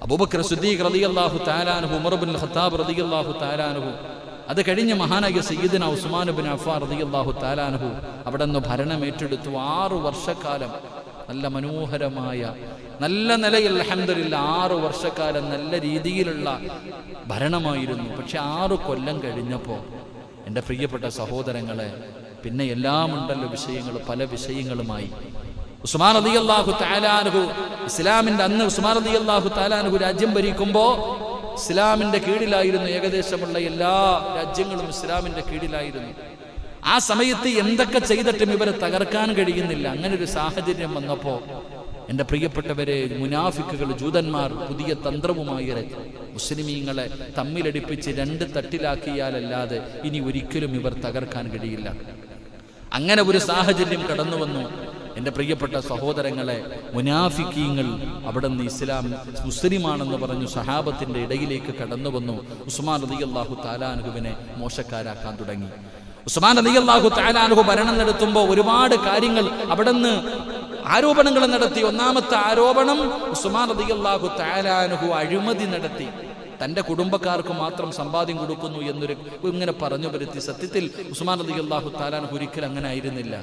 അബൂബക്കർ സിദ്ദീഖ് റളിയല്ലാഹു തആല അൻഹു, ഉമർ ഇബ്നുൽ ഖത്താബ് റളിയല്ലാഹു തആല അൻഹു. അത് കഴിഞ്ഞ് മഹാനായ സയ്യിദന ഉസ്മാൻ ഇബ്നു അഫ്ഫാൻ റളിയല്ലാഹു തആല അൻഹു അവിടെ നിന്ന് ഭരണം ഏറ്റെടുത്തു. 6 വർഷക്കാലം നല്ല മനോഹരമായ നല്ല നിലയിൽ അൽഹംദുലില്ലാ 6 വർഷക്കാലം നല്ല രീതിയിലുള്ള ഭരണമായിരുന്നു. പക്ഷെ 6 കൊല്ലം കഴിഞ്ഞപ്പോൾ എൻ്റെ പ്രിയപ്പെട്ട സഹോദരങ്ങളെ, പിന്നെ എല്ലാം ഉണ്ടല്ലോ വിഷയങ്ങൾ, പല വിഷയങ്ങളുമായി. ഉസ്മാൻ റളിയല്ലാഹു തആല അൻഹു ഇസ്ലാമിന്റെ അന്ന് ഉസ്മാൻ റളിയല്ലാഹു തആല അൻഹു രാജ്യം ഭരിക്കുമ്പോൾ ഇസ്ലാമിന്റെ കീഴിലായിരുന്നു. ഏകദേശമുള്ള എല്ലാ രാജ്യങ്ങളും ഇസ്ലാമിന്റെ കീഴിലായിരുന്നു. ആ സമയത്ത് എന്തൊക്കെ ചെയ്തിട്ടും ഇവരെ തകർക്കാൻ കഴിയുന്നില്ല. അങ്ങനെ ഒരു സാഹചര്യം വന്നപ്പോ എൻ്റെ പ്രിയപ്പെട്ടവരെ, മുനാഫിക്കുകൾ, ജൂതന്മാർ പുതിയ തന്ത്രവുമായി മുസ്ലിമീങ്ങളെ തമ്മിലടിപ്പിച്ച് 2 തട്ടിലാക്കിയാലല്ലാതെ ഇനി ഒരിക്കലും ഇവർ തകർക്കാൻ കഴിയില്ല. അങ്ങനെ ഒരു സാഹചര്യം കടന്നു വന്നു. എൻ്റെ പ്രിയപ്പെട്ട സഹോദരങ്ങളെ, മുനാഫിക്കീങ്ങൾ അവിടെ നിന്ന് ഇസ്ലാം മുസ്ലിമാണെന്ന് പറഞ്ഞു സഹാബത്തിന്റെ ഇടയിലേക്ക് കടന്നു വന്നു. ഉസ്മാൻ റളിയല്ലാഹു തആല അൻഹുവിനെ മോശക്കാരാക്കാൻ തുടങ്ങി. ഉസ്മാൻ റളിയല്ലാഹു തആല അൻഹു ഭരണം നടത്തുമ്പോൾ ഒരുപാട് കാര്യങ്ങൾ അവിടെ നിന്ന് ആരോപണങ്ങൾ നടത്തി. ഒന്നാമത്തെ ആരോപണം, ഉസ്മാൻ റളിയല്ലാഹു തആല അൻഹു അഴിമതി നടത്തി. തൻ്റെ കുടുംബക്കാർക്ക് മാത്രം സമ്പാദ്യം കൊടുക്കുന്നു എന്നൊരു ഇങ്ങനെ പറഞ്ഞു വരുത്തി. സത്യത്തിൽ ഉസ്മാൻ റളിയല്ലാഹു തആല അൻഹു ഒരിക്കലും അങ്ങനെ ആയിരുന്നില്ല.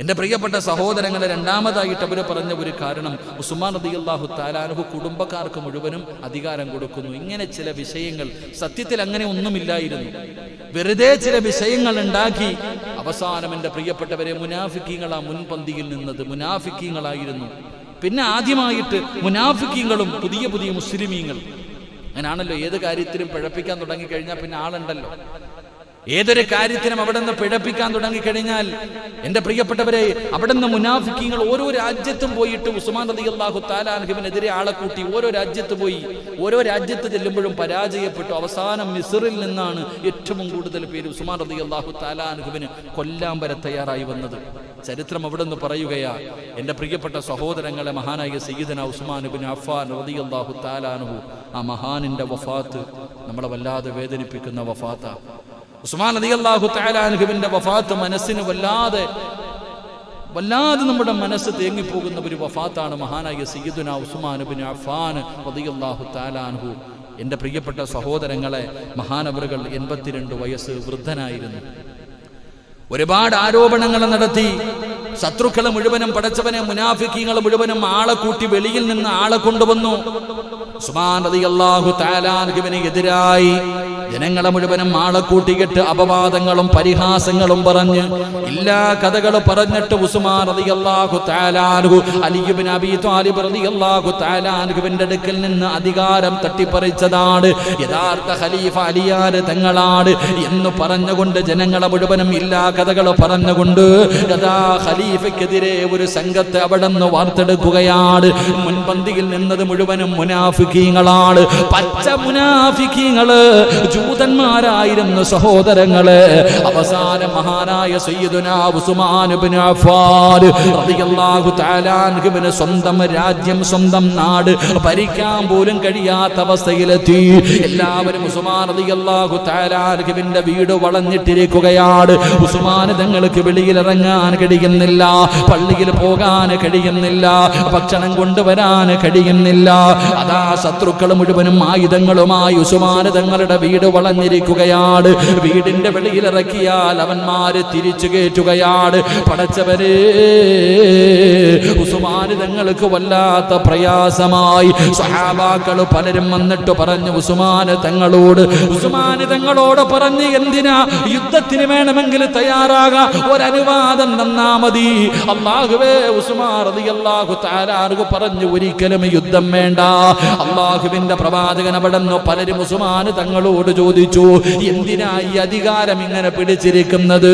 എൻ്റെ പ്രിയപ്പെട്ട സഹോദരങ്ങളെ, രണ്ടാമതായിട്ട് അവർ പറഞ്ഞ ഒരു കാരണം, ഉസ്മാൻ റളിയല്ലാഹു തആല അൻഹു കുടുംബക്കാർക്ക് മുഴുവനും അധികാരം കൊടുക്കുന്നു. ഇങ്ങനെ ചില വിഷയങ്ങൾ, സത്യത്തിൽ അങ്ങനെ ഒന്നുമില്ലായിരുന്നു. വെറുതെ ചില വിഷയങ്ങൾ ഉണ്ടാക്കി അവസാനം എൻ്റെ പ്രിയപ്പെട്ടവരെ മുനാഫിക്കീങ്ങളാ മുൻപന്തിയിൽ നിന്നത്. മുനാഫിക്കീങ്ങളായിരുന്നു. പിന്നെ ആദ്യമായിട്ട് മുനാഫിക്കീങ്ങളും പുതിയ പുതിയ മുസ്ലിമീങ്ങൾ. അങ്ങനാണല്ലോ, ഏത് കാര്യത്തിലും പിഴപ്പിക്കാൻ തുടങ്ങിക്കഴിഞ്ഞാൽ പിന്നെ ആളുണ്ടല്ലോ. ഏതൊരു കാര്യത്തിനും അവിടെ നിന്ന് പിഴപ്പിക്കാൻ തുടങ്ങിക്കഴിഞ്ഞാൽ എൻ്റെ പ്രിയപ്പെട്ടവരെ, അവിടെ നിന്ന് മുനാഫിക്കീങ്ങൾ ഓരോ രാജ്യത്തും പോയിട്ട് ഉസ്മാൻ റളിയല്ലാഹു തആല അൻഹുവിനെതിരെ ആളെ കൂട്ടി ഓരോ രാജ്യത്ത് പോയി. ഓരോ രാജ്യത്ത് ചെല്ലുമ്പോഴും പരാജയപ്പെട്ടു. അവസാനം മിസ്റിൽ നിന്നാണ് ഏറ്റവും കൂടുതൽ പേര് ഉസ്മാൻ റളിയല്ലാഹു തആല അൻഹുവിനെ കൊല്ലാൻ വരെ തയ്യാറായി വന്നത്. ചരിത്രം അവിടെ നിന്ന് പറയുകയാ. എൻ്റെ പ്രിയപ്പെട്ട സഹോദരങ്ങളെ, മഹാനായ സയ്യിദന ഉസ്മാൻ ഇബ്നു അഫ്ഫാൻ റളിയല്ലാഹു തആല അൻഹു, ആ മഹാനിന്റെ വഫാത്ത് നമ്മളെ വല്ലാതെ വേദനിപ്പിക്കുന്ന വഫാത്താ. ഉസ്മാൻ റളിയല്ലാഹു തആല അൻഹുവിന്റെ വഫാത്ത് മനസ്സിന് വല്ലാതെ നമ്മുടെ മനസ്സ് തേങ്ങിപ്പോകുന്ന ഒരു വഫാത്താണ് മഹാനായ സയ്യിദുനാ ഉസ്മാൻ ഇബ്നു അഫ്ഫാൻ റളിയല്ലാഹു തആല അൻഹു. എൻ്റെ പ്രിയപ്പെട്ട സഹോദരങ്ങളെ, മഹാനവറുകൾ 82 വയസ്സ് വൃദ്ധനായിരുന്നു. ഒരുപാട് ആരോപണങ്ങൾ നടത്തി. ശത്രുക്കളെ മുഴുവനും, പടച്ചവനെ മുനാഫിക്കീങ്ങൾ മുഴുവനും ആളെ കൂട്ടി വെളിയിൽ നിന്ന് ആളെ കൊണ്ടുവന്നു. ഉസ്മാൻ റളിയല്ലാഹു തആല അൻഹുവിന് എതിരായി ജനങ്ങളെ മുഴുവനും ആളെ കൂട്ടിയിട്ട് അപവാദങ്ങളും പരിഹാസങ്ങളും പറഞ്ഞ് എല്ലാ കഥകൾ പറഞ്ഞിട്ട് ഉസ്മാൻ റളിയല്ലാഹു തആല അൻഹു അലി ഇബ്നു അബീ ത്വാലിബ് റളിയല്ലാഹു തആല അൻഹുവിന്റെ അടുക്കൽ നിന്ന് അധികാരം തട്ടിപ്പറിച്ചതാണ്, യഥാർത്ഥ ഖലീഫ അലിയാര് തങ്ങളാണ് എന്ന് പറഞ്ഞുകൊണ്ട് ജനങ്ങളെ മുഴുവനും എല്ലാ കഥകൾ പറഞ്ഞുകൊണ്ട് ഖലീഫയ്ക്കെതിരെ ഒരു സംഘത്തെ അവിടെ നിന്ന് വാർത്തെടുക്കുകയാണ്. മുൻപന്തിയിൽ നിന്നത് മുഴുവനും മുനാഫിക്കീങ്ങളാണ്, പച്ച മുനാഫിക്കീങ്ങള്. ജൂതന്മാരായിരുന്നു സഹോദരങ്ങളെ. അവസാനം മഹാനായ സയ്യിദുനാ ഉസ്മാൻ ഇബ്നു അഫ്ഫാൻ റളിയല്ലാഹു തആല അൻഹുവിന് സ്വന്തം രാജ്യം, സ്വന്തം നാട് ഭരിക്കാൻ പോലും കഴിയാത്ത അവസ്ഥയിലെത്തി. എല്ലാവരും ഉസ്മാൻ റളിയല്ലാഹു തആല അൻഹുവിന്റെ വീട് വളഞ്ഞിട്ടിരിക്കുകയാണ്. ഉസ്മാൻ തങ്ങൾക്ക് വെളിയിലിറങ്ങാൻ കഴിയുന്നില്ല, പള്ളിയിൽ പോകാൻ കഴിയുന്നില്ല, ഭക്ഷണം കൊണ്ടുവരാൻ കഴിയുന്നില്ല. അതാ ശത്രുക്കൾ മുഴുവനും ആയുധങ്ങളുമായി ഉസ്മാൻ തങ്ങളുടെ വീട് വളഞ്ഞിരിക്കുകയാണ്. വീടിന്റെ വെളിയിലിറക്കിയാൽ അവന്മാര് തിരിച്ചു കയറ്റുകയാണ്. പടച്ചവരെ, ഉസ്മാൻ തങ്ങൾക്ക് വല്ലാത്ത പ്രയാസമായി. സഹാബാക്കൾ പലരും വന്നിട്ട് പറഞ്ഞു ഉസ്മാൻ തങ്ങളോട് പറഞ്ഞ്, എന്തിനാ യുദ്ധത്തിന് വേണമെങ്കിൽ തയ്യാറാകാം, ഒരനുവാദം തന്നാ മതി. അല്ലാഹുവേ, ഉസ്മാൻ റളിയല്ലാഹു തആല അൻഹു പറഞ്ഞു, ഒരിക്കലും യുദ്ധം വേണ്ട. അല്ലാഹുവിന്റെ പ്രവാചകൻ അവിടെന്ന് പലരും ഉസ്മാൻ തങ്ങളോട് ചോദിച്ചു, എന്തിനാ ഈ അധികാരം ഇങ്ങനെ പിടിച്ചിരിക്കുന്നത്?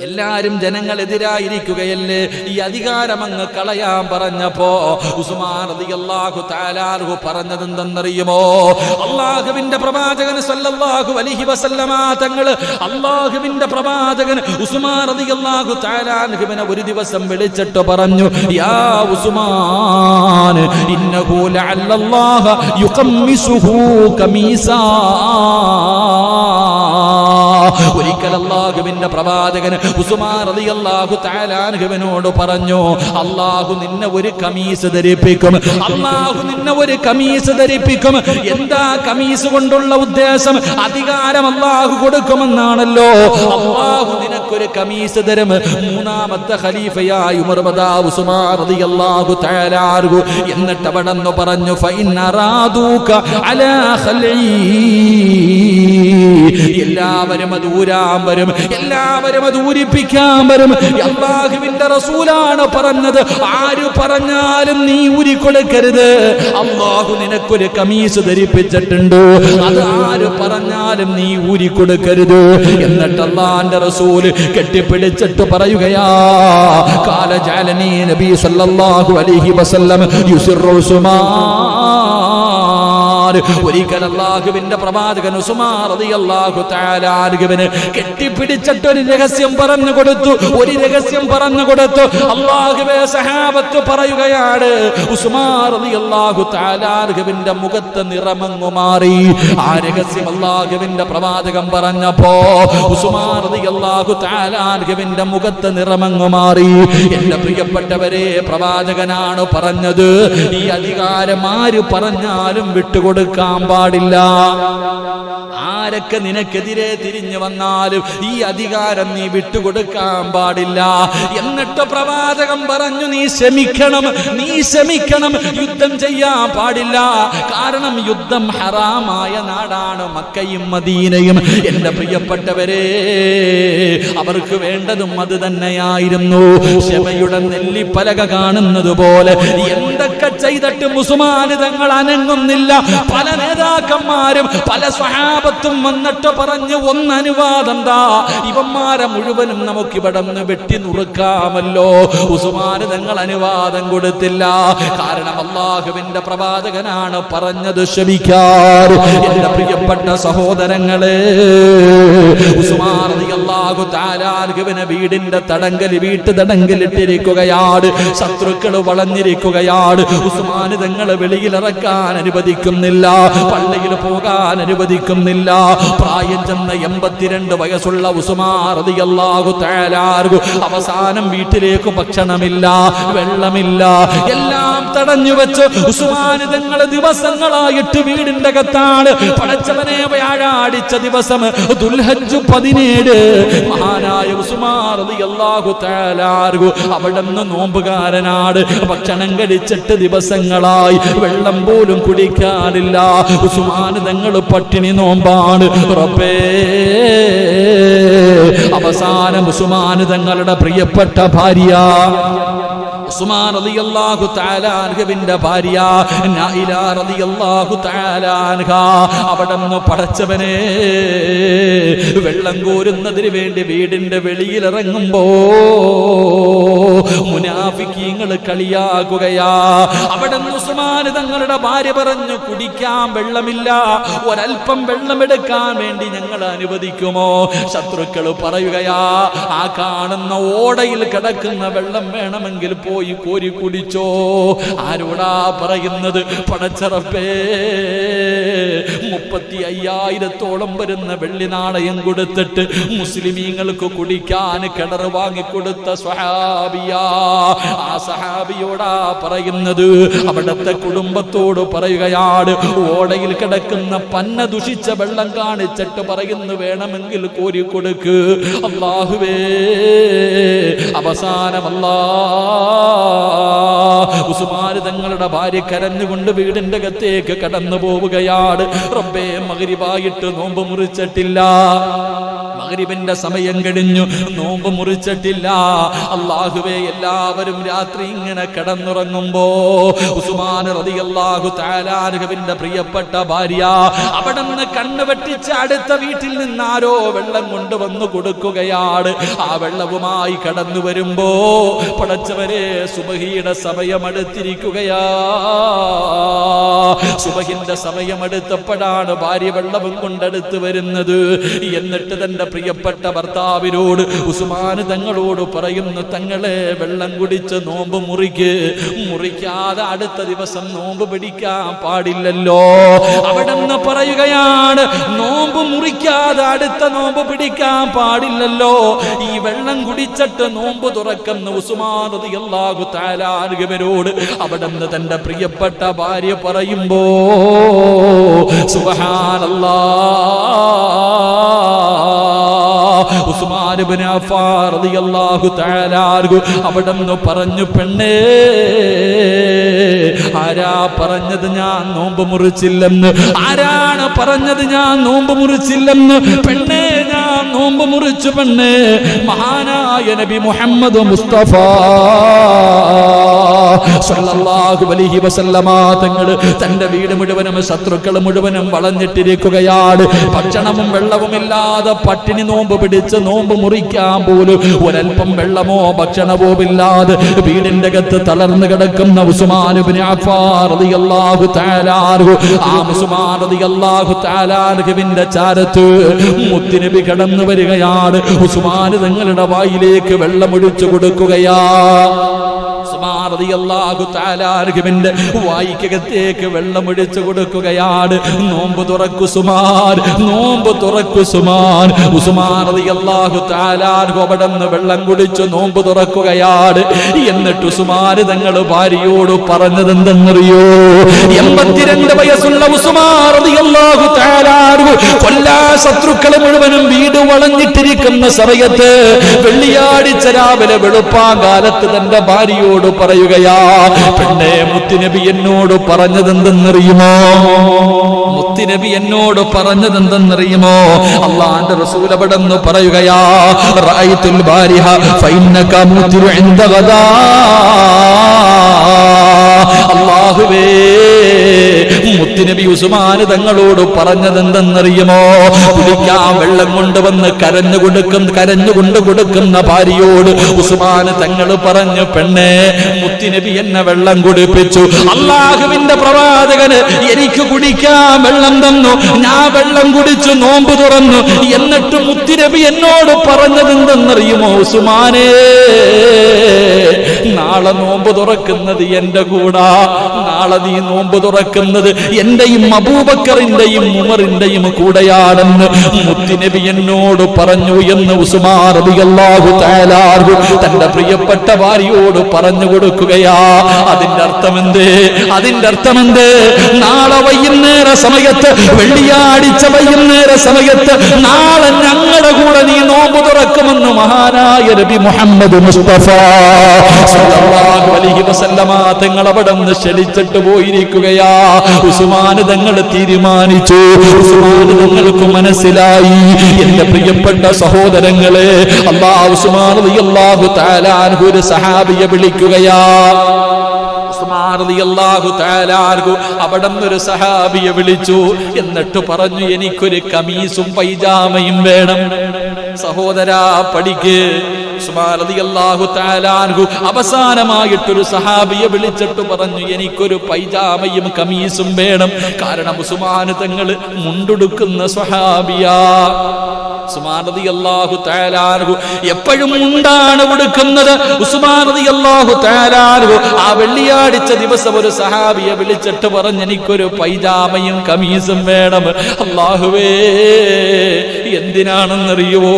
എല്ലാരും ജനങ്ങളെതിരായിരിക്കുകയല്ലേ, ഈ അധികാരം അങ്ങ് കളയാൻ പറഞ്ഞപ്പോ ഉസ്മാൻ റളിയല്ലാഹു തആല അൻഹു പറഞ്ഞത് എന്തെന്നറിയുമോ? അല്ലാഹുവിന്റെ പ്രവാചകൻ സല്ലല്ലാഹു അലൈഹി വസല്ലമ തങ്ങൾ, അല്ലാഹുവിന്റെ പ്രവാചകൻ ഉസ്മാൻ റളിയല്ലാഹു തആല അൻഹുവിനെ ഒരു ദിവസം വിളിച്ചിട്ട് പറഞ്ഞു, യാ ഉസ്മാൻ, ഇന്നഹു ലഅല്ലല്ലാഹ യുഖമ്മിസുഹു കമീസാ. ഒരിക്കൽ അല്ലാഹുവിന്റെ പ്രവാചകൻ ഉസ്മാൻ റളിയല്ലാഹു തആല അൻഹുവിനോട് പറഞ്ഞു, അല്ലാഹു നിന്നെ ഒരു കമീസ് ധരിപ്പിക്കും, അല്ലാഹു നിന്നെ ഒരു കമീസ് ധരിപ്പിക്കും. എന്താ കമീസ് കൊണ്ടുള്ള ഉദ്ദേശം? അധികാരം അല്ലാഹു കൊടുക്കുമെന്നാണല്ലോ. അല്ലാഹു നിനക്കൊരു കമീസ് തരും. മൂന്നാമത്തെ ഖലീഫയായ ഉമർ ഉസ്മാൻ റളിയല്ലാഹു തആല അൻഹു എന്നിട്ട് അവിടെന്ന് പറഞ്ഞു, ഫഇൻ അറാദൂക അലാ ഖൽഈ. എല്ലാവരും അത് ഊരാൻ വരും, എല്ലാവരും അത് ഊരിപ്പിക്കാൻ വരും. അല്ലാഹുവിന്റെ റസൂലാണ് പറഞ്ഞത്, ആര് പറഞ്ഞാലും നീ ഊരിക്കൊടുക്കരുത്. അല്ലാഹു നിനക്കൊരു കമീസ് ധരിപ്പിച്ചിട്ടുണ്ട്, അത് ആര് പറഞ്ഞാലും നീ ഊരിക്കൊടുക്കരുത്. എന്നിട്ട് അല്ലാഹുവിന്റെ റസൂൽ കെട്ടിപ്പിടിച്ചിട്ട് പറയുകയാ, ഖാല ജഅലനി നബി സല്ലല്ലാഹു അലൈഹി വസല്ലം യുസിറു ഉസ്മാൻ. ഒരിക്കൽ അല്ലാഹുവിന്റെ പ്രവാചകൻ ഉസ്മാൻ റളിയല്ലാഹു തആല അൻഹുവിനെ കെട്ടിപ്പിടിച്ചിട്ട് ഒരു രഹസ്യം പറഞ്ഞു കൊടുത്തു, ഒരു രഹസ്യം പറഞ്ഞു കൊടുത്തു. അല്ലാഹുവേ, സഹാബത്ത് പറയുകയാണ്, ഉസ്മാൻ റളിയല്ലാഹു തആല അൻഹുവിന്റെ മുഖത്ത് നിറമങ്ങു മാറി. ആ രഹസ്യം അല്ലാഹുവിന്റെ പ്രവാചകൻ പറഞ്ഞപ്പോ ഉസ്മാൻ റളിയല്ലാഹു തആല അൻഹുവിന്റെ മുഖത്ത് നിറമങ്ങു മാറി. എന്റെ പ്രിയപ്പെട്ടവരെ, പ്രവാചകനാണ് പറഞ്ഞത്, ഈ അധികാരം ആര് പറഞ്ഞാലും വിട്ടുകൊടുക്കാൻ പാടില്ല. ആരൊക്കെ നിനക്കെതിരെ തിരിഞ്ഞു വന്നാലും ഈ അധികാരം നീ വിട്ടുകൊടുക്കാൻ പാടില്ല. എന്നിട്ട് പ്രവാചകൻ പറഞ്ഞു, നീ ക്ഷമിക്കണം, നീ ക്ഷമിക്കണം, യുദ്ധം ചെയ്യാൻ പാടില്ല. കാരണം യുദ്ധം ഹറാമായ നാടാണ് മക്കയും മദീനയും. എന്റെ പ്രിയപ്പെട്ടവരെ, അവർക്ക് വേണ്ടതും അത് തന്നെയായിരുന്നു. ക്ഷമയുടെ നെല്ലിപ്പലക കാണുന്നത് പോലെ എന്തൊക്കെ ചെയ്തിട്ട് ഉസ്മാൻ തങ്ങൾ അനങ്ങുന്നില്ല. പല നേതാക്കന്മാരും പല സ്വഹാബത്തും വന്നിട്ട് പറഞ്ഞു, ഒന്ന് അനുവാദം താ, ഇവന്മാരെ മുഴുവനും നമുക്ക് ഇവിടെ നിന്ന് വെട്ടി നുറുക്കാമല്ലോ. ഉസ്മാൻ തങ്ങൾ അനുവാദം കൊടുത്തില്ല. കാരണം അല്ലാഹുവിന്റെ പ്രവാചകനാണ് പറഞ്ഞത്, ക്ഷമിക്കാൻ. എന്റെ പ്രിയപ്പെട്ട സഹോദരങ്ങളെ, ഉസ്മാൻ റളിയല്ലാഹു തആല അൻഹുവിനെ വീടിന്റെ വീട്ടു തടങ്കലിട്ടിരിക്കുകയാണ്. ശത്രുക്കൾ വളഞ്ഞിരിക്കുകയാണ്. ഉസ്മാൻ തങ്ങളെ വെളിയിലിറക്കാൻ അനുവദിക്കുന്നില്ല, പള്ളിയിൽ പോകാൻ അനുവദിക്കുന്നില്ല. പ്രായം ചെന്ന 82 വയസ്സുള്ള ഉസ്മാൻ റളിയല്ലാഹു തആല അൻഹു അവസാനം വീട്ടിലേക്ക് ഭക്ഷണമില്ല, വെള്ളമില്ല, എല്ലാം തടഞ്ഞു വെച്ച് ഉസ്മാൻ തങ്ങൾ ദിവസങ്ങളായിട്ട് വീടിന്റെ അകത്താണ്. പടച്ചവനെ, വ്യാഴാഴ്ച ദിവസം ദുൽഹജ്ജ് 17 മഹാനായ ഉസ്മാൻ റളിയല്ലാഹു തആല അൻഹു അവിടുന്ന് നോമ്പുകാരനാണ്. ഭക്ഷണം കഴിച്ചിട്ട് ദിവസങ്ങളായി, വെള്ളം പോലും കുടിക്കാനില്ല. ഉസ്മാൻ തങ്ങൾ പട്ടിണി നോമ്പാണ്. റബ്ബേ, അവസാനം ഉസ്മാൻ തങ്ങളുടെ പ്രിയപ്പെട്ട ഭാര്യ ഉസ്മാൻ റളിയല്ലാഹു തആല അൻഹുവിന്റെ ഭാര്യ നായില റളിയല്ലാഹു തആല അൻഹ അവിടുന്ന് പടച്ചവനെ വെള്ളം കോരുന്നതിന് വേണ്ടി വീടിന്റെ വെളിയിൽ ഇറങ്ങുമ്പോ മുനാഫിക്കീങ്ങൾ കളിയാകുകയാ. അവിടുന്ന് ഉസ്മാൻ തങ്ങളുടെ ഭാര്യ പറഞ്ഞു, കുടിക്കാൻ വെള്ളമില്ല, ഒരൽപ്പം വെള്ളമെടുക്കാൻ വേണ്ടി ഞങ്ങൾ അനുവദിക്കുമോ? ശത്രുക്കൾ പറയുകയാ, ആ കാണുന്ന ഓടയിൽ കിടക്കുന്ന വെള്ളം വേണമെങ്കിൽ പോയി കോരി കുടിച്ചോ. ആരോടാ പറയുന്നത്? പടച്ചറപ്പേ, 35,000 വരുന്ന വെള്ളി നാണയം കൊടുത്തിട്ട് മുസ്ലിമീങ്ങൾക്ക് കുടിക്കാൻ കിണർ വാങ്ങിക്കൊടുത്ത സ്വഹാബിയാ. ആ സഹാബിയോടാ പറയുന്നത്. അവിടുത്തെ കുടുംബത്തോട് പറയുകയാണ്, ഓടയിൽ കിടക്കുന്ന പന്ന ദുഷിച്ച വെള്ളം കാണിച്ചിട്ട് പറയുന്നു, വേണമെങ്കിൽ കോരി കൊടുക്ക്. അല്ലാഹുവേ, അവസാനമല്ലാ ഉസ്മാൻ തങ്ങളുടെ ഭാര്യ കരഞ്ഞുകൊണ്ട് വീടിന്റെ അകത്തേക്ക് കടന്നു പോവുകയാണ്. റബ്ബേ, മഗ്രിബായിട്ട് നോമ്പ് മുറിച്ചിട്ടില്ല, മഗ്രിബിന്റെ സമയം കഴിഞ്ഞു, നോമ്പ് മുറിച്ചിട്ടില്ല. അല്ലാഹുവേ, എല്ലാവരും രാത്രി ഇങ്ങനെ കിടന്നുറങ്ങുമ്പോ ഉസ്മാൻ റളിയല്ലാഹു തആല അൻഹുവിന്റെ പ്രിയപ്പെട്ട ഭാര്യ അവിടുന്ന് കണ്ണു വെട്ടിച്ച് അടുത്ത വീട്ടിൽ നിന്ന് ആരോ വെള്ളം കൊണ്ടുവന്നു കൊടുക്കുകയാണ്. ആ വെള്ളവുമായി കടന്നു വരുമ്പോ പടച്ചവരെ, സുബഹിയുടെ സമയമെടുത്തിരിക്കുകയാ. സുബഹിന്റെ സമയമെടുത്തപ്പോഴാണ് ഭാര്യ വെള്ളവും കൊണ്ടെടുത്ത് വരുന്നത്. എന്നിട്ട് തന്റെ പ്രിയപ്പെട്ട ഭർത്താവിനോട് ഉസ്മാൻ തങ്ങളോട് പറയുന്നു, തങ്ങളെ വെള്ളം കുടിച്ച് നോമ്പ് മുറിക്കാതെ അടുത്ത ദിവസം നോമ്പ് പിടിക്കാൻ പാടില്ലല്ലോ. അവിടെന്ന് പറയുകയാണ്, നോമ്പ് മുറിക്കാതെ അടുത്ത നോമ്പ് പിടിക്കാൻ പാടില്ലല്ലോ. ഈ വെള്ളം കുടിച്ചിട്ട് നോമ്പ് തുറക്കുന്ന ഉസ്മാൻ റളിയല്ലാഹു തആല അൻഹുവിനോട് അവിടെന്ന് തന്റെ പ്രിയപ്പെട്ട ഭാര്യ പറയുമ്പോ സുബ്ഹാനല്ലാഹ്, ഉസ്മാൻ ഇബ്നു അഫ്ഫാൻ റളിയല്ലാഹു തആല അൻഹു അവിടെന്ന് പറഞ്ഞു, പെണ്ണേ, ആരാ പറഞ്ഞത് ഞാൻ നോമ്പ് മുറിച്ചില്ലെന്ന്? ആരാണ് പറഞ്ഞത് ഞാൻ നോമ്പ് മുറിച്ചില്ലെന്ന്? പെണ്ണേ, ഞാൻ നോമ്പ് മുറിച്ചു. പെണ്ണേ, മഹാനായ നബി മുഹമ്മദ് മുസ്തഫ സല്ലല്ലാഹു അലൈഹി വസല്ലമ തങ്ങൾ തന്റെ വീട് മുഴുവനും ശത്രുക്കൾ മുഴുവനും വളഞ്ഞിട്ടിരിക്കുകയാണ്. ഭക്ഷണവും വെള്ളവും ഇല്ലാതെ പട്ടിണി നോമ്പ് പിടിച്ച് നോമ്പ് മുറിക്കാൻ പോലും ഒരൽപ്പം വെള്ളമോ ഭക്ഷണമോ ഇല്ലാതെ വീടിന്റെ അകത്ത് തളർന്നു കിടക്കുന്ന ഉസ്മാൻ ഇബ്നു അഫ്ഫാൻ റളിയല്ലാഹു തആല അൻഹു, ആ ഉസ്മാൻ റളിയല്ലാഹു തആല അൻഹുവിന്റെ ചാരത്ത് മുത്തുനബി കടന്നു വരികയാണ്. ഉസ്മാൻ തങ്ങളുടെ വായിലേക്ക് വെള്ളമൊഴിച്ചു കൊടുക്കുകയാ. ഉസ്മാൻ റളിയല്ലാഹു തആല അൻഹുവിന്റെ വായിക്കകത്തേക്ക് വെള്ളമൊഴിച്ചു കൊടുക്കുകയാണ്. നോമ്പ് തുറക്കു സുമാൻ, നോമ്പ് തുറക്കു സുമാൻ. ഉസ്മാൻ റളിയല്ലാഹു തആല അൻഹു അവിടുന്ന് വെള്ളം കുടിച്ചു നോമ്പ് തുറക്കുകയാണ്. എന്നിട്ട് ഉസ്മാൻ തങ്ങൾ ഭാര്യയോട് പറഞ്ഞത് എന്തെന്നറിയോ? 82 വയസ്സുള്ള ഉസ്മാൻ റളിയല്ലാഹു തആല അൻഹു കൊല്ലാ ശത്രുക്കൾ മുഴുവനും വീട് വളഞ്ഞിട്ടിരിക്കുന്ന സമയത്ത് വെള്ളിയാഴ്ച രാവിലെ വെളുപ്പാങ്കാലത്ത് തന്റെ ഭാര്യയോട് പറയുകയാ, പെണ്ണെ, മുത്തുനബി എന്നോട് പറഞ്ഞതെന്തെന്നറിയുമോ? മുത്തുനബി എന്നോട് പറഞ്ഞതെന്തെന്നറിയുമോ? അല്ലാഹുവിന്റെ റസൂൽ അവിടെന്ന് പറയുകയാ, റഅയ്തുൽ ബാരിഹ ഫഇന്നക മുതിറു ഇൻദ ഗദാ. അല്ലാഹുവേ, മുത്തുനബി ഉസ്മാൻ തങ്ങളോട് പറഞ്ഞതെന്തെന്നറിയുമോ? കുടിക്കാൻ വെള്ളം കൊണ്ടുവന്ന് കരഞ്ഞുകൊണ്ട് കൊടുക്കുന്ന ഭാര്യയോട് ഉസ്മാൻ തങ്ങൾ പറഞ്ഞു, പെണ്ണെ, മുത്തുനബി എന്നെ വെള്ളം കുടിപ്പിച്ചു. അല്ലാഹുവിന്റെ പ്രവാചകന് എനിക്ക് കുടിക്കാൻ വെള്ളം തന്നു, ഞാൻ വെള്ളം കുടിച്ചു നോമ്പ് തുറന്നു. എന്നിട്ട് മുത്തുനബി എന്നോട് പറഞ്ഞതെന്തെന്നറിയുമോ? ഉസ്മാനേ, നാളെ നോമ്പ് തുറക്കുന്നത് എന്റെ കൂടാ, നാളെ നീ നോമ്പ് തുറക്കുന്നത് എന്റെയും അബൂബക്കറിന്റെയും ഉമറിന്റെയും കൂടെയാണെന്ന് മുത്തുനബി എന്നോട് പറഞ്ഞു എന്ന് ഉസ്മാൻ റളിയല്ലാഹു തആല അൻഹു തന്റെ പ്രിയപ്പെട്ട ഭാര്യയോട് പറഞ്ഞു കൊടുക്കുകയാ. അതിന്റെ അർത്ഥമെന്ത്? നാളെ വൈകുന്നേരം സമയത്ത്, വെള്ളിയാഴ്ച വൈകുന്നേര സമയത്ത് നാളെ ഞങ്ങളുടെ കൂടെ നീ നോമ്പ് തുറക്കുമെന്ന് മഹാനായ നബി മുഹമ്മദ് മുസ്തഫ സല്ലല്ലാഹു അലൈഹി വസല്ലമ തങ്ങൾ അവിടെ നിന്ന് ക്ഷണിച്ചിട്ട് പോയിരിക്കുകയാ. ഉസ്മാൻ തങ്ങൾ തീരുമാനിച്ചു, ഉസ്മാൻ തങ്ങൾക്ക് മനസ്സിലായി, എന്റെ പ്രിയപ്പെട്ട സഹോദരങ്ങളെ, ഉസ്മാൻ റളിയല്ലാഹു തആല അൻഹു ഒരു സഹാബിയെ വിളിക്കുകയാ. ഉസ്മാൻ റളിയല്ലാഹു തആല അൻഹു അവിടെ ഒരു സഹാബിയെ വിളിച്ചു. എന്നിട്ട് പറഞ്ഞു, എനിക്കൊരു കമീസും പൈജാമയും വേണം. സഹോദരാ പഠിക്ക്. ഉസ്മാൻ റളിയല്ലാഹു തആല അൻഹു അവസാനമായിട്ടൊരു സഹാബിയെ വിളിച്ചിട്ട് പറഞ്ഞു, എനിക്കൊരു പൈജാമയും കമീസും വേണം. കാരണം ഉസ്മാൻ തങ്ങൾ മുണ്ടുടുക്കുന്ന സ്വഹാബിയാ. ഉസ്മാൻ റളിയല്ലാഹു തആല അൻഹു എപ്പോഴും മുണ്ടാണ് ഉടുക്കുന്നത്. ഉസ്മാൻ റളിയല്ലാഹു തആല അൻഹു ആ വെള്ളിയാഴ്ച ദിവസം ഒരു സഹാബിയെ വിളിച്ചിട്ട് പറഞ്ഞു, എനിക്കൊരു പൈജാമയും കമീസും വേണം. അല്ലാഹുവേ, എന്തിനാണെന്നറിയുവോ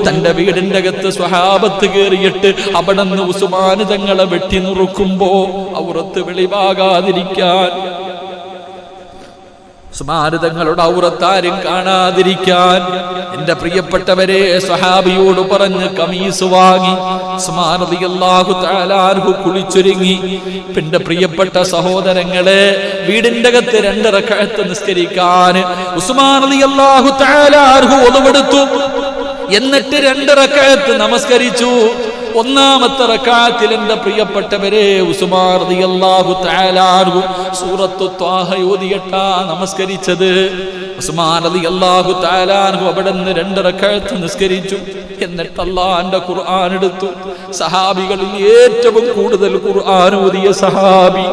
തന്റെ വീടിന്റെ അകത്ത് സ്വഹാബത്ത് കയറിയിട്ട് അവിടെ നിന്ന് ഉസ്മാൻ തങ്ങളെ വെട്ടി നുറുക്കുമ്പോ ഔറത്ത് വെളിവാകാതിരിക്കാൻ, ഉസ്മാൻ തങ്ങളുടെ ഔറത്താരും കാണാതിരിക്കാൻ, എന്റെ പ്രിയപ്പെട്ടവരെ, സ്വഹാബിയോട് പറഞ്ഞ് കമീസ് വാങ്ങി. ഉസ്മാൻ റളിയല്ലാഹു തആല അൻഹു കുളിച്ചൊരുങ്ങി. എന്റെ പ്രിയപ്പെട്ട സഹോദരങ്ങളെ, വീടിന്റെ അകത്ത് 2 റക്അത്ത് നിസ്കരിക്കാൻ ഉസ്മാൻ റളിയല്ലാഹു തആല അൻഹു ഒതുവെടുത്തു. എന്നിട്ട് 2 റക്അത്ത് നമസ്കരിച്ചു. ഒന്നാമത്തെ റക്അത്തിൽ എന്റെ പ്രിയപ്പെട്ടവരെ, ഉസ്മാൻ റളിയല്ലാഹു തആല അൻഹു സൂറത്തു ത്വാഹ ഓതിയിട്ടാ നമസ്കരിച്ചത്. ഉസ്മാൻ റളിയല്ലാഹു തആല അൻഹു അവിടെ നിന്ന് 2 റക്അത്ത് നിസ്കരിച്ചു. എന്നിട്ട് അല്ലാഹുവിന്റെ ഖുർആൻ എടുത്തു. സഹാബികളിൽ ഏറ്റവും കൂടുതൽ ഖുർആൻ ഓതിയ സഹാബി,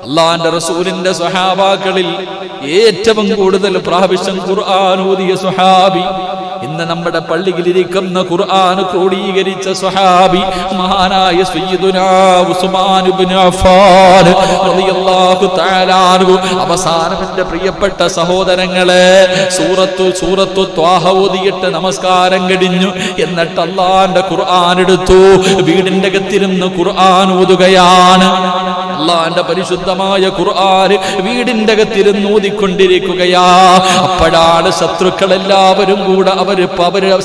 അല്ലാഹുവിന്റെ റസൂലിന്റെ സ്വഹാബാക്കളിൽ ഏറ്റവും കൂടുതൽ പ്രാവശ്യം ഖുർആൻ ഓതിയ സ്വഹാബി, ഇന്ന് നമ്മുടെ പള്ളിയിലിരിക്കുന്ന ഖുർആൻ ക്രോഡീകരിച്ച സ്വഹാബി മഹാനായ സയ്യിദുനാ ഉസ്മാൻ ഇബ്നു അഫ്ഫാൻ റളിയല്ലാഹു തആല അൻഹു. അവസാനം എന്റെ പ്രിയപ്പെട്ട സഹോദരങ്ങളെ, സൂറത്തു ത്വാഹ ഓതിയിട്ട് നമസ്കാരം കഴിഞ്ഞു. എന്നിട്ട് അല്ലാഹുവിന്റെ ഖുർആൻ എടുത്തു. വീടിന്റെ അകത്തിരുന്ന് ഖുർആൻ ഓതുകയാണ്. അല്ലാഹുവിന്റെ പരിശുദ്ധമായ ഖുർആൻ വീടിന്റെ അകത്തിരുന്ന് ഓതിക്കൊണ്ടിരിക്കുകയാ. അപ്പോഴാണ് ശത്രുക്കളെല്ലാവരും കൂടെ അവര്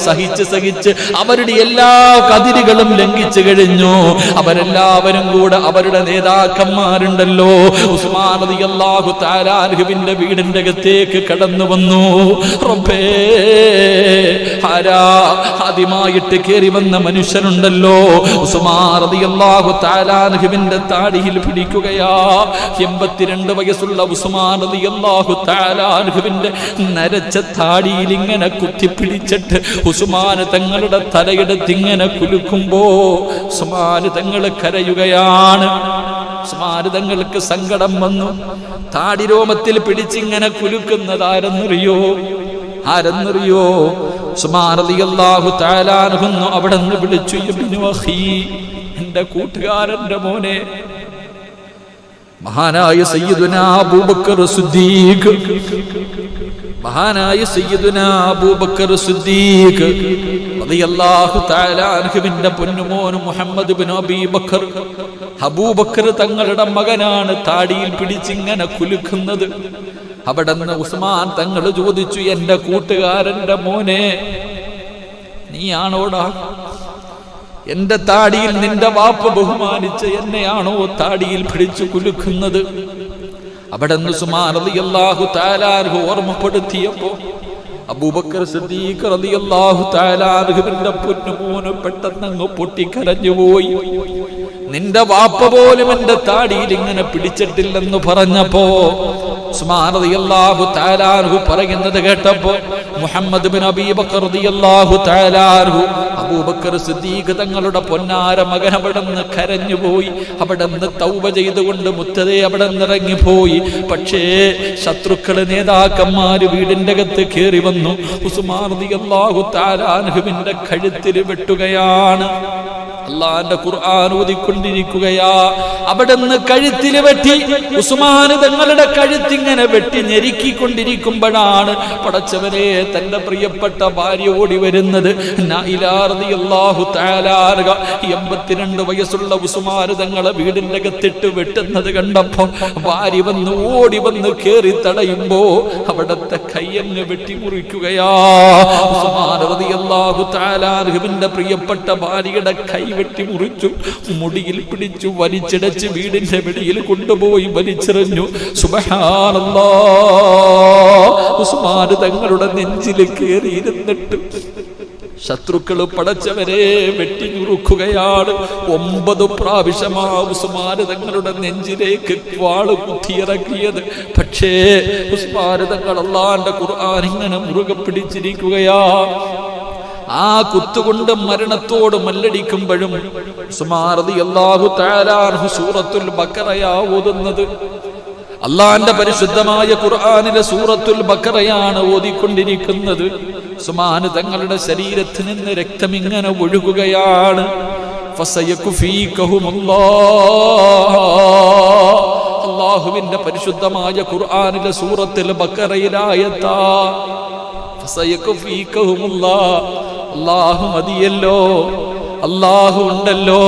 സഹിച്ച് അവരുടെ എല്ലാ കതിരുകളും ലംഘിച്ചു കഴിഞ്ഞു. അവരെല്ലാവരും കൂടെ അവരുടെ നേതാക്കന്മാരുണ്ടല്ലോ, ഉസ്മാൻ റളിയല്ലാഹു തആല അൻഹുവിന്റെ വീടിന്റെ അകത്തേക്ക് കടന്നു വന്നു. റബ്ബേ, ആദ്യമായിട്ട് കയറി വന്ന മനുഷ്യനുണ്ടല്ലോ, ഉസ്മാൻ റളിയല്ലാഹു തആല അൻഹുവിന്റെ താടിയിൽ പിടിക്കുകയാ. 82 വയസ്സുള്ള ഉസ്മാൻ റളിയല്ലാഹു തആല അൻഹുവിന്റെ നരച്ച താടിയിൽ ഇങ്ങനെ കുത്തിപ്പിടിച്ചിട്ട് ഉസ്മാൻ തങ്ങളുടെ തലയെടുത്ത് ഇങ്ങനെ കുലുക്കുമ്പോ ഉസ്മാൻ തങ്ങൾ കരയുകയാണ്. ഉസ്മാൻ തങ്ങൾക്ക് സങ്കടം വന്നു. താടിരോമത്തിൽ പിടിച്ചിങ്ങനെ കുലുക്കുന്നത് ആരെന്നറിയോ? ഉസ്മാൻ റളിയല്ലാഹു തആല അൻഹു അവിടെ നിന്ന് വിളിച്ചു, ഇബ്നു അഖീ, എന്റെ കൂട്ടുകാരന്റെ മോനെ. മഹാനായ സയ്യിദുനാ അബൂബക്കർ സിദ്ദീഖ്, റളിയല്ലാഹു തആല അൻഹുവിന്റെ പൊന്നുമോൻ മുഹമ്മദ് ഇബ്നു അബീ ബക്കർ, അബൂബക്കർ തങ്ങളുടെ മകനാണ് താടിയിൽ പിടിച്ചിങ്ങനെ കുലുക്കുന്നത്. അവിടെ നിന്ന് ഉസ്മാൻ തങ്ങൾ ചോദിച്ചു, എന്റെ കൂട്ടുകാരന്റെ മോനെ, നീയാണോടാ എന്റെ താടിയിൽ നിന്റെ വാപ്പ ബഹുമാനിച്ച് എന്നെയാണോ താടിയിൽ പിടിച്ചു കുലുക്കുന്നത്? അവിടെ നിന്ന് ഉസ്മാൻ റളിയല്ലാഹു തആല അൻഹു ഓർമ്മപ്പെടുത്തിയപ്പോ അബൂബക്കർ സിദ്ദീഖ് റളിയല്ലാഹു തആല അൻഹുവിന്റെ പൊന്നുമോന് പെട്ടെന്ന് അങ്ങ് പൊട്ടിക്കരഞ്ഞുപോയി. നിന്റെ വാപ്പ പോലും എന്റെ താടിയിൽ ഇങ്ങനെ പിടിച്ചിട്ടില്ലെന്ന് പറഞ്ഞപ്പോ ഉസ്മാൻ റളിയല്ലാഹു തആല അൻഹു പറയുന്നത് കേട്ടപ്പോ മുഹമ്മദ് ഇബ്നു അബീ ബക്കർ റളിയല്ലാഹു തആല അൻഹു അബൂബക്കർ സിദ്ദീഖ് തങ്ങളുടെ പൊന്നാര മകൻ അവിടെ നിന്ന് കരഞ്ഞുപോയി. അവിടെ നിന്ന് തൗബ ചെയ്തുകൊണ്ട് മുത്തതേ അവിടെ നിന്ന് ഇറങ്ങിപ്പോയി. പക്ഷേ ശത്രുക്കള് നേതാക്കന്മാര് വീടിന്റെ അകത്ത് കയറി വന്നു. ഉസ്മാൻ റളിയല്ലാഹു തആല അൻഹുവിന്റെ കഴുത്തിൽ വെട്ടുകയാണ്. അല്ലാഹുവിന്റെ ഖുർആൻ ഓതിക്കൊണ്ട് മാറിക്കൊണ്ടിരിക്കുകയാ. അവിടുന്ന് കഴുത്തില് വെട്ടി ഉസ്മാൻ തങ്ങളുടെ കഴുത്തിങ്ങനെ വെട്ടി ഞെരുക്കിക്കൊണ്ടിരിക്കുമ്പോഴാണ് പടച്ചവനെ തന്റെ പ്രിയപ്പെട്ട ഭാര്യ ഓടി വരുന്നത്. 82 വയസ്സുള്ള ഉസ്മാൻ തങ്ങളെ വീടിന്റെ അകത്തിട്ട് വെട്ടുന്നത് കണ്ടപ്പോ ഭാര്യ വന്ന് ഓടി വന്ന് കേറി തടയുമ്പോ അവിടത്തെ കയ്യങ്ങ് വെട്ടിമുറിക്കുകയാ. ഉസ്മാൻ റളിയല്ലാഹു തആല അൻഹുവിന്റെ പ്രിയപ്പെട്ട ഭാര്യയുടെ കൈ വെട്ടിമുറിച്ചു, മുടിയിൽ പിടിച്ചു വലിച്ചിടച്ച് വീടിന്റെ വെളിയിൽ കൊണ്ടുപോയി വലിച്ചെറിഞ്ഞു. സുബ്ഹാനല്ലാഹ്, ഉസ്മാൻ തങ്ങളുടെ നെഞ്ചിൽ കയറിയിരുന്നിട്ട് ശത്രുക്കൾ പടച്ചവരെ വെട്ടിഞ്ഞുറുക്കുകയാണ്. 9 പ്രാവശ്യമാ ഉസ്മാൻ തങ്ങളുടെ നെഞ്ചിലേക്ക് വാള് കുത്തിയിറക്കിയത്. പക്ഷേ ഉസ്മാൻ തങ്ങൾ അല്ലാഹുവിന്റെ ഖുർആൻ ഇങ്ങനെ മുറുകെ പിടിച്ചിരിക്കുകയാ. ആ കുത്തുകൊണ്ട് മരണത്തോട് മല്ലടിക്കുമ്പോഴും ഉസ്മാൻ റളിയല്ലാഹു തആല അൻഹു സൂറത്തുൽ ബഖറയാ ഓതുന്നത്. അള്ളാന്റെ പരിശുദ്ധമായ ഖുർആനിലെ സൂറത്തുൽ ബഖറയാണ് ഓതിക്കൊണ്ടിരിക്കുന്നത്. ഉസ്മാൻ തങ്ങളുടെ ശരീരത്തിൽ നിന്ന് രക്തം ഇങ്ങനെ ഒഴുകുകയാണ്. അള്ളാഹുവിന്റെ പരിശുദ്ധമായ ഖുർആനിലെ സൂറത്തുൽ ബഖറയിലായത്താ അല്ലാഹു മതിയല്ലോ, അല്ലാഹു ഉണ്ടല്ലോ.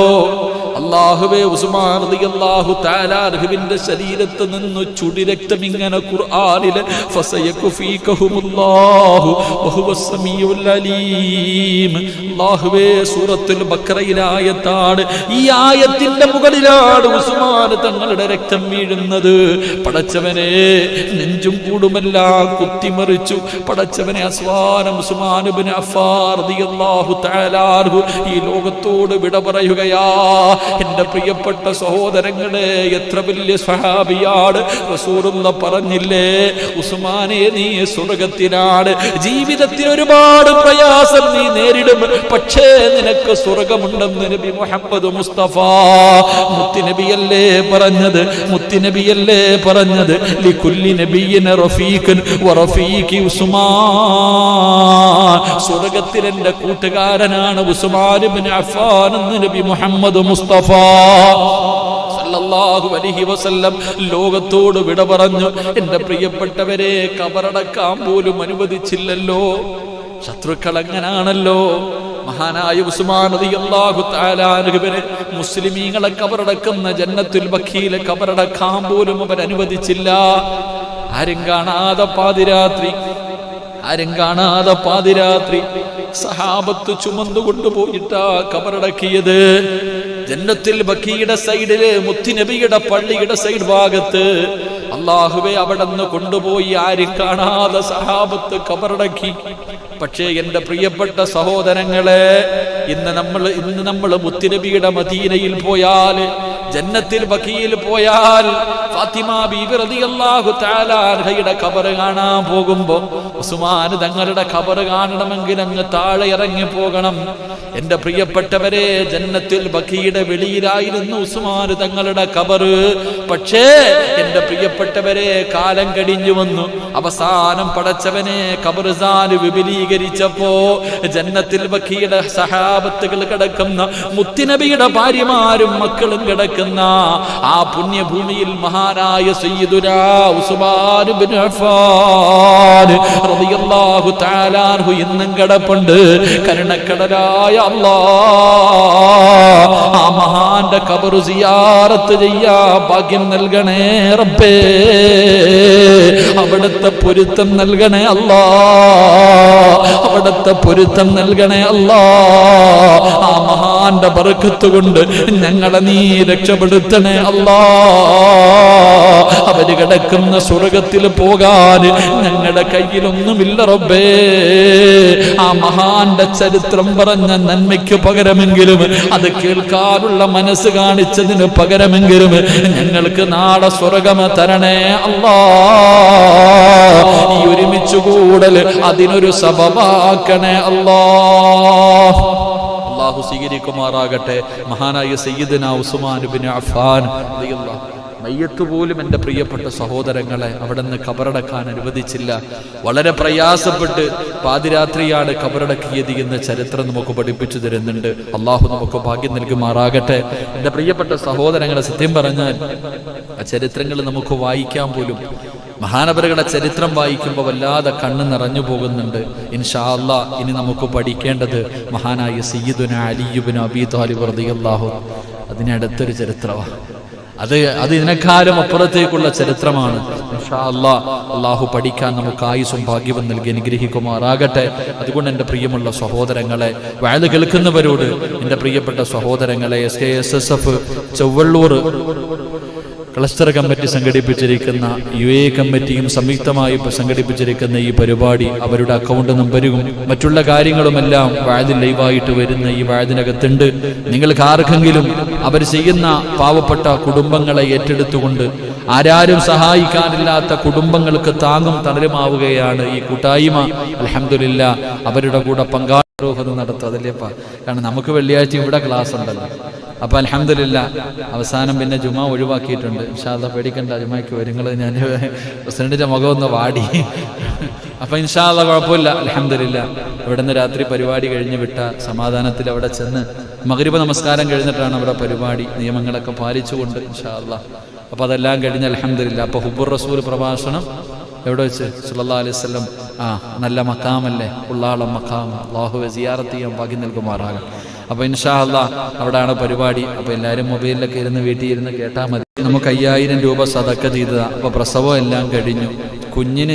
അല്ലാഹുവേ, ഉസ്മാൻ റളിയല്ലാഹു തആല അൻഹുവിന്റെ ശരീരത്തിൽ നിന്ന് ചുടിരക്തം ഇങ്ങനെ ഖുർആനിലെ ഫസയകുഫീകഹുമുല്ലാഹു വഹുവസ് സമീഉൽ അലീം. അല്ലാഹുവേ, സൂറത്തുൽ ബഖറയിലെ ആയത്താണ്. ഈ ആയത്തിന്റെ മുകളിലാണ് ഉസ്മാൻ തങ്ങളുടെ രക്തം വീഴുന്നത്. പടച്ചവനെ, നെഞ്ചും കൂടുമെല്ലാം കുത്തിമറിച്ചു. പടച്ചവനെ, അസ്വാനം ഉസ്മാൻ ഇബ്നു അഫ്ഫാൻ റളിയല്ലാഹു തആല അൻഹു ഈ ലോകത്തോട് വിട പറയുകയാ. എന്റെ പ്രിയപ്പെട്ട സഹോദരങ്ങളെ, എത്ര വലിയ സ്വഹാബിയാണ്. റസൂലുള്ളാഹി പറഞ്ഞില്ലേ, ഉസ്മാനെ നീ സ്വർഗത്തിലാണ്. ജീവിതത്തിൽ ഒരുപാട് പ്രയാസം നീ നേരിടും, പക്ഷേ നിനക്ക് സ്വർഗമുണ്ടെന്ന് നബി മുഹമ്മദ് മുസ്തഫ മുത്തുനബിയല്ലേ പറഞ്ഞത്. മുത്തുനബിയല്ലേ പറഞ്ഞത്, ലികുല്ലി നബിയിൻ റഫീഖൻ വറഫീഖി ഉസ്മാൻ. സ്വർഗത്തിൽ എന്റെ കൂട്ടുകാരനാണ് ഉസ്മാൻ ഇബ്നു അഫ്ഫാൻ എന്ന് നബി മുഹമ്മദ് മുസ്തഫ സല്ലല്ലാഹു അലൈഹി വസല്ലം ലോകത്തോട് വിട പറഞ്ഞു. എന്റെ പ്രിയപ്പെട്ടവരെ, കബറടക്കാൻ പോലും അനുവദിച്ചില്ലല്ലോ. ശത്രുക്കൾ അങ്ങനാണല്ലോ. മഹാനായ ഉസ്മാൻ റളിയല്ലാഹു തആല അൻഹുവിനെ മുസ്ലിമീങ്ങളെ കബറടക്കുന്ന ജന്നത്തുൽ ബഖീൽ കബറടക്കാൻ പോലും അവർ അനുവദിച്ചില്ല. ആരും കാണാതെ പാതിരാത്രി സഹാബത്ത് ചുമന്നു കൊണ്ടുപോയിട്ടാ കബറടക്കിയത്. ജന്നത്തുൽ ബഖീയുടെ സൈഡില് മുത്തുനബിയുടെ പള്ളിയുടെ സൈഡ് ഭാഗത്ത് അല്ലാഹുവേ അവിടെ നിന്ന് കൊണ്ടുപോയി ആരും കാണാതെ സഹാബത്ത് കബറടക്കി. പക്ഷേ എന്റെ പ്രിയപ്പെട്ട സഹോദരങ്ങളെ, ഇന്ന് നമ്മൾ മുത്തുനബിയുടെ മദീനയിൽ പോയാൽ, ജന്നത്തുൽ ബഖീയിൽ പോയാൽ, ഫാത്തിമ ബീവി റളിയല്ലാഹു തആല അൻഹയുടെ ഖബർ കാണാൻ പോകുമ്പോ ഉസ്മാൻ തങ്ങളുടെ ഖബർ കാണണമെങ്കിൽ അങ്ങ് താഴെ ഇറങ്ങി പോകണം. എന്റെ പ്രിയപ്പെട്ടവരെ, ജന്നത്തുൽ ബഖീയുടെ വെളിയിലായിരുന്നു ഉസ്മാൻ തങ്ങളുടെ ഖബർ. പക്ഷേ എന്റെ പ്രിയപ്പെട്ടവരെ, കാലം കഴിഞ്ഞു വന്നു. അവസാനം പടച്ചവനെ ഖബർസ്ഥാൻ വിപുലീകരിച്ചപ്പോ ജന്നത്തുൽ ബഖീയുടെ സഹാബത്തുകൾ കിടക്കുന്ന, മുത്തുനബിയുടെ ഭാര്യമാരും മക്കളും കിടക്കുന്ന ആ പുണ്യഭൂമിയിൽ മഹാനായ സയ്യിദുനാ ഉസ്മാൻ ഇബ്നു അഫ്ഫാൻ റളിയല്ലാഹു തആല അൻഹു ഇന്നും കിടപ്പുണ്ട്. കരുണക്കടലായ അല്ലാഹ്, ആ മഹാന്റെ ഖബർ സിയാറത്ത് ചെയ്യാ ഭാഗ്യം നൽകണേ റബ്ബേ. അവിടുത്തെ പൊരുത്തം നൽകണേ അല്ലാഹ്, അവിടുത്തെ പൊരുത്തം നൽകണേ അല്ലാഹ്. ആ മഹാന്റെ ബർക്കത്ത് കൊണ്ട് ഞങ്ങളെ നീ രക്ഷപ്പെടുത്തണേ അല്ലാഹ്. അവര് കിടക്കുന്ന സ്വർഗത്തിൽ പോകാൻ ഞങ്ങളുടെ കയ്യിലൊന്നുമില്ല റബ്ബേ. ആ മഹാന്റെ ചരിത്രം പറഞ്ഞ നന്മയ്ക്ക് പകരമെങ്കിലും, അത് കേൾക്കാനുള്ള മനസ്സ് കാണിച്ചതിന് പകരമെങ്കിലും ഞങ്ങൾക്ക് നാളെ സ്വർഗം തരണേ അല്ലാഹ്. ഈ ഒരുമിച്ച് കൂടൽ അതിനൊരു സബബാക്കണേ അല്ലാഹ്. അല്ലാഹു സ്വീകരിക്കുമാറാകട്ടെ. മഹാനായ സയ്യിദുനാ ഉസ്മാൻ ഇബ്നു അഫ്ഫാൻ റളിയല്ലാഹു മയ്യത്ത് പോലും എൻ്റെ പ്രിയപ്പെട്ട സഹോദരങ്ങളെ അവിടെ നിന്ന് ഖബറടക്കാൻ അനുവദിച്ചില്ല. വളരെ പ്രയാസപ്പെട്ട് പാതിരാത്രിയാണ് ഖബറടക്കിയത് എന്ന ചരിത്രം നമുക്ക് പഠിപ്പിച്ചു തരുന്നുണ്ട്. അള്ളാഹു നമുക്ക് ഭാഗ്യം നൽകുമാറാകട്ടെ. എൻ്റെ പ്രിയപ്പെട്ട സഹോദരങ്ങളെ, സത്യം പറഞ്ഞാൽ ആ ചരിത്രങ്ങൾ നമുക്ക് വായിക്കാൻ പോലും, മഹാനവറുകളുടെ ചരിത്രം വായിക്കുമ്പോൾ വല്ലാതെ കണ്ണ് നിറഞ്ഞു പോകുന്നുണ്ട്. ഇൻഷാ അല്ലാഹ് ഇനി നമുക്ക് പഠിക്കേണ്ടത് മഹാനായ സയ്യിദുന അലി ഇബ്നു അബീ ത്വാലിബ് റളിയല്ലാഹു അതിനടുത്തൊരു ചരിത്രമാണ്. അത് ഇതിനേക്കാളും അപ്പുറത്തേക്കുള്ള ചരിത്രമാണ്. ഇൻഷാ അല്ലാഹ് അള്ളാഹു പഠിക്കാൻ നമുക്ക് ആയുസ്സും ഭാഗ്യവും നൽകി അനുഗ്രഹിക്കുമാറാകട്ടെ. അതുകൊണ്ട് എൻ്റെ പ്രിയമുള്ള സഹോദരങ്ങളെ, വഅദ് കേൾക്കുന്നവരോട്, എൻ്റെ പ്രിയപ്പെട്ട സഹോദരങ്ങളെ, SKSSF ചൊവ്വള്ളൂർ ക്ലസ്റ്റർ കമ്മിറ്റി സംഘടിപ്പിച്ചിരിക്കുന്ന UA കമ്മിറ്റിയും സംയുക്തമായി സംഘടിപ്പിച്ചിരിക്കുന്ന ഈ പരിപാടി, അവരുടെ അക്കൗണ്ട് നമ്പരും മറ്റുള്ള കാര്യങ്ങളുമെല്ലാം വഅദിൽ ലൈവായിട്ട് വരുന്ന ഈ വഅദിനകത്തുണ്ട്. നിങ്ങൾക്ക് ആർക്കെങ്കിലും അവർ ചെയ്യുന്ന പാവപ്പെട്ട കുടുംബങ്ങളെ ഏറ്റെടുത്തുകൊണ്ട് ആരാരും സഹായിക്കാനില്ലാത്ത കുടുംബങ്ങൾക്ക് താങ്ങും തണലുമാവുകയാണ് ഈ കൂട്ടായ്മ. അൽഹംദുലില്ലാ അവരുടെ കൂടെ പങ്കാളിത്തം നടത്തുക. അതല്ലേപ്പാ, കാരണം നമുക്ക് വെള്ളിയാഴ്ച ഇവിടെ ക്ലാസ് ഉണ്ടല്ലോ. അപ്പം അൽഹംദുലില്ലാ അവസാനം പിന്നെ ജുമാ ഒഴിവാക്കിയിട്ടുണ്ട്. ഇൻഷാ അല്ലാഹ് പേടിക്കണ്ട, ജുമായ്ക്ക് വരുങ്ങൾ. ഞാൻ പ്രസിഡന്റിന്റെ മുഖം ഒന്ന് വാടി. അപ്പം ഇൻഷാ അല്ലാഹ് കുഴപ്പമില്ല. അൽഹംദുലില്ലാ ഇവിടെ നിന്ന് രാത്രി പരിപാടി കഴിഞ്ഞ് വിട്ട സമാധാനത്തിൽ അവിടെ ചെന്ന് മഗ്രിബ് നമസ്കാരം കഴിഞ്ഞിട്ടാണ് അവിടെ പരിപാടി, നിയമങ്ങളൊക്കെ പാലിച്ചുകൊണ്ട് ഇൻഷാ അല്ലാഹ്. അപ്പം അതെല്ലാം കഴിഞ്ഞ് അൽഹംദുലില്ലാ. അപ്പോൾ ഹുബ്ബുർ റസൂൽ പ്രഭാഷണം എവിടെ വെച്ച്? സല്ലല്ലാഹു അലൈഹി വസല്ലം നല്ല മക്കാമല്ലേ, ഉള്ളാളം മക്കാം. അല്ലാഹുവെ സിയാറത്ത് ചെയ്യാൻ ഭാഗ്യം നൽകുമാറാകട്ടെ. അപ്പോൾ ഇൻഷാ അല്ലാഹ് അവിടെയാണ് പരിപാടി. അപ്പോൾ എല്ലാവരും മൊബൈലിലൊക്കെ ഇരുന്ന് വീട്ടിൽ ഇരുന്ന് കേട്ടാൽ മതി. നമുക്ക് 5000 രൂപ സദക്ക ചെയ്തതാ. അപ്പോൾ പ്രസവം എല്ലാം കഴിഞ്ഞു. കുഞ്ഞിന്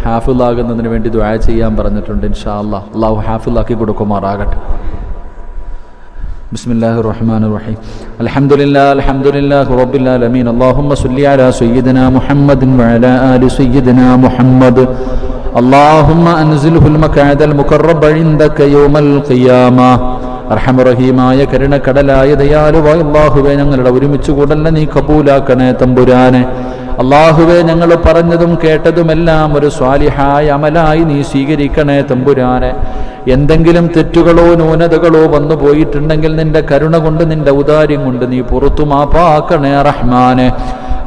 ഹാഫിളാകുന്നതിന് വേണ്ടി ദുആ ചെയ്യാൻ പറഞ്ഞിട്ടുണ്ട്. ഇൻഷാ അല്ലാഹ് അല്ലാഹു ഹാഫിളാക്കി കൊടുക്കുമാറാകട്ടെ. ബിസ്മില്ലാഹിർ റഹ്മാനിർ റഹീം. അൽഹംദുലില്ലാഹി റബ്ബിൽ ആലമീൻ. അല്ലാഹുമ്മ സ്വല്ലി അലാ സയ്യിദിനാ മുഹമ്മദിൻ വഅലാ ആലി സയ്യിദിനാ മുഹമ്മദ്. اللهم أنزله المقعد المقرب عندك يوم القيامة. അർഹമറഹീമായ കരുണക്കടലായ ദയാലുവായ അല്ലാഹുവേ, ഞങ്ങളുടെ ഒരുമിച്ച് കൂടല്ല നീ കബൂലാക്കണേ തമ്പുരാനെ. അല്ലാഹുവേ, ഞങ്ങൾ പറഞ്ഞതും കേട്ടതുമെല്ലാം ഒരു സ്വാലിഹായ അമലായി നീ സ്വീകരിക്കണേ തമ്പുരാനെ. എന്തെങ്കിലും തെറ്റുകളോ ന്യൂനതകളോ വന്നു പോയിട്ടുണ്ടെങ്കിൽ നിന്റെ കരുണ കൊണ്ട്, നിന്റെ ഔദാര്യം കൊണ്ട് നീ പുറത്തു മാപ്പാക്കണേ റഹ്മാനെ.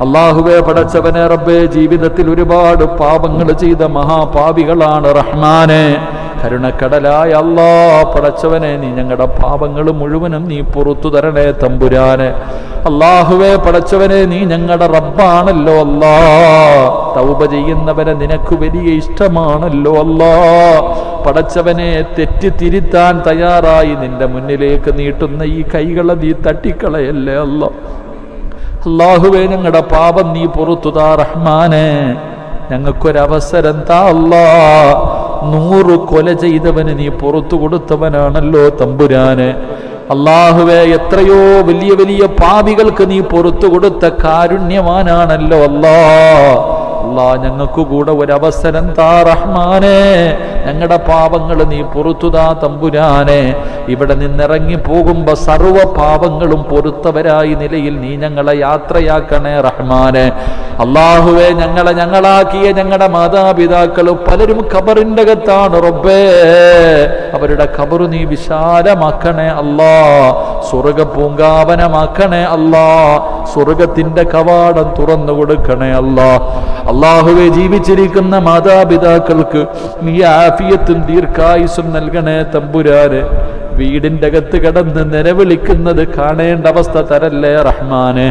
അല്ലാഹുവേ, പടച്ചവനെ റബ്ബേ, ജീവിതത്തിൽ ഒരുപാട് പാപങ്ങൾ ചെയ്ത മഹാപാപികളാണ് റഹ്മാനെ. കരുണക്കടലായ അല്ലാ, പടച്ചവനെ, നീ ഞങ്ങളുടെ പാപങ്ങൾ മുഴുവനും നീ പുറത്തു തരണേ തമ്പുരാനെ. അല്ലാഹുവേ, പടച്ചവനെ, നീ ഞങ്ങളുടെ റബ്ബാണല്ലോ അല്ലാ. തൗബ ചെയ്യുന്നവനെ നിനക്ക് വലിയ ഇഷ്ടമാണല്ലോ അല്ലാ. പടച്ചവനെ, തെറ്റ് തിരുത്താൻ തയ്യാറായി നിന്റെ മുന്നിലേക്ക് നീട്ടുന്ന ഈ കൈകളെ നീ തട്ടിക്കളയല്ലേ അല്ലാ. അല്ലാഹുവേ, ഞങ്ങളുടെ പാപം നീ പുറത്തു താ റഹ്മാനെ. ഞങ്ങൾക്കൊരവസരം താ അല്ലാ. 100 കൊല ചെയ്തവന് നീ പുറത്തു കൊടുത്തവനാണല്ലോ തമ്പുരാനെ. അല്ലാഹുവേ, എത്രയോ വലിയ വലിയ പാപികൾക്ക് നീ പുറത്തു കൊടുത്ത കാരുണ്യവാനാണല്ലോ അല്ലാ. അല്ലാ, ഞങ്ങൾക്ക് കൂടെ ഒരവസരം താ റഹ്മാനെ. ഞങ്ങളുടെ പാപങ്ങൾ നീ പുറത്തു താ തമ്പുരാനെ. ഇവിടെ നിന്നിറങ്ങി പോകുമ്പോ സർവ്വ പാപങ്ങളും പൊറുത്തവരായി നിലയിൽ നീ ഞങ്ങളെ യാത്രയാക്കണേ റഹ്മാനെ. അല്ലാഹുവേ, ഞങ്ങളാക്കിയ ഞങ്ങളുടെ മാതാപിതാക്കൾ പലരും ഖബറിന്റെ അകത്താണ് റബ്ബേ. അവരുടെ ഖബറ് നീ വിശാലമാക്കണേ അല്ലാ. സ്വർഗ പൂങ്കാവനമാക്കണേ അല്ലാ. സ്വർഗത്തിന്റെ കവാടം തുറന്നു കൊടുക്കണേ അല്ലാ. അല്ലാഹുവേ, ജീവിച്ചിരിക്കുന്ന മാതാപിതാക്കൾക്ക് നീ ആഫിയത്തും ദീർഘായുസ്സും നൽകണേ തമ്പുരാനെ. വീടിന്റെ അകത്ത് കിടന്ന് നിലവിളിക്കുന്നത് കാണേണ്ട അവസ്ഥ തരല്ലേ റഹ്മാനെ.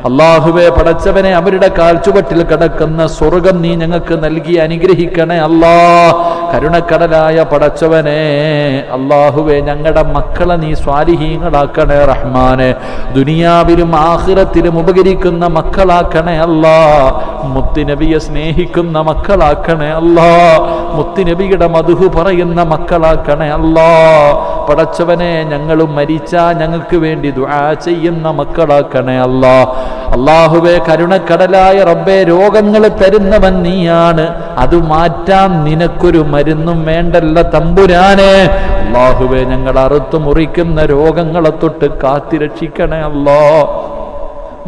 അല്ലാഹുവേ, പടച്ചവനെ, അവരുടെ കാൽച്ചുവട്ടിൽ കിടക്കുന്ന സ്വർഗം നീ ഞങ്ങൾക്ക് നൽകി അനുഗ്രഹിക്കണേ അല്ലാ. കരുണക്കടലായ പടച്ചവനെ, അല്ലാഹുവേ, ഞങ്ങളുടെ മക്കളെ നീ സ്വാലിഹീങ്ങളാക്കണേ റഹ്മാനെ. ദുനിയാവിലും ആഖിറത്തിലും ഉപകരിക്കുന്ന മക്കളാക്കണേ അല്ലാ. മുത്തുനബിയെ സ്നേഹിക്കുന്ന മക്കളാക്കണേ അല്ലാ. മുത്തുനബിയുടെ മദ്ഹ് പറയുന്ന മക്കളാക്കണേ അല്ലാ. പടച്ചവനെ, ഞങ്ങളും മരിച്ചാ ഞങ്ങൾക്ക് വേണ്ടി ദുആ ചെയ്യുന്ന മക്കളാക്കണേ അല്ലാ. അല്ലാഹുവേ, കരുണക്കടലായ റബ്ബേ, രോഗങ്ങൾ തരുന്നവൻ നീയാണ്. അത് മാറ്റാൻ നിനക്കൊരു മരുന്നും വേണ്ടല്ല തമ്പുരാനെ. അല്ലാഹുവേ, ഞങ്ങൾ അറുത്തു മുറിക്കുന്ന രോഗങ്ങളെ തൊട്ട് കാത്തിരക്ഷിക്കണേ അല്ലാ.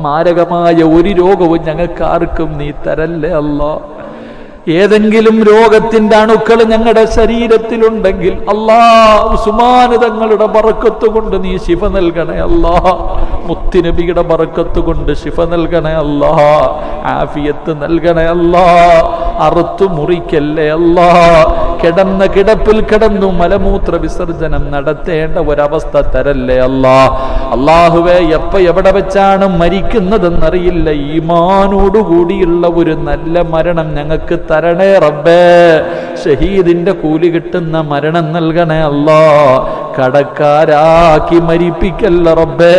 മാരകമായ ഒരു രോഗവും ഞങ്ങൾക്ക് ആർക്കും നീ തരല്ലേ അല്ലാ. ഏതെങ്കിലും രോഗത്തിന്റെ അണുക്കൾ ഞങ്ങളുടെ ശരീരത്തിലുണ്ടെങ്കിൽ അല്ലാഹ് ഉസ്മാൻ തങ്ങളുടെ ബറക്കത്ത് കൊണ്ട് നീ ശിഫ നൽകണേ അല്ലാഹ്. മുത്തുനബിയുടെ ബറക്കത്ത് കൊണ്ട് ശിഫ നൽകണേ അല്ലാഹ്. ആഫിയത്ത് നൽകണേ അല്ലാഹ്. അറുത്തു മുറിക്കല്ലേ അല്ലാഹ്. കിടന്ന കിടപ്പിൽ കിടന്നു മലമൂത്ര വിസർജനം നടത്തേണ്ട ഒരവസ്ഥ തരല്ലേ അല്ലാഹ്. അല്ലാഹുവേ, എവിടെ വെച്ചാണ് മരിക്കുന്നതെന്നറിയില്ല, ഈമാനോടുകൂടിയുള്ള ഒരു നല്ല മരണം ഞങ്ങൾക്ക് തരണേ റബ്ബേ. ഷഹീദിന്റെ കൂലി കിട്ടുന്ന മരണം നൽകണേ അല്ലാഹ്. കടക്കാരാക്കി മരിപ്പിക്കല്ല റബ്ബേ.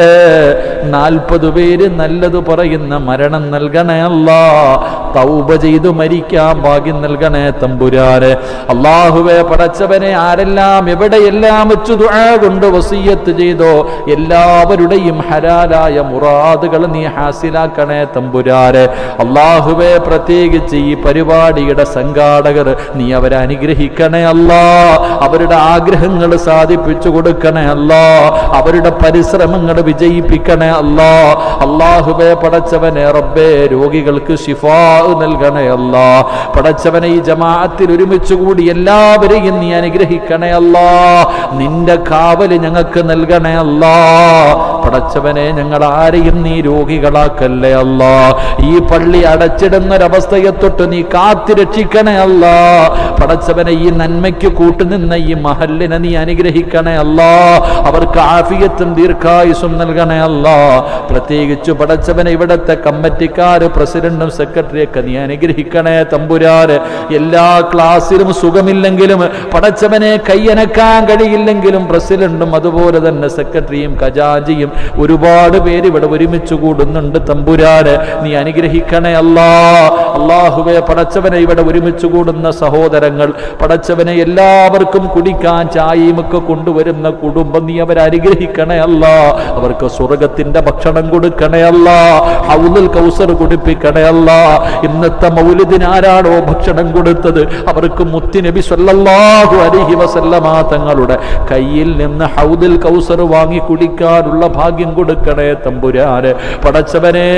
40 പേര് നല്ലത് പറയുന്ന മരണം നൽകണേ അല്ലാഹ്. തൗബ ചെയ്തു മരിക്കാൻ ഭാഗ്യം നൽകണേ തമ്പുരാനെ. അല്ലാഹുവേ, പടച്ചവനെ, ആരെല്ലാം എവിടെയെല്ലാം വെച്ച് ദുആ കൊണ്ട് വസിയ്യത്ത് ചെയ്തോ എല്ലാവരുടെയും ഹലാലായ മുറാദുകൾ നീ ഹാസിലാക്കണേ തമ്പുരാനെ. അല്ലാഹുവേ, പ്രത്യേകിച്ച് ഈ പരിപാടിയുടെ സംഘാടകർ നീ അവരെ അനുഗ്രഹിക്കണേ അല്ലാഹ്. അവരുടെ ആഗ്രഹങ്ങൾ സാധിപ്പിച്ചു കൊടുക്കണേ അല്ലാഹ്. അവരുടെ പരിശ്രമങ്ങൾ വിജയിപ്പിക്കണേ അല്ലാഹ്. അല്ലാഹുവേ, പടച്ചവനെ റബ്ബേ, രോഗികൾക്ക് ശിഫാ നൽകണേ അല്ലാഹ്. പടച്ചവനെ, ഈ ജമാഅത്തിൽ ഒരുമിച്ച് കൂടി എല്ലാവരെയും നീ അനുഗ്രഹിക്കണേ അല്ലാഹ്. നിന്റെ കാവല് ഞങ്ങൾക്ക് നൽകണേ അല്ലാഹ്. പടച്ചവനെ, ഞങ്ങൾ ആരെയും നീ രോഗികളാക്കല്ലേ അല്ലാഹ്. ഈ പള്ളി അടച്ചിടുന്നൊരവസ്ഥയെ തൊട്ട് നീ കാത്തിരക്ഷിക്കണേ അല്ലാഹ്. പടച്ചവനെ, ഈ നന്മയ്ക്ക് കൂട്ടുനിന്ന ഈ മഹല്ലിനെ നീ അനുഗ്രഹിക്കണേ അല്ലാഹ്. അവർക്ക് ആഫിയത്തും ദീർഘായുസ്സും നൽകണേ അല്ലാഹ്. പ്രത്യേകിച്ച് പടച്ചവനെ, ഇവിടത്തെ കമ്മിറ്റിക്കാര്, പ്രസിഡന്റും സെക്രട്ടറിയൊക്കെ നീ അനുഗ്രഹിക്കണേ തമ്പുരാന്. എല്ലാ ക്ലാസ്സിലും സുഖമില്ലെങ്കിലും പടച്ചവനെ, കയ്യനക്കാൻ കഴിയില്ലെങ്കിലും പ്രസിഡന്റും അതുപോലെ തന്നെ സെക്രട്ടറിയും ഖജാജിയും ഒരുപാട് പേര് ഇവിടെ ഒരുമിച്ച് കൂടുന്നുണ്ട് തമ്പുരാന്. നീ അനുഗ്രഹിക്കണേ അല്ലാഹ്. അല്ലാഹുവേ, പടച്ചവനെ, ഇവിടെ ഒരുമിച്ച് കൂടുന്ന സഹോദരങ്ങൾ, പടച്ചവനെ, എല്ലാവർക്കും കുടിക്കാൻ ചായയും ഒക്കെ കൊണ്ടുവരുന്ന കുടുംബം നീ അവരെ അനുഗ്രഹിക്കണേ അല്ലാഹ്. അവർക്ക് സ്വർഗത്തിന്റെ ഭക്ഷണം കൊടുക്കണേ അല്ലാഹ്. ഹൗദുൽ കൗസർ കുടിപ്പിക്കണേ അല്ലാഹ്. ഇന്നത്തെ മൗലിദിന് ആരാണോ ഭക്ഷണം കൊടുത്തത് അവർക്ക് മുത്തുനബി സ്വല്ലല്ലാഹു അലൈഹി വസല്ലമ തങ്ങളുടെ കയ്യിൽ നിന്ന് ഹൗദുൽ കൗസർ വാങ്ങി കുടിക്കാനുള്ള ഭാഗ്യം കൊടുക്കണേ തമ്പുരാനെ. പടച്ചവനെ,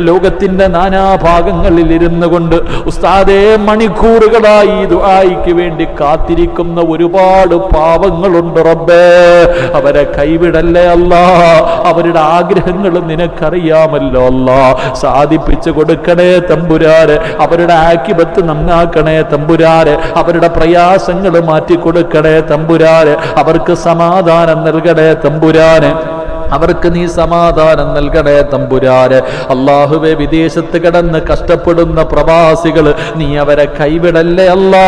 ലോകത്തിന്റെ നാനാഭാഗങ്ങളിൽ ഇരുന്നു കൊണ്ട് ഉസ്താദേ മണിക്കൂറുകളായി ദുആയ്ക്ക് വേണ്ടി കാത്തിരിക്കുന്ന ഒരുപാട് പാവങ്ങളുണ്ട് റബ്ബേ. അവരെ കൈവിടല്ലേ അല്ലാഹ്. അവരുടെ ആഗ്രഹങ്ങൾ നിനക്കറിയാമല്ലോ അല്ലാഹ്. സാധിപ്പിച്ചു കൊടുക്കണേ തമ്പുരാനെ. അവരുടെ ആക്കിബത്ത് നന്നാക്കണേ തമ്പുരാനെ. അവരുടെ പ്രയാസങ്ങൾ മാറ്റിക്കൊടുക്കണേ തമ്പുരാനെ. അവർക്ക് സമാധാനം നൽകണേ തമ്പുരാനെ. അവർക്ക് നീ സമാധാനം നൽകണേ തമ്പുരാനെ. അല്ലാഹുവേ, വിദേശത്ത് കിടന്ന് കഷ്ടപ്പെടുന്ന പ്രവാസികൾ നീ അവരെ കൈവിടല്ലേ അല്ലാ.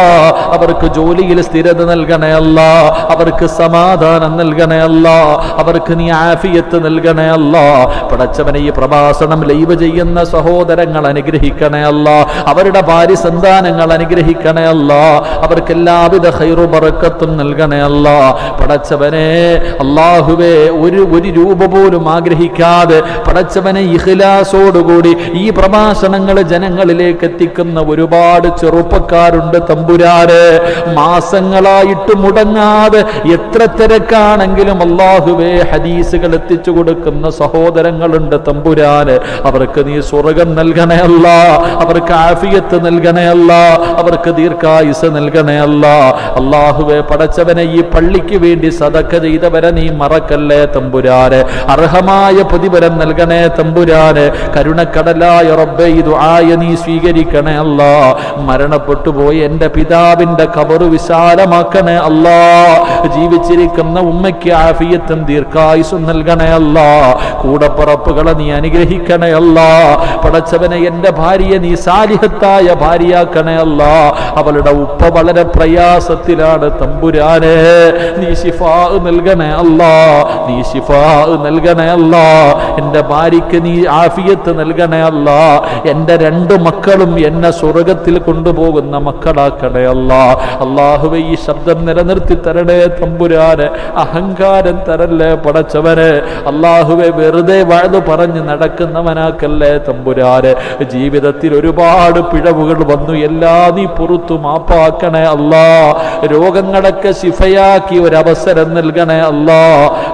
അവർക്ക് ജോലിയിൽ സ്ഥിരത നൽകണേ അല്ലാ. അവർക്ക് സമാധാനം നൽകണേ അല്ലാ. അവർക്ക് നീ ആഫിയത്ത് നൽകണേ അല്ലാ. പടച്ചവനെ, ഈ പ്രഭാഷണം ലൈവ് ചെയ്യുന്ന സഹോദരങ്ങൾ അനുഗ്രഹിക്കണേ അല്ലാ. അവരുടെ ഭാര്യ സന്താനങ്ങൾ അനുഗ്രഹിക്കണേ അല്ലാ. അവർക്ക് എല്ലാവിധ ഖൈറു ബറക്കത്തും നൽകണേ അല്ലാ. പടച്ചവനെ, അല്ലാഹുവേ, ഒരു രൂപ പോലും ആഗ്രഹിക്കാതെ പടച്ചവനെ ഇഖ്ലാസോടുകൂടി ഈ പ്രഭാഷണങ്ങൾ ജനങ്ങളിലേക്ക് എത്തിക്കുന്ന ഒരുപാട് ചെറുപ്പക്കാരുണ്ട് തമ്പുരാനെ. മാസങ്ങളായിട്ട് മുടങ്ങാതെ എത്ര തിരക്കാണെങ്കിലും അല്ലാഹുവേ ഹദീസുകൾ എത്തിച്ചു കൊടുക്കുന്ന സഹോദരങ്ങളുണ്ട് തമ്പുരാനെ. അവർക്ക് നീ സ്വർഗം നൽകണേ അല്ലാ. അവർക്ക് ആഫിയത്ത് നൽകണേ അല്ലാ. അവർക്ക് ദീർഘായുസ് നൽകണേ അല്ലാ. അല്ലാഹുവേ, പടച്ചവനെ, ഈ പള്ളിക്ക് വേണ്ടി സദഖ ചെയ്തവരെ നീ മറക്കല്ലേ തമ്പുരാനെ. അർഹമായ പ്രതിഫലം നൽകണേ തമ്പുരാനെ. കരുണക്കടലായ റബ്ബേ, ഈ ദുആയ നീ സ്വീകരിക്കണേ അല്ലാ. മരണപ്പെട്ടു പോയി എൻ്റെ പിതാവിന്റെ ഖബർ വിശാലമാക്കണേ അല്ലാ. ജീവിച്ചിരിക്കുന്ന ഉമ്മയ്ക്ക് ആഫിയത്തും ദീർഘായുസ്സും നൽകണേ അല്ലാ. കൂടപ്പറപ്പുകളെ നീ അനുഗ്രഹിക്കണേ അല്ലാ. പടച്ചവനെ, എൻ്റെ ഭാര്യയെ നീ സാലിഹത്തായ ഭാര്യയാക്കണേ അല്ലാ. അവളുടെ ഉപ്പ വളരെ പ്രയാസത്തിലാണ് തമ്പുരാനെ. നീ ശിഫാ നൽകണേ അല്ലാ. നീ ശിഫാ നൽകണേ അല്ലാ. എൻ്റെ ഭാര്യയ്ക്ക് നീ ആഫിയത്ത് നൽകണേ അല്ലാ. എൻ്റെ 2 മക്കളും എന്നെ സ്വർഗത്തിൽ കൊണ്ടുപോകുന്ന മക്കളാക്കണേ അല്ലാ. അല്ലാഹുവേ, ഈ ശബ്ദം നിലനിർത്തി തരണേ തമ്പുരാനെ. അഹങ്കാരം തരല്ലേ പടച്ചവനെ. അല്ലാഹുവേ, വെറുതെ വഅദ് പറഞ്ഞ് നടക്കുന്നവനാക്കല്ലേ തമ്പുരാനെ. ജീവിതത്തിൽ ഒരുപാട് പിഴവുകൾ വന്നു, എല്ലാം നീ പുറത്തു മാപ്പാക്കണേ അല്ലാ. രോഗങ്ങളൊക്കെ ശിഫയാക്കി ഒരവസരം നൽകണേ അല്ലാ.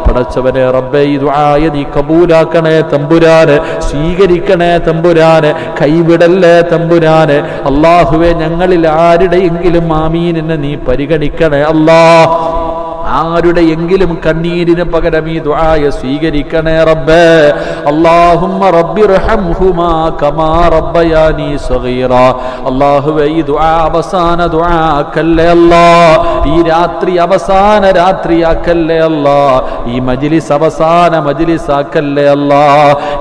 പടച്ചവനെ റബ്ബേ ഈ ദുആയ നീ കബൂലാക്കണേ തമ്പുരാനെ, സ്വീകരിക്കണേ തമ്പുരാനെ, കൈവിടല്ലേ തമ്പുരാനെ. അല്ലാഹുവേ ഞങ്ങളിൽ ആരുടെയെങ്കിലും ആമീനിനെ നീ പരിഗണിക്കണേ അല്ലാ. ആരുടെയെങ്കിലും കണ്ണീരിന് പകരം ഈ ദുആയ സ്വീകരിക്കണേ റബ്ബേ. അല്ലാഹുമ്മ റബ്ബിർഹംഹുമാ കമാ റബ്ബയാനി സഗീറാ. അല്ലാഹുവേ ഈ ദുആ അവസാന ദുആക്കല്ലേ അല്ലാ, ഈ രാത്രി അവസാന രാത്രിയാക്കല്ലേ അല്ലാ, ഈ മജ്ലിസ് അവസാന മജ്ലിസാക്കല്ലേ അല്ലാ.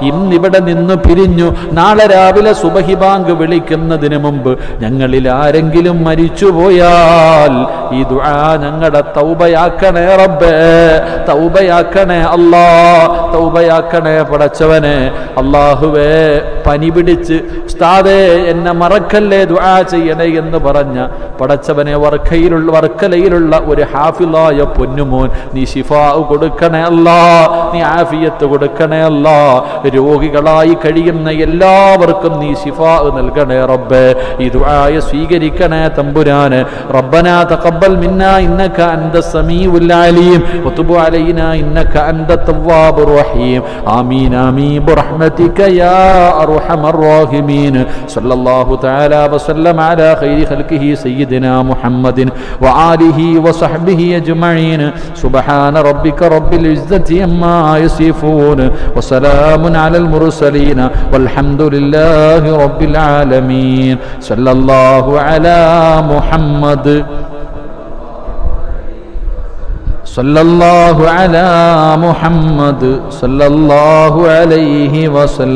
ഇന്നിവിടെ നിന്ന് പിരിഞ്ഞു നാളെ രാവിലെ സുബഹി ബാങ്ക് വിളിക്കുന്നതിന് മുമ്പ് ഞങ്ങളിൽ ആരെങ്കിലും മരിച്ചുപോയാൽ ഈ ദുആ ഞങ്ങളുടെ തൗബയാക്കണേ റബ്ബേ, തൗബയാക്കണേ അല്ലാ, തൗബയാക്കണേ പടച്ചവനെ. അല്ലാഹുവേ പനി പിടിച്ച് ഉസ്താദേ എന്നെ മറക്കല്ലേ ദുആ ചെയ്യണേ എന്ന് പറഞ്ഞ പടച്ചവനെ വർക്കലയിലുള്ള ഒരു ഹാഫിളായ പൊന്നുമോൻ നീ ശിഫാ കൊടുക്കണേ അല്ലാ, നീ ആഫിയത്ത് കൊടുക്കണേ അല്ലാ. രോഗികളായി കഴിയുന്ന എല്ലാവർക്കും നീ ശിഫാ നൽകണേ റബ്ബേ. ഈ ദുആയ സ്വീകരിക്കണേ തമ്പുരാനെ. റബ്ബനാ തഖബ്ബൽ മിന്നാ ഇന്നക അൻത സമീഉൽ അലീം വതുബ് അലൈനാ ഇന്നക അൻത തവ്വാബുർ റഹീം. ആമീൻ ആമീൻ ബിറഹ്മതിക യാ അർഹമർ റഹീമീൻ. സല്ലല്ലാഹു തആല വസല്ലം അലാ ഖൈരി ഖൽഖിഹി സയ്യിദിനാ മുഹമ്മദിൻ വആലിഹി വസഹ്ബിഹി അജ്മഈൻ. സുബ്ഹാന റബ്ബിക റബ്ബിൽ ഇസ്സതി അമ്മാ യസിഫൂൻ വസലാമുൻ അലൽ മുർസലീൻ വൽഹംദുലില്ലാഹി റബ്ബിൽ ആലമീൻ. സല്ലല്ലാഹു അലാ മുഹമ്മദ് സല്ലല്ലാഹു അലാ മുഹമ്മദ് സല്ലല്ലാഹു അലൈഹി വസല്ലം.